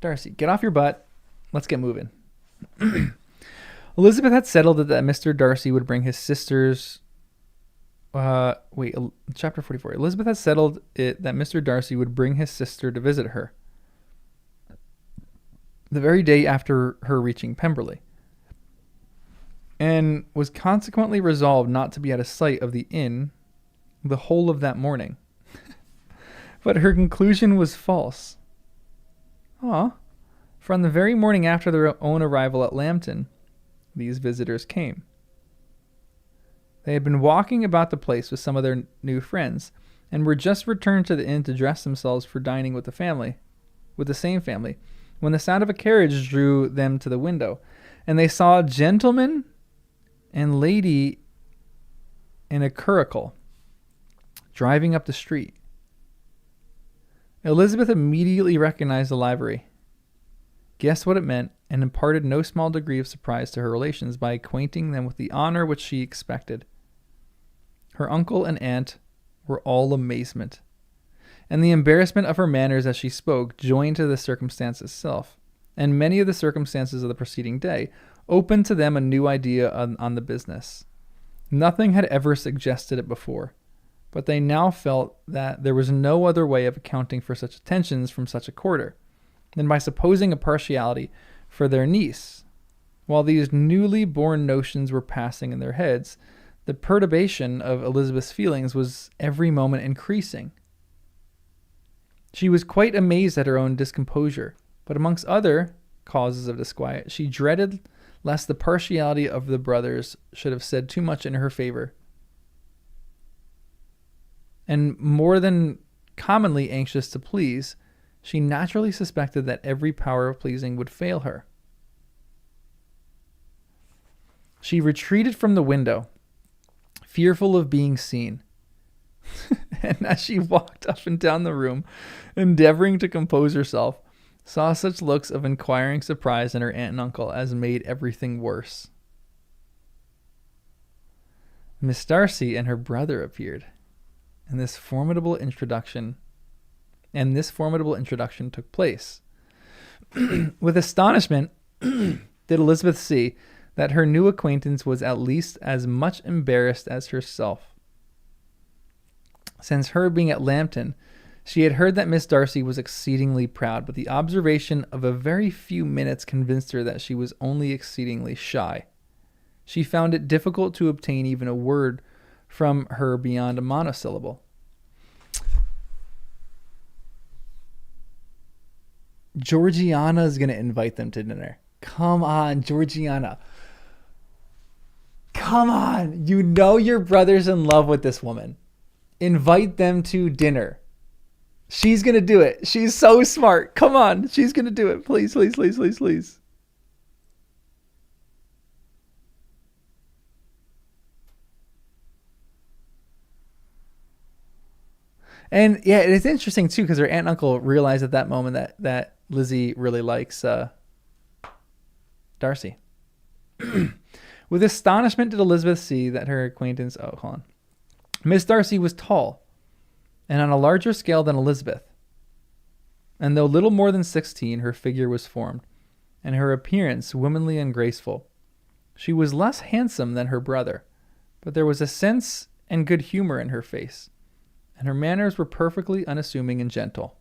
Darcy, get off your butt. Let's get moving. Elizabeth had settled that Mr. Darcy would bring his sisters... chapter 44. Elizabeth had settled it that Mr. Darcy would bring his sister to visit her the very day after her reaching Pemberley, and was consequently resolved not to be out of sight of the inn the whole of that morning. But her conclusion was false. Aw. For on the very morning after their own arrival at Lambton, these visitors came. They had been walking about the place with some of their new friends, and were just returned to the inn to dress themselves for dining with the same family, when the sound of a carriage drew them to the window, and they saw a gentleman and lady in a curricle driving up the street. Elizabeth immediately recognized the livery, guessed what it meant, and imparted no small degree of surprise to her relations by acquainting them with the honor which she expected. Her uncle and aunt were all amazement, and the embarrassment of her manners as she spoke, joined to the circumstance itself, and many of the circumstances of the preceding day, opened to them a new idea on the business. Nothing had ever suggested it before, but they now felt that there was no other way of accounting for such attentions from such a quarter than by supposing a partiality for their niece. While these newly born notions were passing in their heads, the perturbation of Elizabeth's feelings was every moment increasing. She was quite amazed at her own discomposure, but amongst other causes of disquiet, she dreaded lest the partiality of the brothers should have said too much in her favor, and more than commonly anxious to please, she naturally suspected that every power of pleasing would fail her. She retreated from the window, fearful of being seen, and as she walked up and down the room, endeavoring to compose herself, saw such looks of inquiring surprise in her aunt and uncle as made everything worse. Miss Darcy and her brother appeared, and this formidable introduction took place. With astonishment did Elizabeth see that her new acquaintance was at least as much embarrassed as herself. Since her being at Lambton, she had heard that Miss Darcy was exceedingly proud, but the observation of a very few minutes convinced her that she was only exceedingly shy. She found it difficult to obtain even a word from her beyond a monosyllable. Georgiana is going to invite them to dinner. Come on, Georgiana. Come on. You know your brother's in love with this woman. Invite them to dinner. She's going to do it. She's so smart. Come on. She's going to do it. Please, please, please, please, please. And yeah, it's interesting too, because her aunt and uncle realized at that moment that Lizzie really likes Darcy. With astonishment did Elizabeth see that her acquaintance... Oh, hold on. Miss Darcy was tall, and on a larger scale than Elizabeth. And though little more than 16, her figure was formed, and her appearance womanly and graceful. She was less handsome than her brother, but there was a sense and good humor in her face, and her manners were perfectly unassuming and gentle.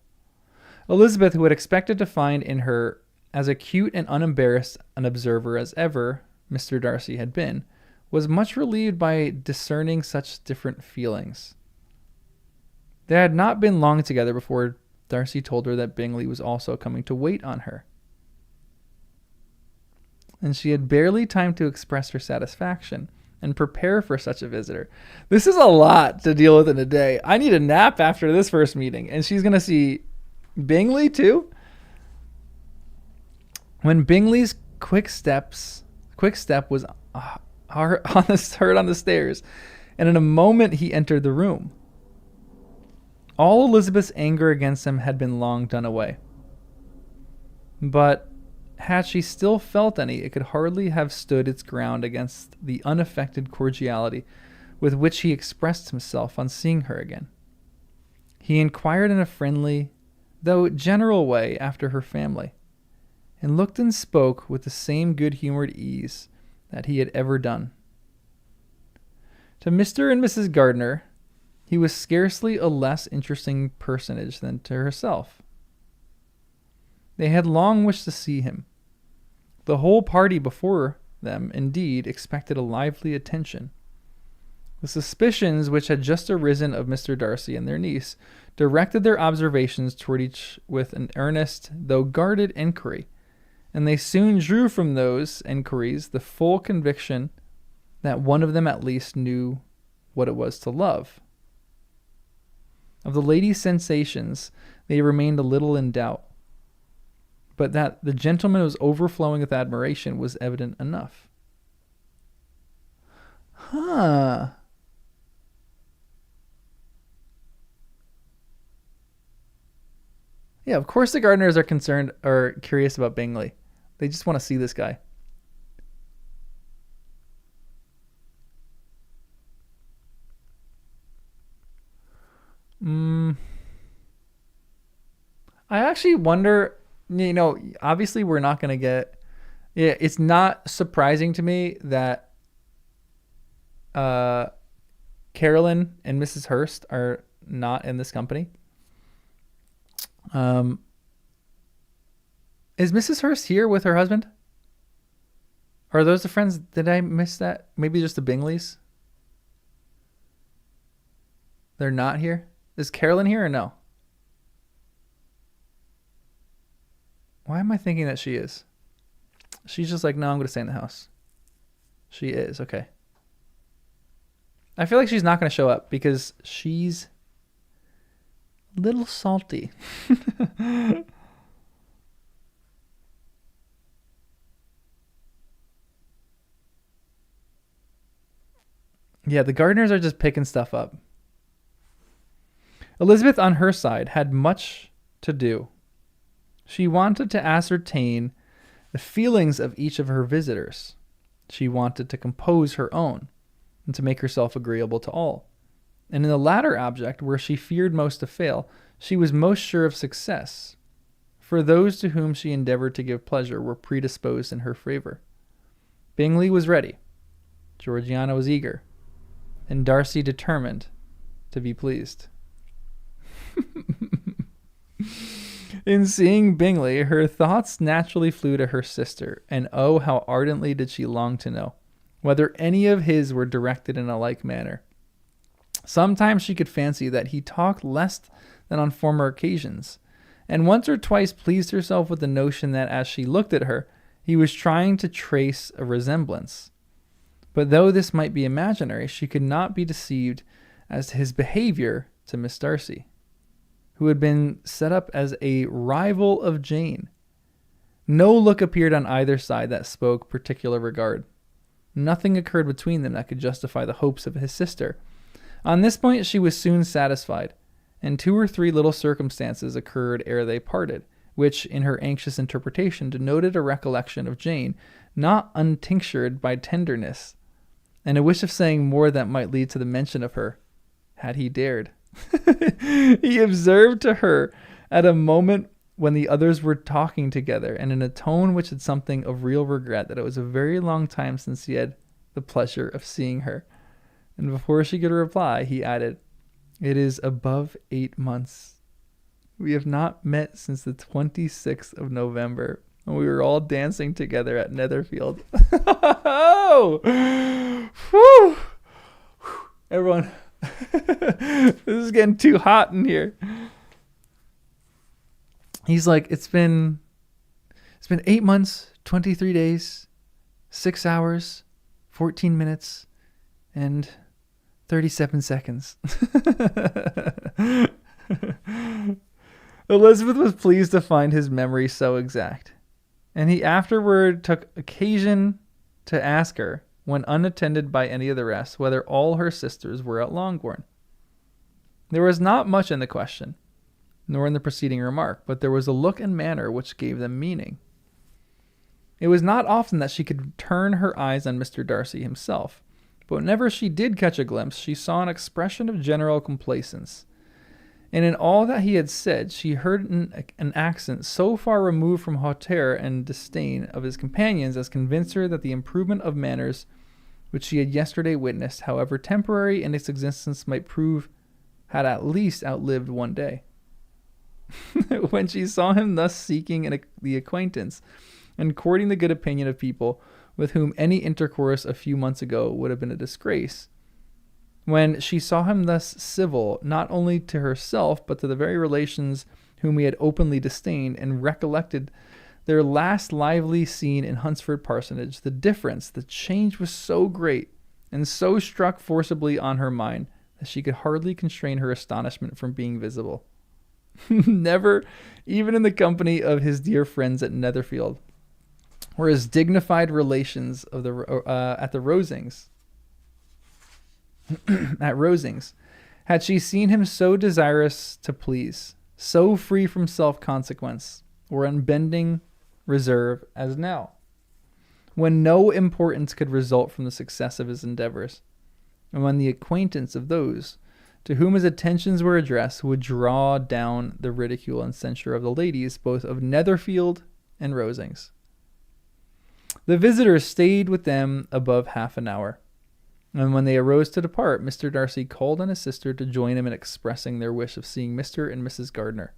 Elizabeth, who had expected to find in her as acute and unembarrassed an observer as ever Mr. Darcy had been, was much relieved by discerning such different feelings. They had not been long together before Darcy told her that Bingley was also coming to wait on her, and she had barely time to express her satisfaction and prepare for such a visitor. This is a lot to deal with in a day. I need a nap after this first meeting, and she's going to see Bingley too. When Bingley's quick step was heard on the stairs, and in a moment he entered the room. All Elizabeth's anger against him had been long done away. But had she still felt any, it could hardly have stood its ground against the unaffected cordiality with which he expressed himself on seeing her again. He inquired in a friendly, though general way, after her family, and looked and spoke with the same good-humored ease that he had ever done. To Mr. and Mrs. Gardiner, he was scarcely a less interesting personage than to herself. They had long wished to see him. The whole party before them, indeed, expected a lively attention. The suspicions which had just arisen of Mr. Darcy and their niece directed their observations toward each with an earnest, though guarded, inquiry, and they soon drew from those inquiries the full conviction that one of them at least knew what it was to love. Of the lady's sensations, they remained a little in doubt, but that the gentleman was overflowing with admiration was evident enough. Huh. Yeah, of course the gardeners are concerned or curious about Bingley. They just want to see this guy. I actually wonder, obviously we're not going to get... Yeah, it's not surprising to me that Carolyn and Mrs. Hurst are not in this company. Is Mrs. Hurst here with her husband? Are those the friends? Did I miss that? Maybe just the Bingleys? They're not here? Is Carolyn here or no? Why am I thinking that she is? She's just like, no, I'm going to stay in the house. She is. Okay. I feel like she's not going to show up because she's a little salty. Yeah, the gardeners are just picking stuff up. Elizabeth, on her side, had much to do. She wanted to ascertain the feelings of each of her visitors. She wanted to compose her own and to make herself agreeable to all. And in the latter object, where she feared most to fail, she was most sure of success, for those to whom she endeavored to give pleasure were predisposed in her favor. Bingley was ready, Georgiana was eager, and Darcy determined to be pleased. In seeing Bingley, her thoughts naturally flew to her sister, and oh, how ardently did she long to know whether any of his were directed in a like manner. Sometimes she could fancy that he talked less than on former occasions, and once or twice pleased herself with the notion that as she looked at her, he was trying to trace a resemblance. But though this might be imaginary, she could not be deceived as to his behavior to Miss Darcy, who had been set up as a rival of Jane. No look appeared on either side that spoke particular regard. Nothing occurred between them that could justify the hopes of his sister. On this point she was soon satisfied, and 2 or 3 little circumstances occurred ere they parted, which, in her anxious interpretation, denoted a recollection of Jane, not untinctured by tenderness, and a wish of saying more that might lead to the mention of her, had he dared. He observed to her at a moment when the others were talking together, and in a tone which had something of real regret, that it was a very long time since he had the pleasure of seeing her. And before she could reply, he added, "It is above 8 months. We have not met since the 26th of November, when we were all dancing together at Netherfield." Oh! Whew! Everyone, this is getting too hot in here. He's like, it's been 8 months, 23 days, 6 hours, 14 minutes, and 37 seconds. Elizabeth was pleased to find his memory so exact, and he afterward took occasion to ask her, when unattended by any of the rest, whether all her sisters were at Longbourn. There was not much in the question, nor in the preceding remark, but there was a look and manner which gave them meaning. It was not often that she could turn her eyes on Mr. Darcy himself, but whenever she did catch a glimpse, she saw an expression of general complacence, and in all that he had said she heard an accent so far removed from hauteur and disdain of his companions as convinced her that the improvement of manners which she had yesterday witnessed, however temporary in its existence might prove, had at least outlived one day. When she saw him thus seeking the acquaintance and courting the good opinion of people with whom any intercourse a few months ago would have been a disgrace, when she saw him thus civil, not only to herself, but to the very relations whom he had openly disdained, and recollected their last lively scene in Hunsford Parsonage, the difference, the change was so great, and so struck forcibly on her mind, that she could hardly constrain her astonishment from being visible. Never, even in the company of his dear friends at Netherfield, or his dignified relations of at the Rosings, at Rosings, had she seen him so desirous to please, so free from self-consequence or unbending reserve as now, when no importance could result from the success of his endeavors, and when the acquaintance of those to whom his attentions were addressed would draw down the ridicule and censure of the ladies both of Netherfield and Rosings. The visitors stayed with them above half an hour, and when they arose to depart, Mr. Darcy called on his sister to join him in expressing their wish of seeing Mr. and Mrs. Gardiner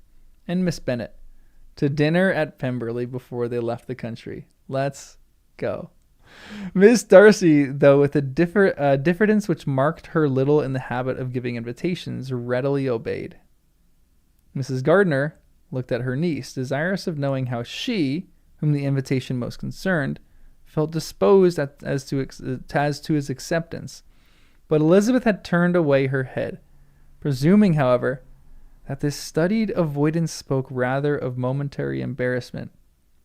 and Miss Bennet to dinner at Pemberley before they left the country. Let's go. Miss Darcy, though with a diffidence which marked her little in the habit of giving invitations, readily obeyed. Mrs. Gardiner looked at her niece, desirous of knowing how she, whom the invitation most concerned, felt disposed as to his acceptance. But Elizabeth had turned away her head, presuming, however, that this studied avoidance spoke rather of momentary embarrassment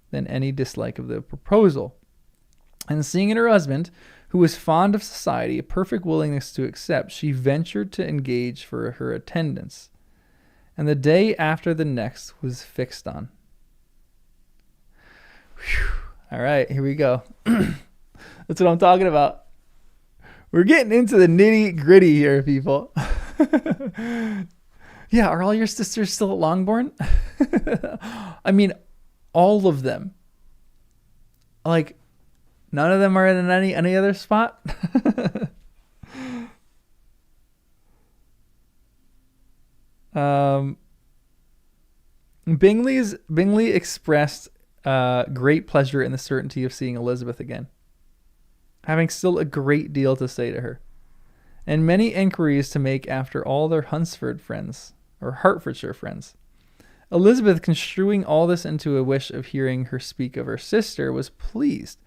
than any dislike of the proposal. And seeing in her husband, who was fond of society, a perfect willingness to accept, she ventured to engage for her attendance. And the day after the next was fixed on. Whew. All right, here we go. That's what I'm talking about. We're getting into the nitty gritty here, people. Yeah, are all your sisters still at Longbourn? I mean, all of them. Like, none of them are in any other spot? Bingley expressed great pleasure in the certainty of seeing Elizabeth again, having still a great deal to say to her, and many enquiries to make after all their Hunsford friends, or Hertfordshire friends. Elizabeth, construing all this into a wish of hearing her speak of her sister, was pleased,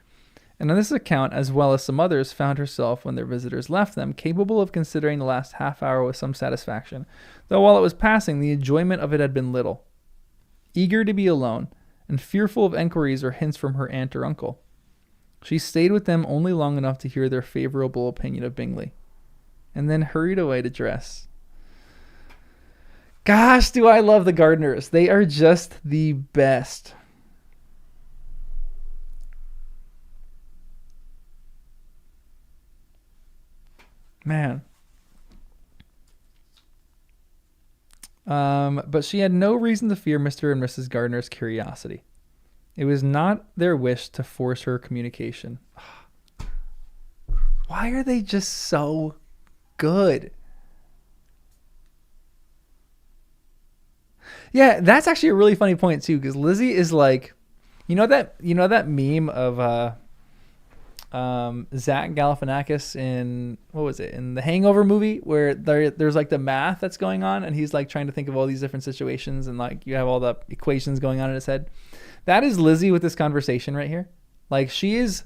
and on this account, as well as some others, found herself, when their visitors left them, capable of considering the last half hour with some satisfaction, though while it was passing, the enjoyment of it had been little. Eager to be alone, and fearful of enquiries or hints from her aunt or uncle, she stayed with them only long enough to hear their favorable opinion of Bingley, and then hurried away to dress. Gosh, do I love the Gardiners. They are just the best. Man. But she had no reason to fear Mr. and Mrs. Gardiner's curiosity. It was not their wish to force her communication. Why are they just so good? Yeah, that's actually a really funny point too, because Lizzie is like, you know that meme of Zach Galifianakis in, what was it, in the Hangover movie, where there's like the math that's going on, and he's like trying to think of all these different situations, and like you have all the equations going on in his head. That is Lizzie with this conversation right here. Like, she is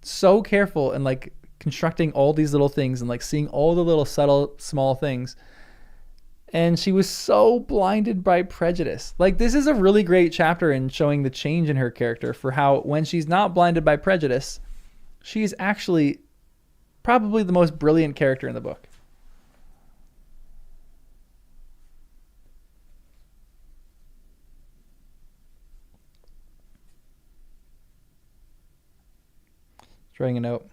so careful and like constructing all these little things and like seeing all the little subtle small things. And she was so blinded by prejudice. Like, this is a really great chapter in showing the change in her character, for how when she's not blinded by prejudice, she's actually probably the most brilliant character in the book. Just writing a note.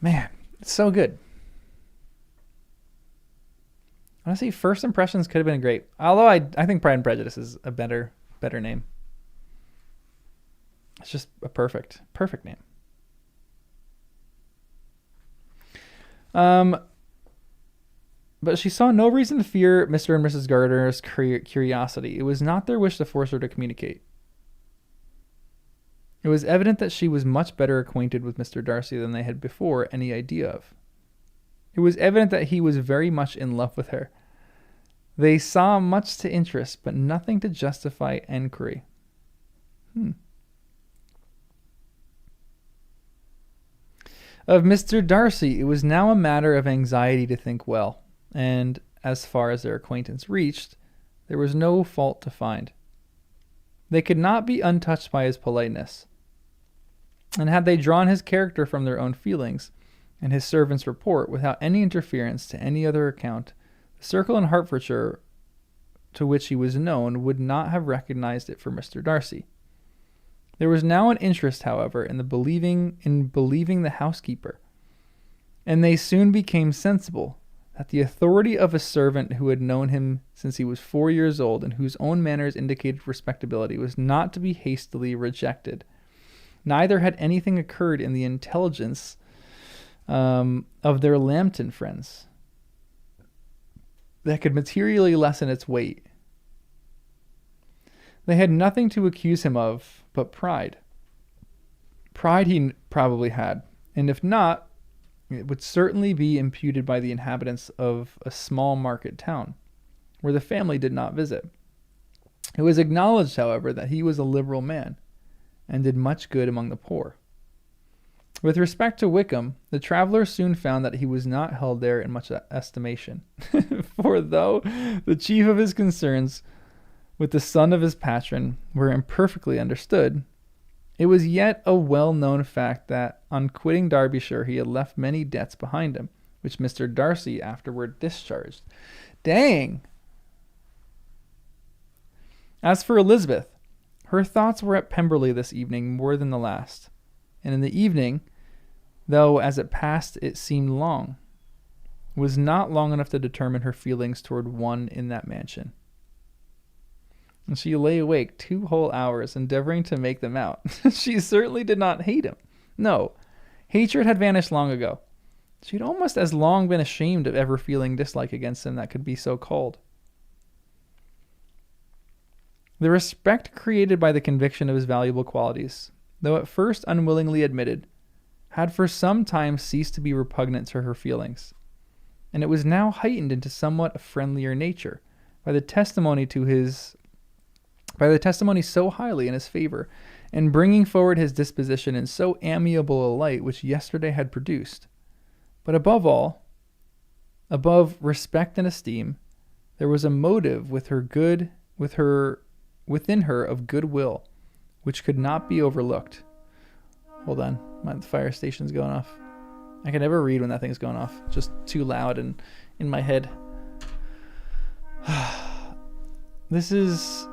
Man, it's so good. Honestly, First Impressions could have been great. Although I think Pride and Prejudice is a better name. It's just a perfect name. But she saw no reason to fear Mr. and Mrs. Gardiner's curiosity. It was not their wish to force her to communicate. It was evident that she was much better acquainted with Mr. Darcy than they had before any idea of. It was evident that he was very much in love with her. They saw much to interest, but nothing to justify enquiry. Of Mr. Darcy, it was now a matter of anxiety to think well, and as far as their acquaintance reached, there was no fault to find. They could not be untouched by his politeness, and had they drawn his character from their own feelings and his servant's report without any interference to any other account, the circle in Hertfordshire to which he was known would not have recognized it for Mr. Darcy. There was now an interest, however, in believing the housekeeper, and they soon became sensible that the authority of a servant who had known him since he was 4 years old and whose own manners indicated respectability was not to be hastily rejected. Neither had anything occurred in the intelligence of their Lambton friends that could materially lessen its weight. They had nothing to accuse him of but pride. Pride he probably had, and if not, it would certainly be imputed by the inhabitants of a small market town, where the family did not visit. It was acknowledged, however, that he was a liberal man, and did much good among the poor. With respect to Wickham, the traveller soon found that he was not held there in much estimation, for though the chief of his concerns with the son of his patron were imperfectly understood, it was yet a well-known fact that, on quitting Derbyshire, he had left many debts behind him, which Mr. Darcy afterward discharged. Dang! As for Elizabeth, her thoughts were at Pemberley this evening more than the last, and in the evening, though as it passed it seemed long, was not long enough to determine her feelings toward one in that mansion. And she lay awake 2 whole hours endeavoring to make them out. She certainly did not hate him. No, hatred had vanished long ago. She had almost as long been ashamed of ever feeling dislike against him that could be so called. The respect created by the conviction of his valuable qualities, though at first unwillingly admitted, had for some time ceased to be repugnant to her feelings, and it was now heightened into somewhat a friendlier nature by the testimony so highly in his favor, and bringing forward his disposition in so amiable a light which yesterday had produced. But above all, above respect and esteem, there was a motive within her of goodwill, which could not be overlooked. Hold on, the fire station's going off. I can never read when that thing's going off. It's just too loud and in my head. This is...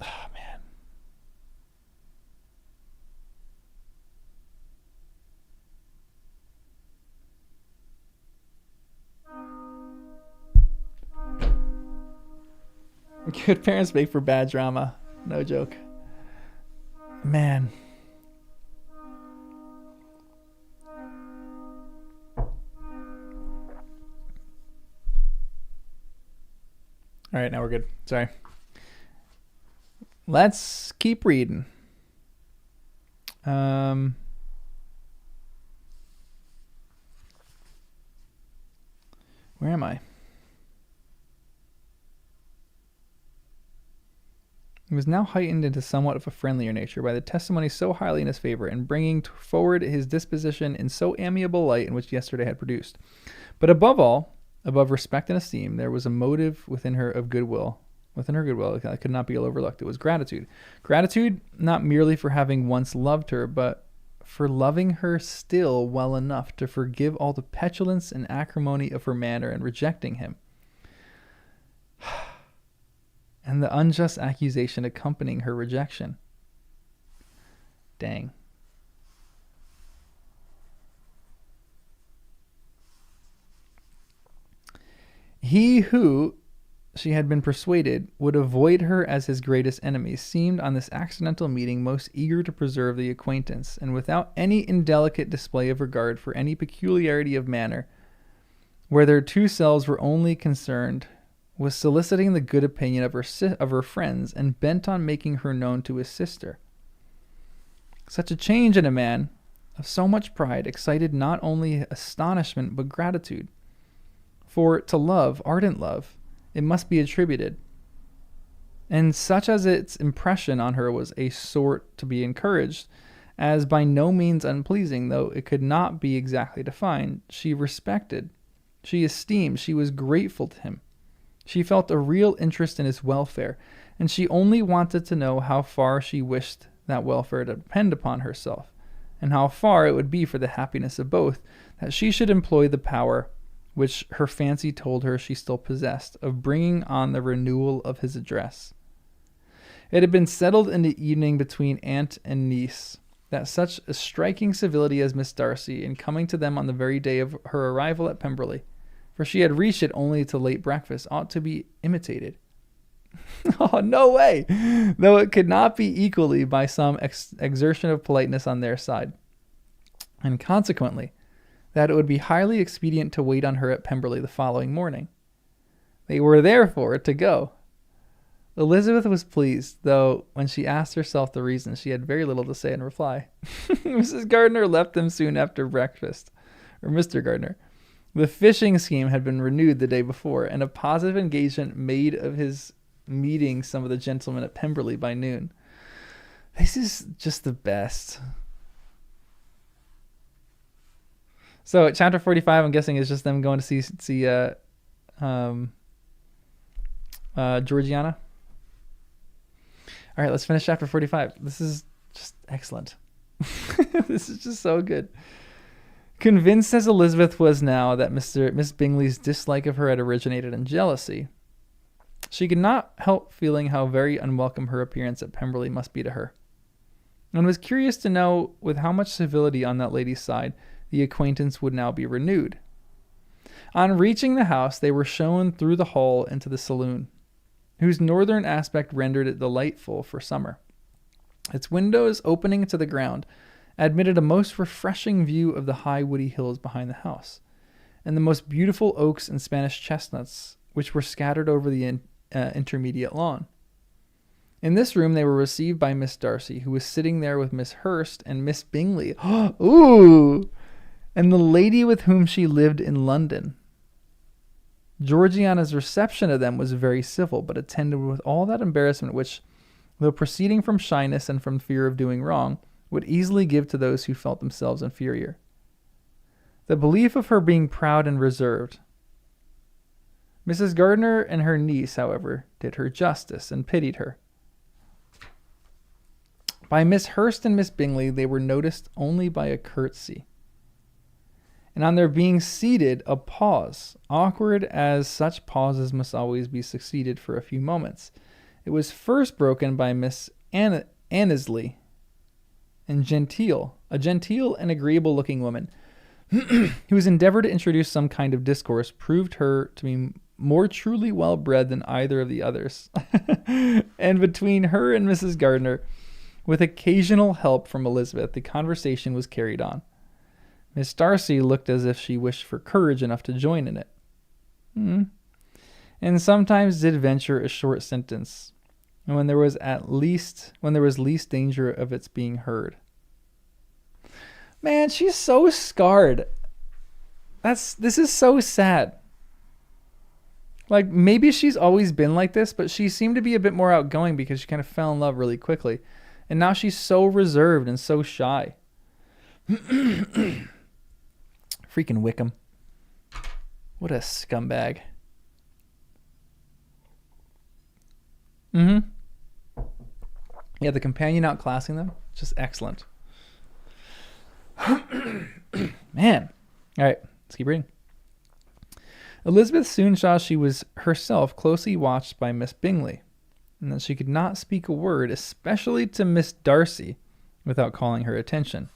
Oh, man. Good parents make for bad drama. No joke. Man. All right, now we're good. Sorry. Let's keep reading. Where am I? It was now heightened into somewhat of a friendlier nature by the testimony so highly in his favor, and bringing forward his disposition in so amiable light in which yesterday had produced. But above all, above respect and esteem, there was a motive within her goodwill that could not be overlooked. It was gratitude. Gratitude not merely for having once loved her, but for loving her still well enough to forgive all the petulance and acrimony of her manner in rejecting him, and the unjust accusation accompanying her rejection. Dang. He who, she had been persuaded, would avoid her as his greatest enemy, seemed on this accidental meeting most eager to preserve the acquaintance, and without any indelicate display of regard for any peculiarity of manner, where their two selves were only concerned, was soliciting the good opinion of her friends and bent on making her known to his sister. Such a change in a man of so much pride excited not only astonishment but gratitude. For to love, ardent love, it must be attributed, and such as its impression on her was a sort to be encouraged, as by no means unpleasing, though it could not be exactly defined. She respected, she esteemed, she was grateful to him. She felt a real interest in his welfare, and she only wanted to know how far she wished that welfare to depend upon herself, and how far it would be for the happiness of both that she should employ the power which her fancy told her she still possessed of bringing on the renewal of his address. It had been settled in the evening between aunt and niece that such a striking civility as Miss Darcy in coming to them on the very day of her arrival at Pemberley, for she had reached it only to late breakfast, ought to be imitated. Oh, no way! Though it could not be equally by some exertion of politeness on their side. And consequently, that it would be highly expedient to wait on her at Pemberley the following morning. They were therefore to go. Elizabeth was pleased, though when she asked herself the reason, she had very little to say in reply. Mrs. Gardiner left them soon after breakfast, or Mr. Gardiner. The fishing scheme had been renewed the day before, and a positive engagement made of his meeting some of the gentlemen at Pemberley by noon. This is just the best. So at chapter 45, I'm guessing, is just them going to see Georgiana. All right, let's finish chapter 45. This is just excellent. This is just so good. Convinced as Elizabeth was now that Miss Bingley's dislike of her had originated in jealousy, she could not help feeling how very unwelcome her appearance at Pemberley must be to her, and was curious to know with how much civility on that lady's side the acquaintance would now be renewed. On reaching the house, they were shown through the hall into the saloon, whose northern aspect rendered it delightful for summer. Its windows, opening to the ground, admitted a most refreshing view of the high woody hills behind the house, and the most beautiful oaks and Spanish chestnuts, which were scattered over the intermediate lawn. In this room they were received by Miss Darcy, who was sitting there with Miss Hurst and Miss Bingley, ooh, and the lady with whom she lived in London. Georgiana's reception of them was very civil, but attended with all that embarrassment which, though proceeding from shyness and from fear of doing wrong, would easily give to those who felt themselves inferior. The belief of her being proud and reserved. Mrs. Gardiner and her niece, however, did her justice and pitied her. By Miss Hurst and Miss Bingley they were noticed only by a curtsy, and on their being seated, a pause, awkward as such pauses must always be succeeded for a few moments. It was first broken by Miss Annesley, a genteel and agreeable-looking woman, whose endeavor to introduce some kind of discourse proved her to be more truly well-bred than either of the others. And between her and Mrs. Gardiner, with occasional help from Elizabeth, the conversation was carried on. Miss Darcy looked as if she wished for courage enough to join in it, and sometimes did venture a short sentence, when there was least danger of its being heard. Man, she's so scarred. This is so sad. Like, maybe she's always been like this, but she seemed to be a bit more outgoing because she kind of fell in love really quickly. And now she's so reserved and so shy. Freaking Wickham. What a scumbag. Yeah, the companion outclassing them, just excellent. Man. All right, let's keep reading. Elizabeth soon saw she was herself closely watched by Miss Bingley, and that she could not speak a word, especially to Miss Darcy, without calling her attention.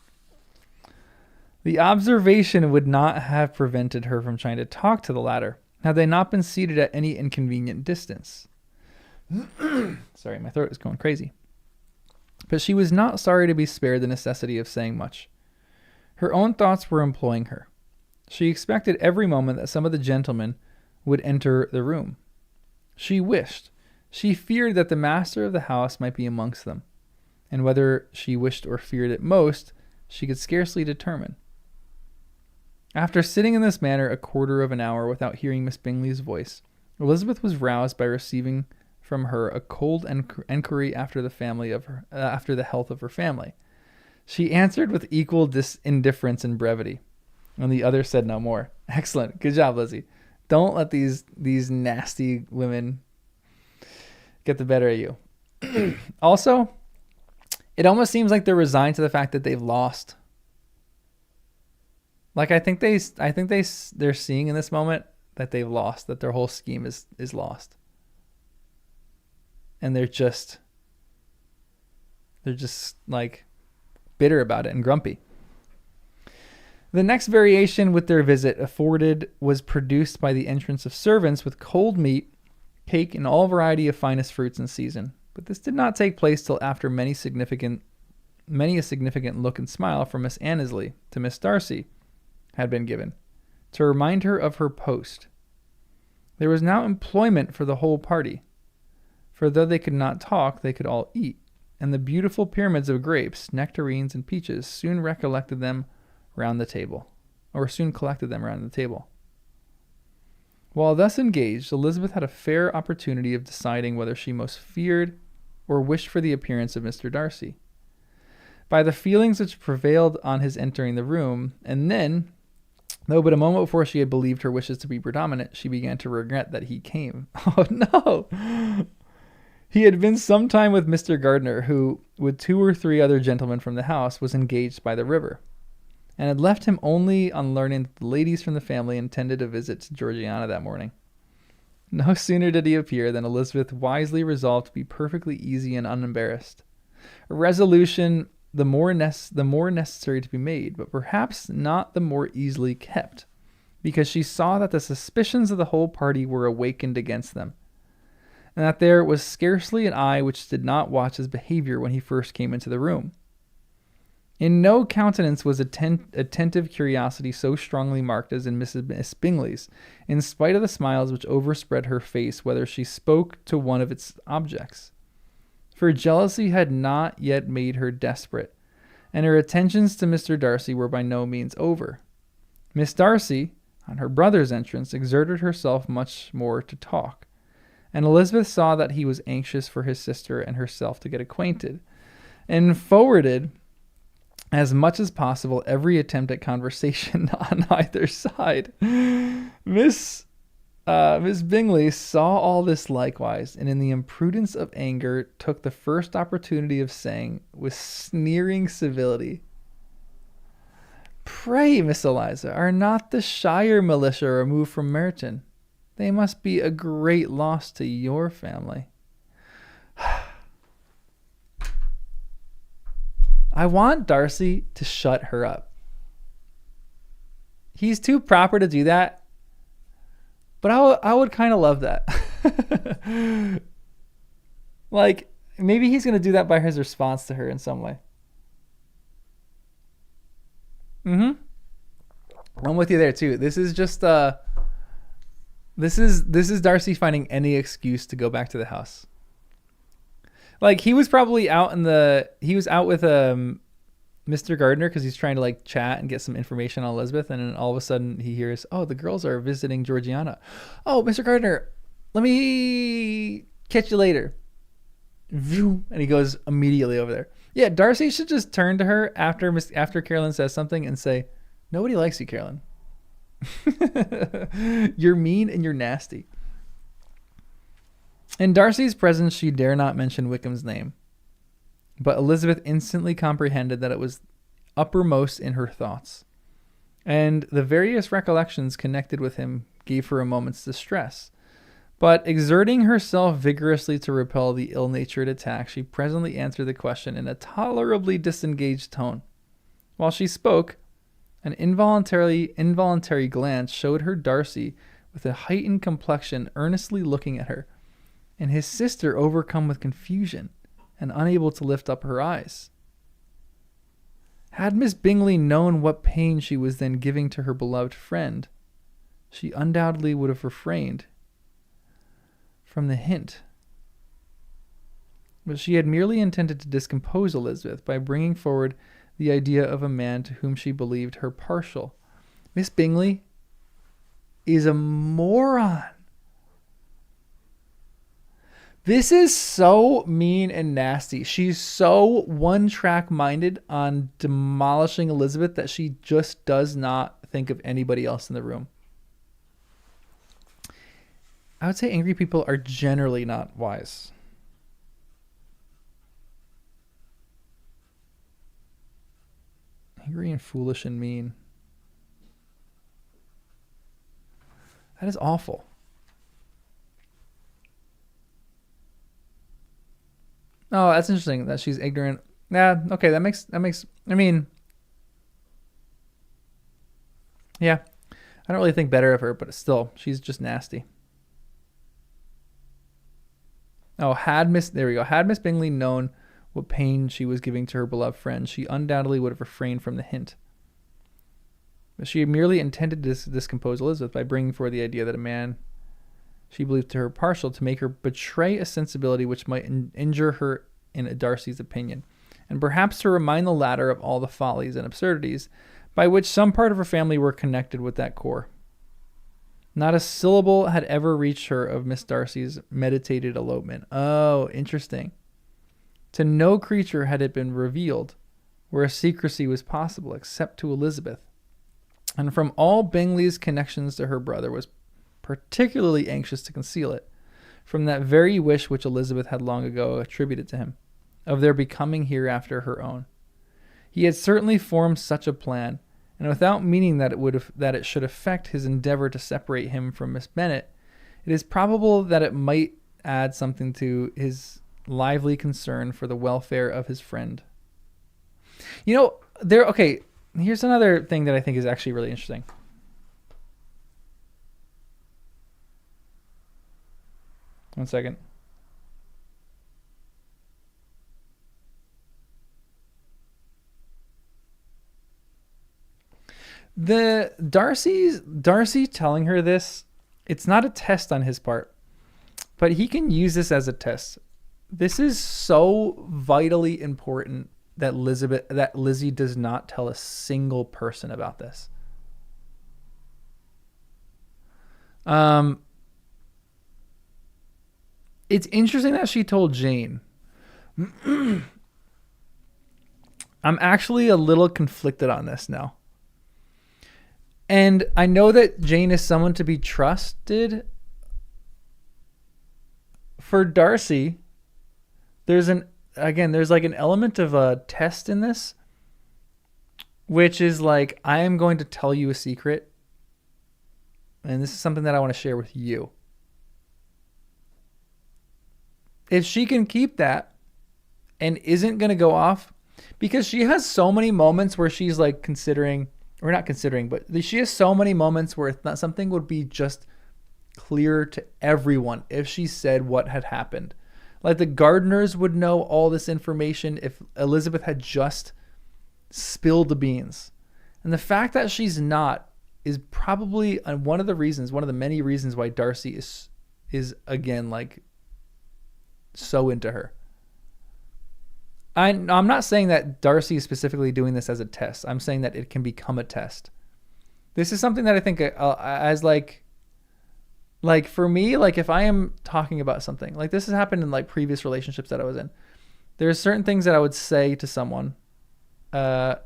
The observation would not have prevented her from trying to talk to the latter, had they not been seated at any inconvenient distance. Sorry, my throat is going crazy. But she was not sorry to be spared the necessity of saying much. Her own thoughts were employing her. She expected every moment that some of the gentlemen would enter the room. She wished. She feared that the master of the house might be amongst them, and whether she wished or feared it most, she could scarcely determine. After sitting in this manner a quarter of an hour without hearing Miss Bingley's voice, Elizabeth was roused by receiving from her a cold enquiry after the health of her family. She answered with equal indifference and brevity, and the other said no more. Excellent. Good job, Lizzie. Don't let these nasty women get the better of you. Also, it almost seems like they're resigned to the fact that they've lost. Like I think they're seeing in this moment that they've lost, that their whole scheme is lost. And they're just like bitter about it and grumpy. The next variation with their visit afforded was produced by the entrance of servants with cold meat, cake, and all variety of finest fruits in season. But this did not take place till after many a significant look and smile from Miss Annesley to Miss Darcy had been given, to remind her of her post. There was now employment for the whole party, for though they could not talk, they could all eat, and the beautiful pyramids of grapes, nectarines, and peaches soon collected them round the table. While thus engaged, Elizabeth had a fair opportunity of deciding whether she most feared or wished for the appearance of Mr. Darcy. By the feelings which prevailed on his entering the room, and then, though but a moment before she had believed her wishes to be predominant, she began to regret that he came. Oh no! He had been some time with Mr. Gardiner, who, with 2 or 3 other gentlemen from the house, was engaged by the river, and had left him only on learning that the ladies from the family intended a visit to Georgiana that morning. No sooner did he appear than Elizabeth wisely resolved to be perfectly easy and unembarrassed. A resolution the more necessary to be made, but perhaps not the more easily kept, because she saw that the suspicions of the whole party were awakened against them, and that there was scarcely an eye which did not watch his behavior when he first came into the room. In no countenance was attentive curiosity so strongly marked as in Miss Bingley's, in spite of the smiles which overspread her face whether she spoke to one of its objects. For jealousy had not yet made her desperate, and her attentions to Mr. Darcy were by no means over. Miss Darcy, on her brother's entrance, exerted herself much more to talk, and Elizabeth saw that he was anxious for his sister and herself to get acquainted, and forwarded as much as possible every attempt at conversation on either side. Miss Bingley saw all this likewise, and in the imprudence of anger took the first opportunity of saying, with sneering civility, "Pray, Miss Eliza, are not the Shire militia removed from Meryton? They must be a great loss to your family." I want Darcy to shut her up. He's too proper to do that, but I would kind of love that. Like, maybe he's going to do that by his response to her in some way. I'm with you there too. This is just this is Darcy finding any excuse to go back to the house. Like, he was probably out with Mr. Gardiner because he's trying to like chat and get some information on Elizabeth, and then all of a sudden he hears, "Oh, the girls are visiting Georgiana. Oh, Mr. Gardiner, let me catch you later." And he goes immediately over there. Yeah, Darcy should just turn to her after Carolyn says something and say, "Nobody likes you, Carolyn. You're mean and you're nasty." In Darcy's presence, she dare not mention Wickham's name, but Elizabeth instantly comprehended that it was uppermost in her thoughts, and the various recollections connected with him gave her a moment's distress. But exerting herself vigorously to repel the ill-natured attack, she presently answered the question in a tolerably disengaged tone. While she spoke, an involuntary glance showed her Darcy with a heightened complexion earnestly looking at her, and his sister overcome with confusion and unable to lift up her eyes. Had Miss Bingley known what pain she was then giving to her beloved friend, she undoubtedly would have refrained from the hint. But she had merely intended to discompose Elizabeth by bringing forward the idea of a man to whom she believed her partial. Miss Bingley is a moron. This is so mean and nasty. She's so one-track minded on demolishing Elizabeth that she just does not think of anybody else in the room. I would say angry people are generally not wise. Angry and foolish and mean. That is awful. Oh, that's interesting that she's ignorant. Yeah, okay, that makes I mean, yeah. I don't really think better of her, but still, she's just nasty. Oh, had Miss Bingley known what pain she was giving to her beloved friend, she undoubtedly would have refrained from the hint. But she merely intended to discompose Elizabeth by bringing forward the idea that a man she believed to her partial to make her betray a sensibility which might injure her in Darcy's opinion, and perhaps to remind the latter of all the follies and absurdities by which some part of her family were connected with that core. Not a syllable had ever reached her of Miss Darcy's meditated elopement. Oh, interesting. To no creature had it been revealed where secrecy was possible except to Elizabeth, and from all Bingley's connections to her brother was particularly anxious to conceal it, from that very wish which Elizabeth had long ago attributed to him, of their becoming hereafter her own. He had certainly formed such a plan, and without meaning that it should affect his endeavor to separate him from Miss Bennet, it is probable that it might add something to his lively concern for the welfare of his friend. Here's another thing that I think is actually really interesting. One second. The Darcy telling her this, it's not a test on his part, but he can use this as a test. This is so vitally important that Lizzie does not tell a single person about this. It's interesting that she told Jane. I'm actually a little conflicted on this now. And I know that Jane is someone to be trusted. For Darcy, there's like an element of a test in this, which is like, I am going to tell you a secret, and this is something that I want to share with you. If she can keep that and isn't going to go off, because she has so many moments where she's like considering, or not considering, but she has so many moments where something would be just clear to everyone if she said what had happened. Like the gardeners would know all this information if Elizabeth had just spilled the beans. And the fact that she's not is probably one of the many reasons why Darcy is again like so into her. I'm not saying that Darcy is specifically doing this as a test. I'm saying that it can become a test. This is something that I think as like for me, like if I am talking about something, like this has happened in like previous relationships that I was in. There's certain things that I would say to someone that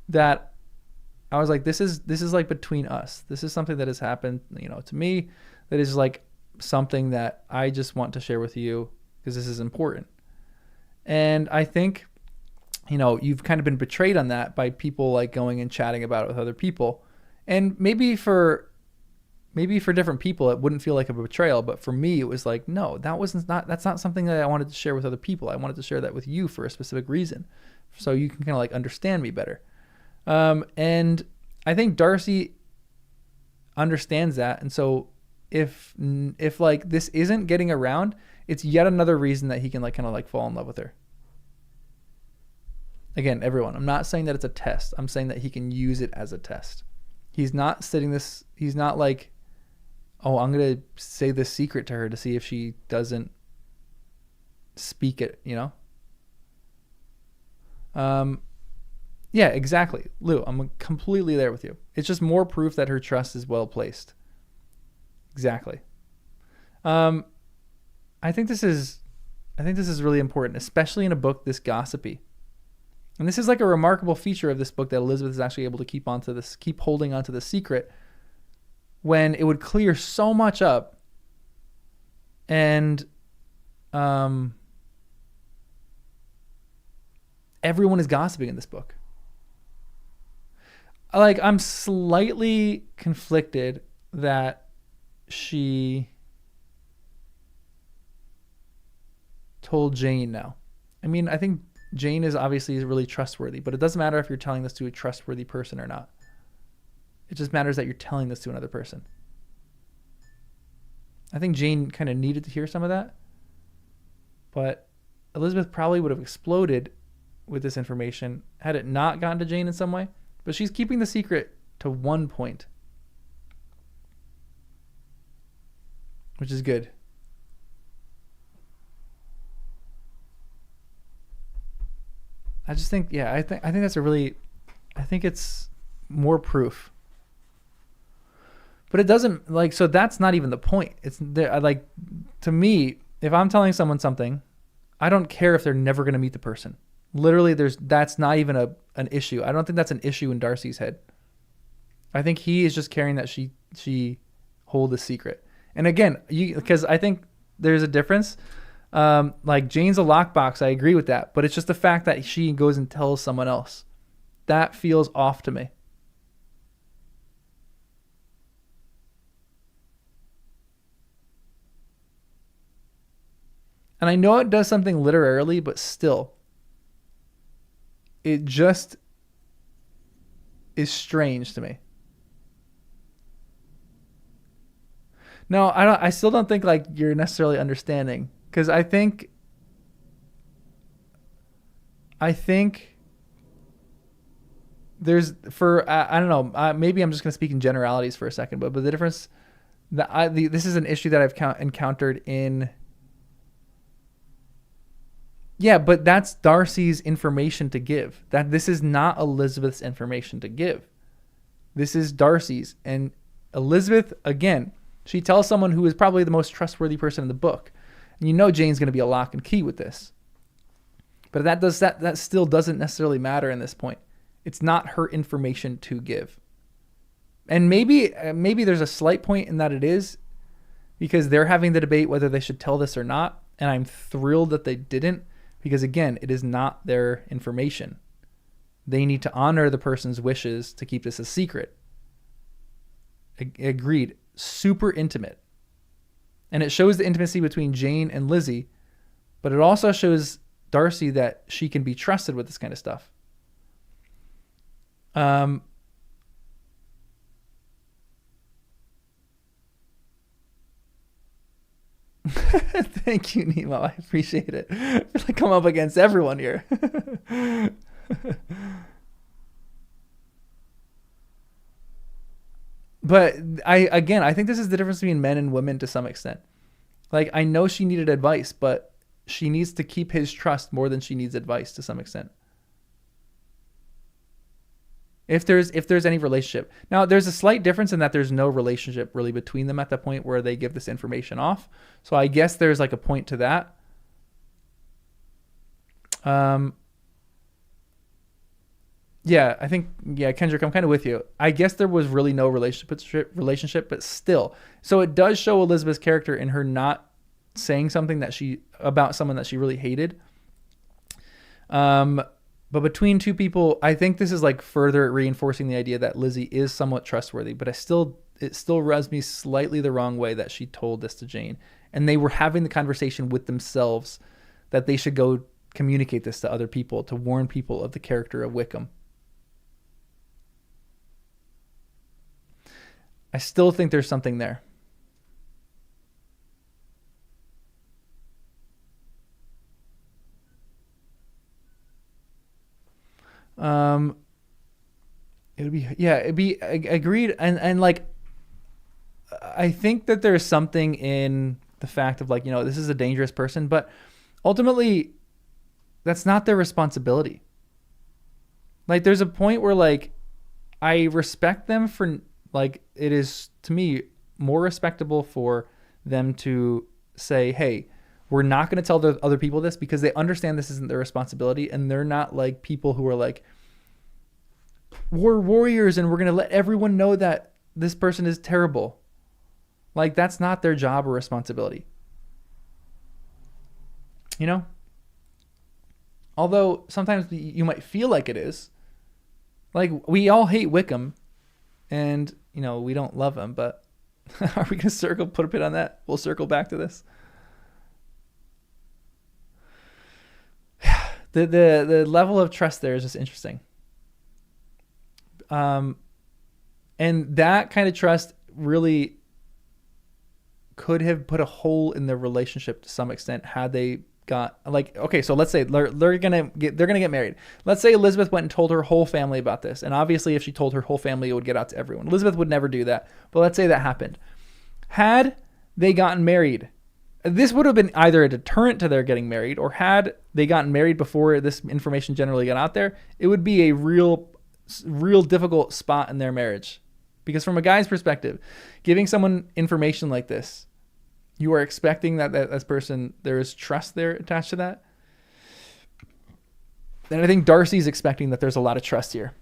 I was like, this is like between us. This is something that has happened, to me, that is like something that I just want to share with you because this is important. And I think, you've kind of been betrayed on that by people like going and chatting about it with other people. And maybe for different people, it wouldn't feel like a betrayal. But for me, it was like, no, that's not something that I wanted to share with other people. I wanted to share that with you for a specific reason. So you can kind of like understand me better. And I think Darcy understands that. And so if like this isn't getting around, it's yet another reason that he can like kind of like fall in love with her. Again, everyone, I'm not saying that it's a test. I'm saying that he can use it as a test. He's not like oh, I'm going to say this secret to her to see if she doesn't speak it, you know? Yeah, exactly. Lou, I'm completely there with you. It's just more proof that her trust is well placed. Exactly. I think this is really important, especially in a book this gossipy. And this is like a remarkable feature of this book, that Elizabeth is actually able to keep holding onto the secret when it would clear so much up. And everyone is gossiping in this book. Like, I'm slightly conflicted that she told Jane now. I mean, I think Jane is obviously really trustworthy, but it doesn't matter if you're telling this to a trustworthy person or not. It just matters that you're telling this to another person. I think Jane kind of needed to hear some of that, but Elizabeth probably would have exploded with this information had it not gotten to Jane in some way. But she's keeping the secret to one point, which is good. I just think, yeah, I think I think it's more proof. But it doesn't, like, so that's not even the point. It's there, like, to me, if I'm telling someone something, I don't care if they're never going to meet the person. Literally, that's not even an issue. I don't think that's an issue in Darcy's head. I think he is just caring that she hold a secret. And again, because I think there's a difference. Like, Jane's a lockbox. I agree with that. But it's just the fact that she goes and tells someone else. That feels off to me. And I know it does something literarily, but still, it just is strange to me. No, I still don't think, like, you're necessarily understanding, because I think there's, I don't know, maybe I'm just going to speak in generalities for a second, but the difference that this is an issue that I've encountered in. Yeah, but that's Darcy's information to give. That this is not Elizabeth's information to give. This is Darcy's. And Elizabeth, again, she tells someone who is probably the most trustworthy person in the book. And you know Jane's going to be a lock and key with this. But that still doesn't necessarily matter in this point. It's not her information to give. And maybe there's a slight point in that it is, because they're having the debate whether they should tell this or not. And I'm thrilled that they didn't. Because again, it is not their information. They need to honor the person's wishes to keep this a secret. Agreed. Super intimate. And it shows the intimacy between Jane and Lizzie, but it also shows Darcy that she can be trusted with this kind of stuff. Thank you, Nemo. I appreciate it. I feel like I'm up against everyone here. But I think this is the difference between men and women to some extent. Like, I know she needed advice, but she needs to keep his trust more than she needs advice to some extent. If there's any relationship. Now, there's a slight difference in that there's no relationship really between them at the point where they give this information off. So I guess there's like a point to that. Yeah, I think, yeah, Kendrick, I'm kind of with you. I guess there was really no relationship, but still. So it does show Elizabeth's character in her not saying something about someone that she really hated. But between two people, I think this is like further reinforcing the idea that Lizzie is somewhat trustworthy, but it still rubs me slightly the wrong way that she told this to Jane. And they were having the conversation with themselves that they should go communicate this to other people, to warn people of the character of Wickham. I still think there's something there. It'd be agreed. And like, I think that there's something in the fact of like, you know, this is a dangerous person, but ultimately that's not their responsibility. Like there's a point where like I respect them for like, it is to me more respectable for them to say, hey, we're not going to tell the other people this because they understand this isn't their responsibility. And they're not like people who are like, we're warriors and we're going to let everyone know that this person is terrible. Like that's not their job or responsibility. You know? Although sometimes you might feel like it is. Like we all hate Wickham and, you know, we don't love him, but are we going to put a pin on that? We'll circle back to this. The level of trust there is just interesting. And that kind of trust really could have put a hole in their relationship to some extent had they got like, okay, so let's say they're gonna get married. Let's say Elizabeth went and told her whole family about this, and obviously if she told her whole family, it would get out to everyone. Elizabeth would never do that, but let's say that happened. Had they gotten married, this would have been either a deterrent to their getting married, or had they gotten married before this information generally got out there, it would be a real difficult spot in their marriage. Because from a guy's perspective, giving someone information like this, you are expecting that this person, there is trust there attached to that. And I think Darcy's expecting that there's a lot of trust here.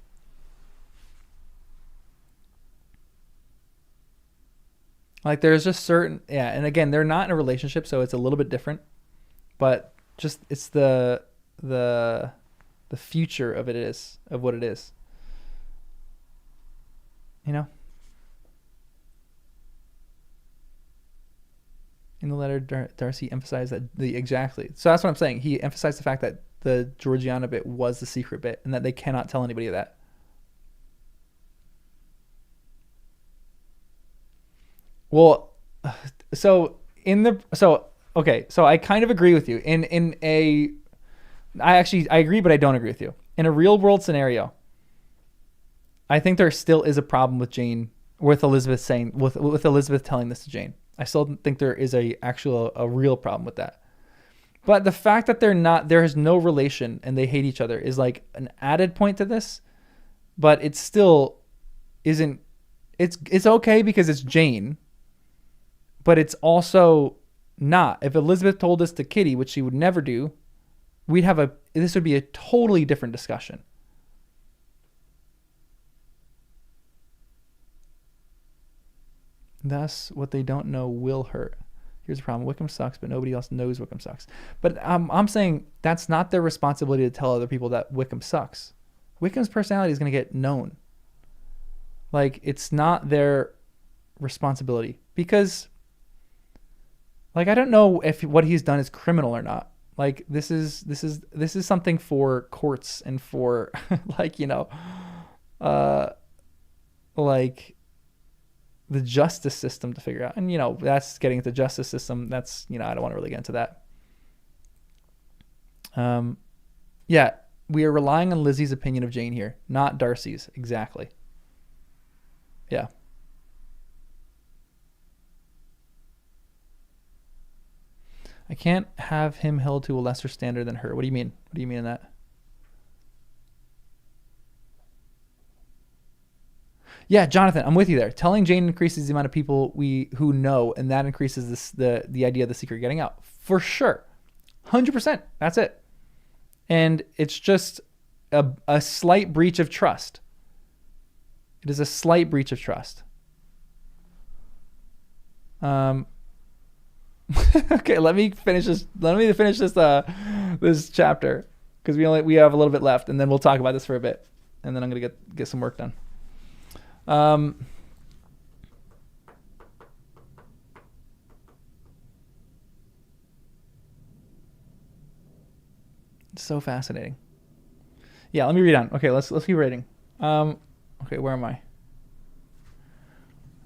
Like there's just certain, yeah. And again, they're not in a relationship, so it's a little bit different, but just, it's the future of what it is. You know? In the letter, Darcy emphasized that exactly. So that's what I'm saying. He emphasized the fact that the Georgiana bit was the secret bit and that they cannot tell anybody that. Well, so I kind of agree with you. I agree, but I don't agree with you. In a real world scenario, I think there still is a problem with Elizabeth telling this to Jane. I still think there is a real problem with that. But the fact that there is no relation and they hate each other is like an added point to this, but it still isn't, it's okay because it's Jane, but it's also not. If Elizabeth told this to Kitty, which she would never do, this would be a totally different discussion. Thus, what they don't know will hurt. Here's the problem. Wickham sucks, but nobody else knows Wickham sucks. But I'm saying that's not their responsibility to tell other people that Wickham sucks. Wickham's personality is going to get known. Like, it's not their responsibility. Because, like, I don't know if what he's done is criminal or not. Like, this is something for courts and for, like, you know, like the justice system to figure out. And, you know, that's getting into the justice system. That's, you know, I don't want to really get into that. Yeah, we are relying on Lizzie's opinion of Jane here, not Darcy's. Exactly. Yeah. I can't have him held to a lesser standard than her. What do you mean? What do you mean in that? Yeah, Jonathan, I'm with you there. Telling Jane increases the amount of people who know, and that increases the idea of the secret getting out. For sure. 100%. That's it. And it's just a slight breach of trust. It is a slight breach of trust. Okay, let me finish this. This chapter, because we have a little bit left, and then we'll talk about this for a bit, and then I'm gonna get some work done. It's so fascinating. Yeah, let me read on. Okay, let's keep reading. Okay, where am I?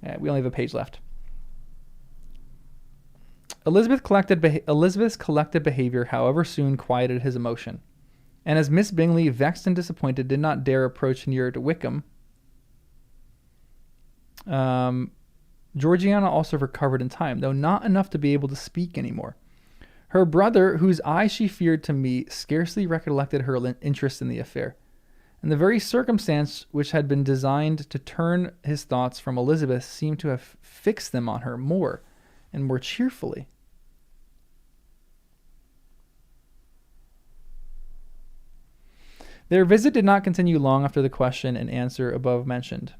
Yeah, we only have a page left. Elizabeth's collected behavior, however, soon quieted his emotion. And as Miss Bingley, vexed and disappointed, did not dare approach nearer to Wickham, Georgiana also recovered in time, though not enough to be able to speak anymore. Her brother, whose eye she feared to meet, scarcely recollected her interest in the affair, and the very circumstance which had been designed to turn his thoughts from Elizabeth seemed to have fixed them on her more and more cheerfully. Their visit did not continue long after the question and answer above mentioned,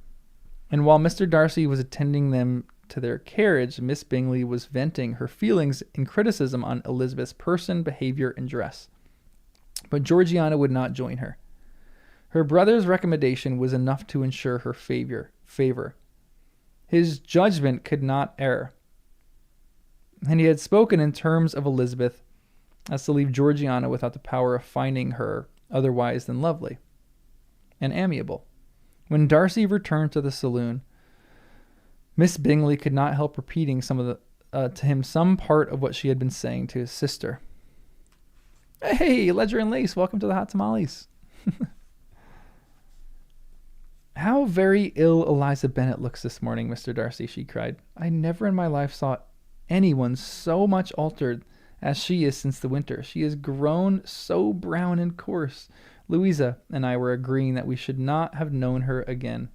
and while Mr. Darcy was attending them to their carriage, Miss Bingley was venting her feelings in criticism on Elizabeth's person, behavior, and dress. But Georgiana would not join her. Her brother's recommendation was enough to ensure her favor. His judgment could not err, and he had spoken in terms of Elizabeth as to leave Georgiana without the power of finding her otherwise than lovely and amiable. When Darcy returned to the saloon, Miss Bingley could not help repeating to him some part of what she had been saying to his sister. Hey, Ledger and Lace, welcome to the Hot Tamales. How very ill Eliza Bennet looks this morning, Mr. Darcy, she cried. I never in my life saw anyone so much altered as she is since the winter. She has grown so brown and coarse. Louisa and I were agreeing that we should not have known her again.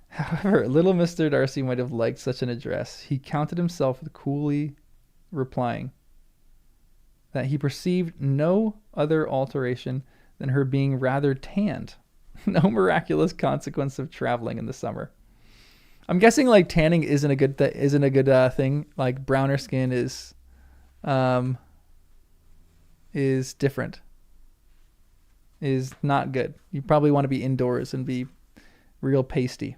However, little Mr. Darcy might have liked such an address. He counted himself with coolly replying that he perceived no other alteration than her being rather tanned. No miraculous consequence of traveling in the summer. I'm guessing like tanning isn't a good thing. Like browner skin is different. Is not good. You probably want to be indoors and be real pasty.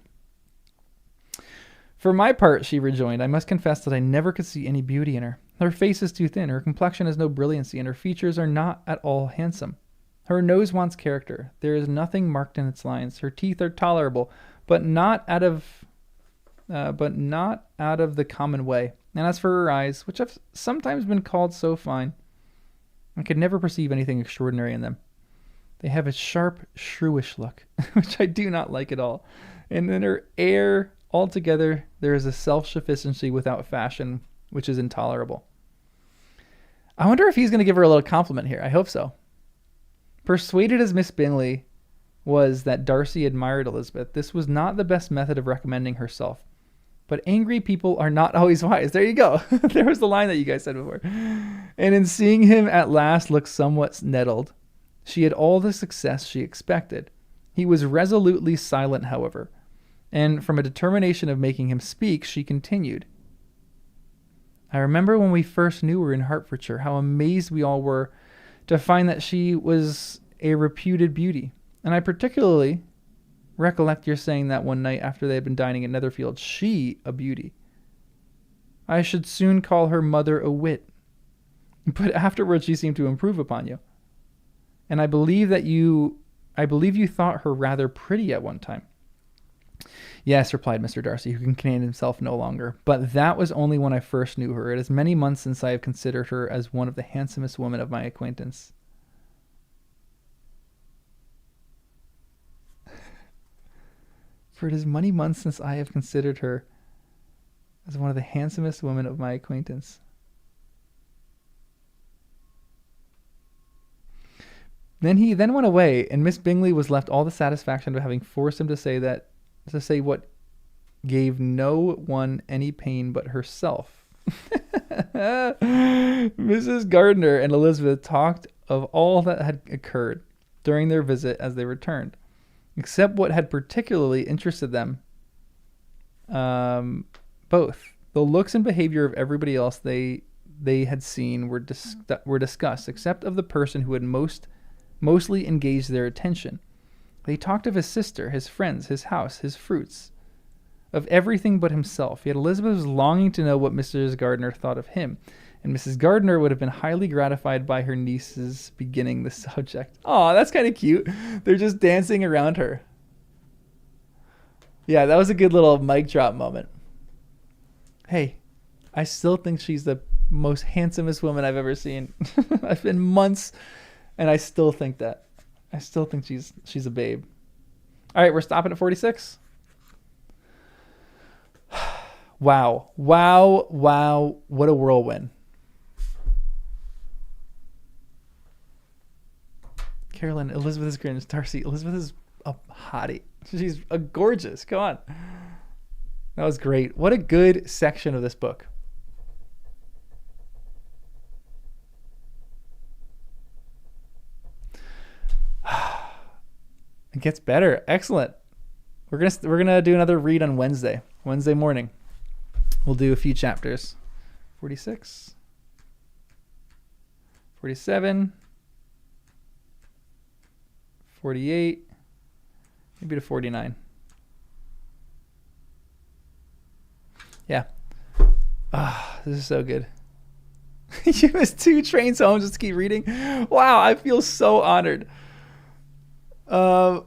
For my part, she rejoined, I must confess that I never could see any beauty in her. Her face is too thin, her complexion has no brilliancy, and her features are not at all handsome. Her nose wants character. There is nothing marked in its lines. Her teeth are tolerable, but not out of the common way. And as for her eyes, which have sometimes been called so fine, I could never perceive anything extraordinary in them. They have a sharp, shrewish look, which I do not like at all. And in her air, altogether, there is a self-sufficiency without fashion, which is intolerable. I wonder if he's going to give her a little compliment here. I hope so. Persuaded as Miss Bingley was that Darcy admired Elizabeth, this was not the best method of recommending herself. But angry people are not always wise. There you go. There was the line that you guys said before. And in seeing him at last look somewhat nettled, she had all the success she expected. He was resolutely silent, however, and from a determination of making him speak, she continued. I remember when we first knew her in Hertfordshire, how amazed we all were to find that she was a reputed beauty. And I particularly recollect your saying that one night after they had been dining at Netherfield, she a beauty. I should soon call her mother a wit. But afterwards she seemed to improve upon you. And I believe you thought her rather pretty at one time. Yes, replied Mr. Darcy, who can contain himself no longer. But that was only when I first knew her. It is many months since I have considered her as one of the handsomest women of my acquaintance. For it is many months since I have considered her as one of the handsomest women of my acquaintance. He then went away, and Miss Bingley was left all the satisfaction of having forced him to say what gave no one any pain but herself. Mrs. Gardiner and Elizabeth talked of all that had occurred during their visit as they returned, except what had particularly interested them both. The looks and behavior of everybody else they had seen were discussed, except of the person who had mostly engaged their attention. They talked of his sister, his friends, his house, his fruits, of everything but himself. Yet Elizabeth was longing to know what Mrs. Gardiner thought of him, and Mrs. Gardiner would have been highly gratified by her niece's beginning the subject. Aw, that's kind of cute. They're just dancing around her. Yeah, that was a good little mic drop moment. Hey, I still think she's the most handsomest woman I've ever seen. I've been months, and I still think that. I still think she's a babe. All right, we're stopping at 46. Wow. What a whirlwind. Carolyn, Elizabeth is cringe. Darcy, Elizabeth is a hottie. She's a gorgeous. Come on. That was great. What a good section of this book. It gets better. Excellent. We're gonna do another read on Wednesday morning. We'll do a few chapters. 46, 47, 48, maybe to 49. Yeah. This is so good. You missed 2 trains home just to keep reading. Wow, I feel so honored. I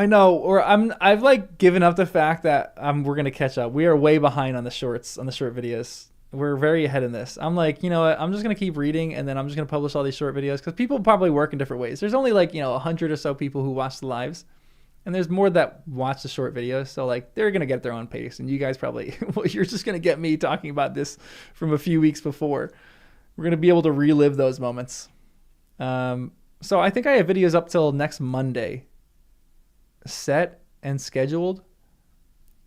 know, or I've like given up the fact that we're gonna catch up. We are way behind on the short videos. We're very ahead in this. I'm like, you know what? I'm just gonna keep reading, and then I'm just gonna publish all these short videos because people probably work in different ways. There's only like 100 or so people who watch the lives, and there's more that watch the short videos. So like they're gonna get their own pace, and you guys probably you're just gonna get me talking about this from a few weeks before. We're gonna be able to relive those moments. So I think I have videos up till next Monday set and scheduled,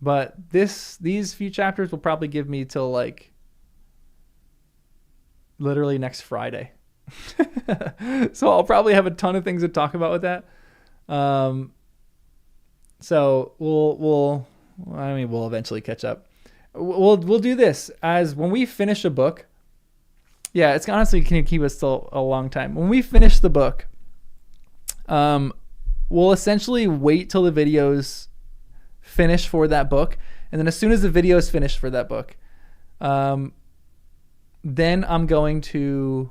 but these few chapters will probably give me till like literally next Friday. So I'll probably have a ton of things to talk about with that. So we'll eventually catch up. We'll do this as when we finish a book. Yeah, it's honestly can keep us still a long time. When we finish the book, we'll essentially wait till the videos finish for that book, and then as soon as the video is finished for that book, then I'm going to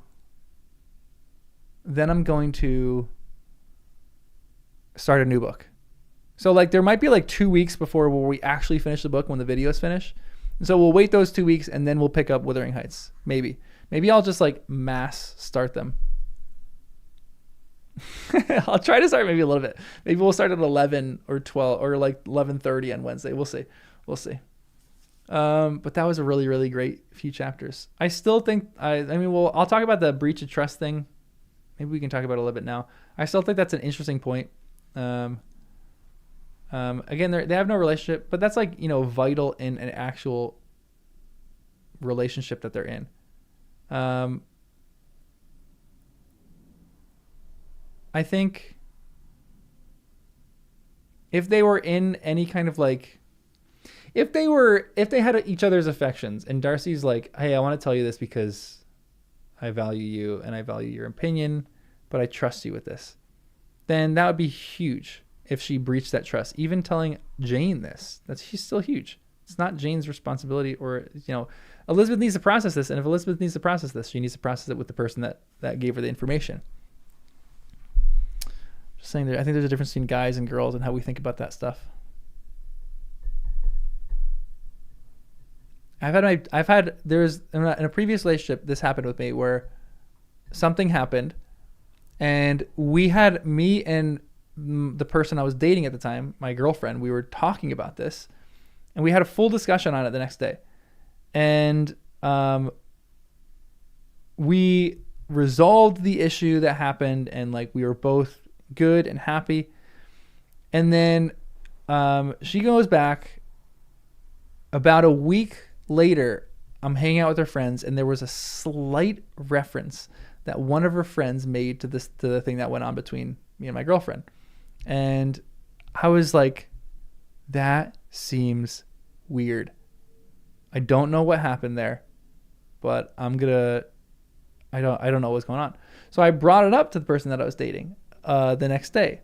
start a new book. So like there might be like 2 weeks before where we actually finish the book when the videos finish. And so we'll wait those 2 weeks and then we'll pick up Wuthering Heights. Maybe I'll just like mass start them. I'll try to start maybe a little bit. Maybe we'll start at 11 or 12 or like 11:30 on Wednesday. We'll see. But that was a really, really great few chapters. I still think I'll talk about the breach of trust thing. Maybe we can talk about it a little bit now. I still think that's an interesting point. Again, they have no relationship, but that's like, vital in an actual relationship that they're in. I think if they were in any kind of like, if they had each other's affections and Darcy's like, hey, I want to tell you this because I value you and I value your opinion, but I trust you with this, then that would be huge. If she breached that trust, even telling Jane this, she's still huge. It's not Jane's responsibility, or, Elizabeth needs to process this. And if Elizabeth needs to process this, she needs to process it with the person that gave her the information. Just saying, I think there's a difference between guys and girls and how we think about that stuff. In a previous relationship, this happened with me where something happened and me and the person I was dating at the time, my girlfriend, we were talking about this and we had a full discussion on it the next day. And we resolved the issue that happened and like we were both good and happy. And then she goes back about a week later. I'm hanging out with her friends and there was a slight reference that one of her friends made to the thing that went on between me and my girlfriend. And I was like, that seems weird. I don't know what happened there, but I don't know what's going on. So I brought it up to the person that I was dating the next day.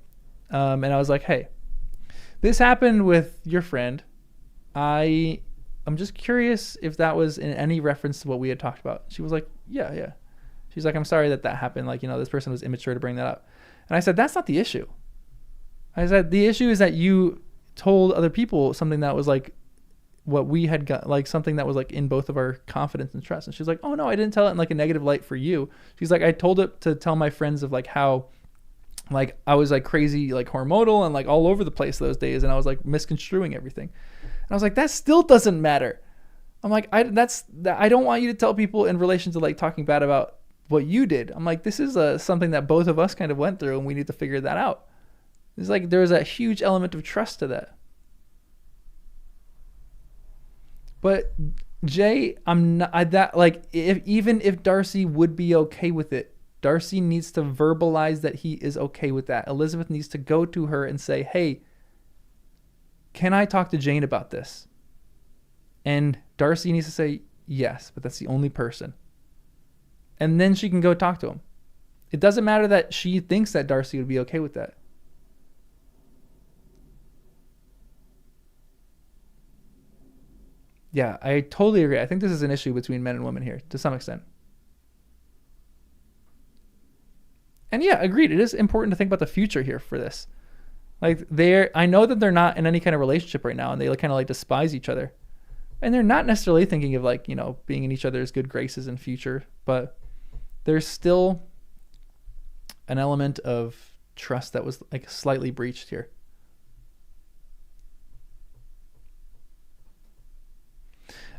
And I was like, hey, this happened with your friend. I'm just curious if that was in any reference to what we had talked about. She was like, yeah. She's like, I'm sorry that happened. Like, this person was immature to bring that up. And I said, that's not the issue. I said, the issue is that you told other people something that was like what we had got, like something that was like in both of our confidence and trust. And she's like, oh no, I didn't tell it in like a negative light for you. She's like, I told it to tell my friends of like how Like I was like crazy, like hormonal and like all over the place those days, and I was like misconstruing everything. And I was like, that still doesn't matter. I'm like, I don't want you to tell people in relation to like talking bad about what you did. I'm like, this is something that both of us kind of went through, and we need to figure that out. It's like there's a huge element of trust to that. But Jay, I'm not that like even if Darcy would be okay with it, Darcy needs to verbalize that he is okay with that. Elizabeth needs to go to her and say, hey, can I talk to Jane about this? And Darcy needs to say yes, but that's the only person. And then she can go talk to him. It doesn't matter that she thinks that Darcy would be okay with that. Yeah, I totally agree. I think this is an issue between men and women here to some extent. And yeah, agreed. It is important to think about the future here for this. Like I know that they're not in any kind of relationship right now, and they kind of like despise each other. And they're not necessarily thinking of like, being in each other's good graces in future, but there's still an element of trust that was like slightly breached here.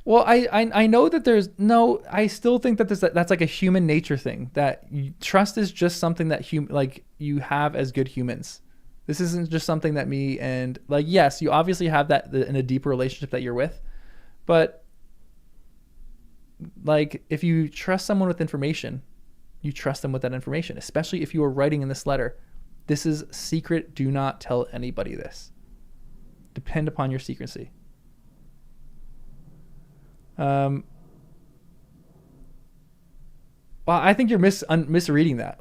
Well, I know that I still think that that's like a human nature thing, that trust is just something that like you have as good humans. This isn't just something that me and like, yes, you obviously have that in a deeper relationship that you're with, but like if you trust someone with information, you trust them with that information, especially if you are writing in this letter, this is secret. Do not tell anybody this. Depend upon your secrecy. Well, I think you're misreading that.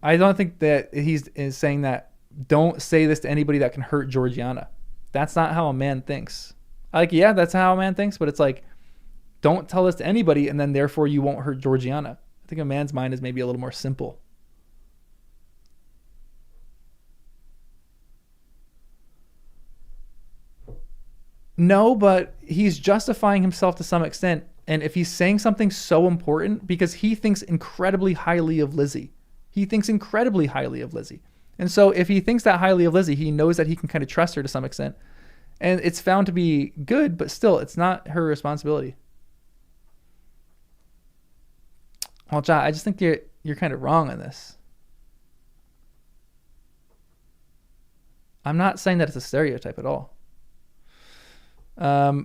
I don't think that he's saying that don't say this to anybody that can hurt Georgiana. That's not how a man thinks. Like, yeah, that's how a man thinks, but it's like, don't tell this to anybody, and then therefore you won't hurt Georgiana. I think a man's mind is maybe a little more simple. No, but he's justifying himself to some extent. And if he's saying something so important, because he thinks incredibly highly of Lizzie. He thinks incredibly highly of Lizzie. And so if he thinks that highly of Lizzie, he knows that he can kind of trust her to some extent. And it's found to be good, but still, it's not her responsibility. Well, John, I just think you're kind of wrong on this. I'm not saying that it's a stereotype at all. I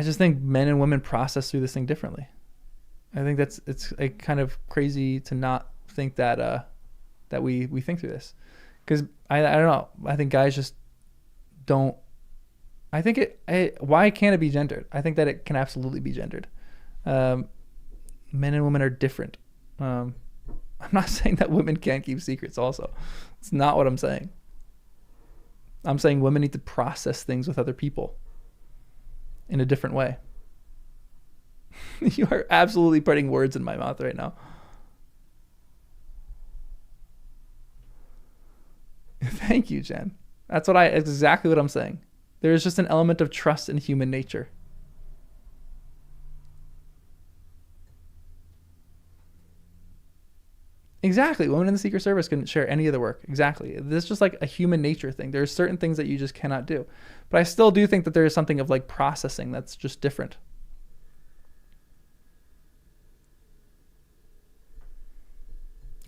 just think men and women process through this thing differently. I think it's like kind of crazy to not think that that we think through this, because I don't know. I think guys just don't. I think why can't it be gendered? I think that it can absolutely be gendered. Men and women are different. I'm not saying that women can't keep secrets. Also, it's not what I'm saying. I'm saying women need to process things with other people in a different way. You are absolutely putting words in my mouth right now. Thank you, Jen. That's exactly what I'm saying. There is just an element of trust in human nature. Exactly. Women in the Secret Service couldn't share any of the work. Exactly. This is just like a human nature thing. There's certain things that you just cannot do. But I still do think that there is something of like processing that's just different.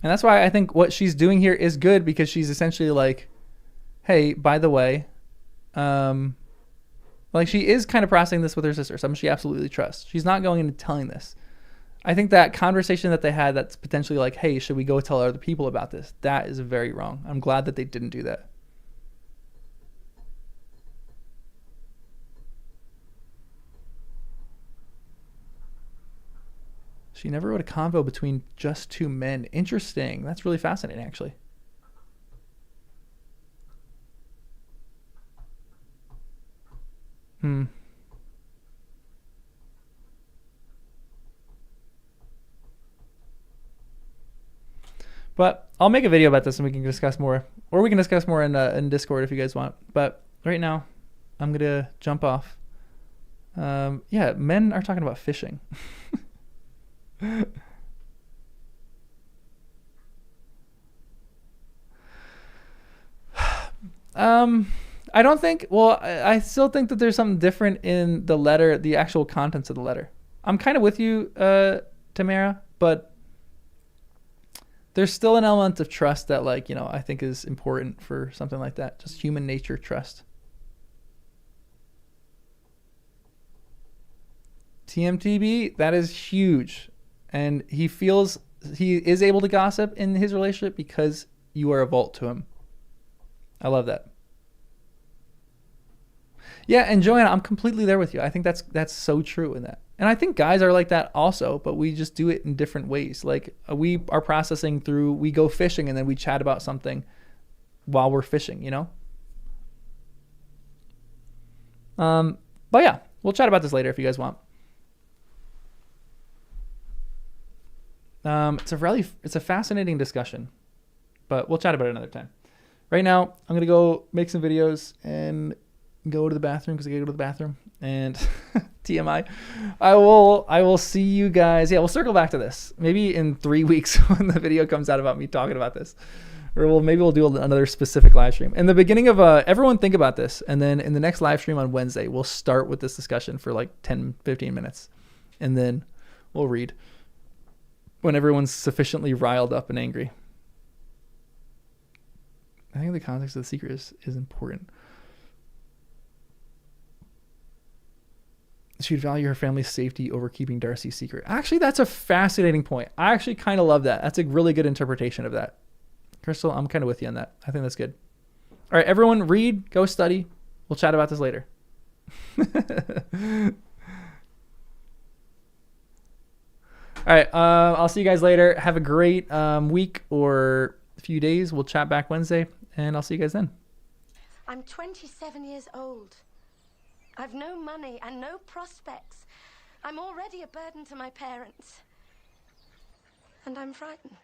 And that's why I think what she's doing here is good, because she's essentially like, hey, by the way, like she is kind of processing this with her sister, someone she absolutely trusts. She's not going into telling this. I think that conversation that they had that's potentially like, hey, should we go tell other people about this? That is very wrong. I'm glad that they didn't do that. She never wrote a convo between just two men. Interesting. That's really fascinating, actually. But I'll make a video about this and we can discuss more. Or we can discuss more in Discord if you guys want. But right now, I'm going to jump off. Yeah, men are talking about fishing. I don't think. Well, I still think that there's something different in the letter, the actual contents of the letter. I'm kind of with you, Tamara, but there's still an element of trust that, like, you know, I think is important for something like that. Just human nature trust. TMTB, that is huge. And he is able to gossip in his relationship because you are a vault to him. I love that. Yeah, and Joanna, I'm completely there with you. I think that's so true in that. And I think guys are like that also, but we just do it in different ways. Like we are processing through, we go fishing and then we chat about something while we're fishing, you know? But yeah, we'll chat about this later if you guys want. It's a fascinating discussion, but we'll chat about it another time. Right now, I'm going to go make some videos and go to the bathroom because I got to go to the bathroom. And TMI, I will see you guys. Yeah, we'll circle back to this maybe in 3 weeks when the video comes out about me talking about this, or maybe we'll do another specific live stream. In the beginning of everyone think about this, and then in the next live stream on Wednesday, we'll start with this discussion for like 10-15 minutes, and then we'll read when everyone's sufficiently riled up and angry. I think the context of the secret is important. She'd value her family's safety over keeping Darcy's secret. Actually, that's a fascinating point. I actually kind of love that. That's a really good interpretation of that. Crystal, I'm kind of with you on that. I think that's good. All right, everyone, read, go study. We'll chat about this later. All right, I'll see you guys later. Have a great week or a few days. We'll chat back Wednesday, and I'll see you guys then. I'm 27 years old. I've no money and no prospects. I'm already a burden to my parents. And I'm frightened.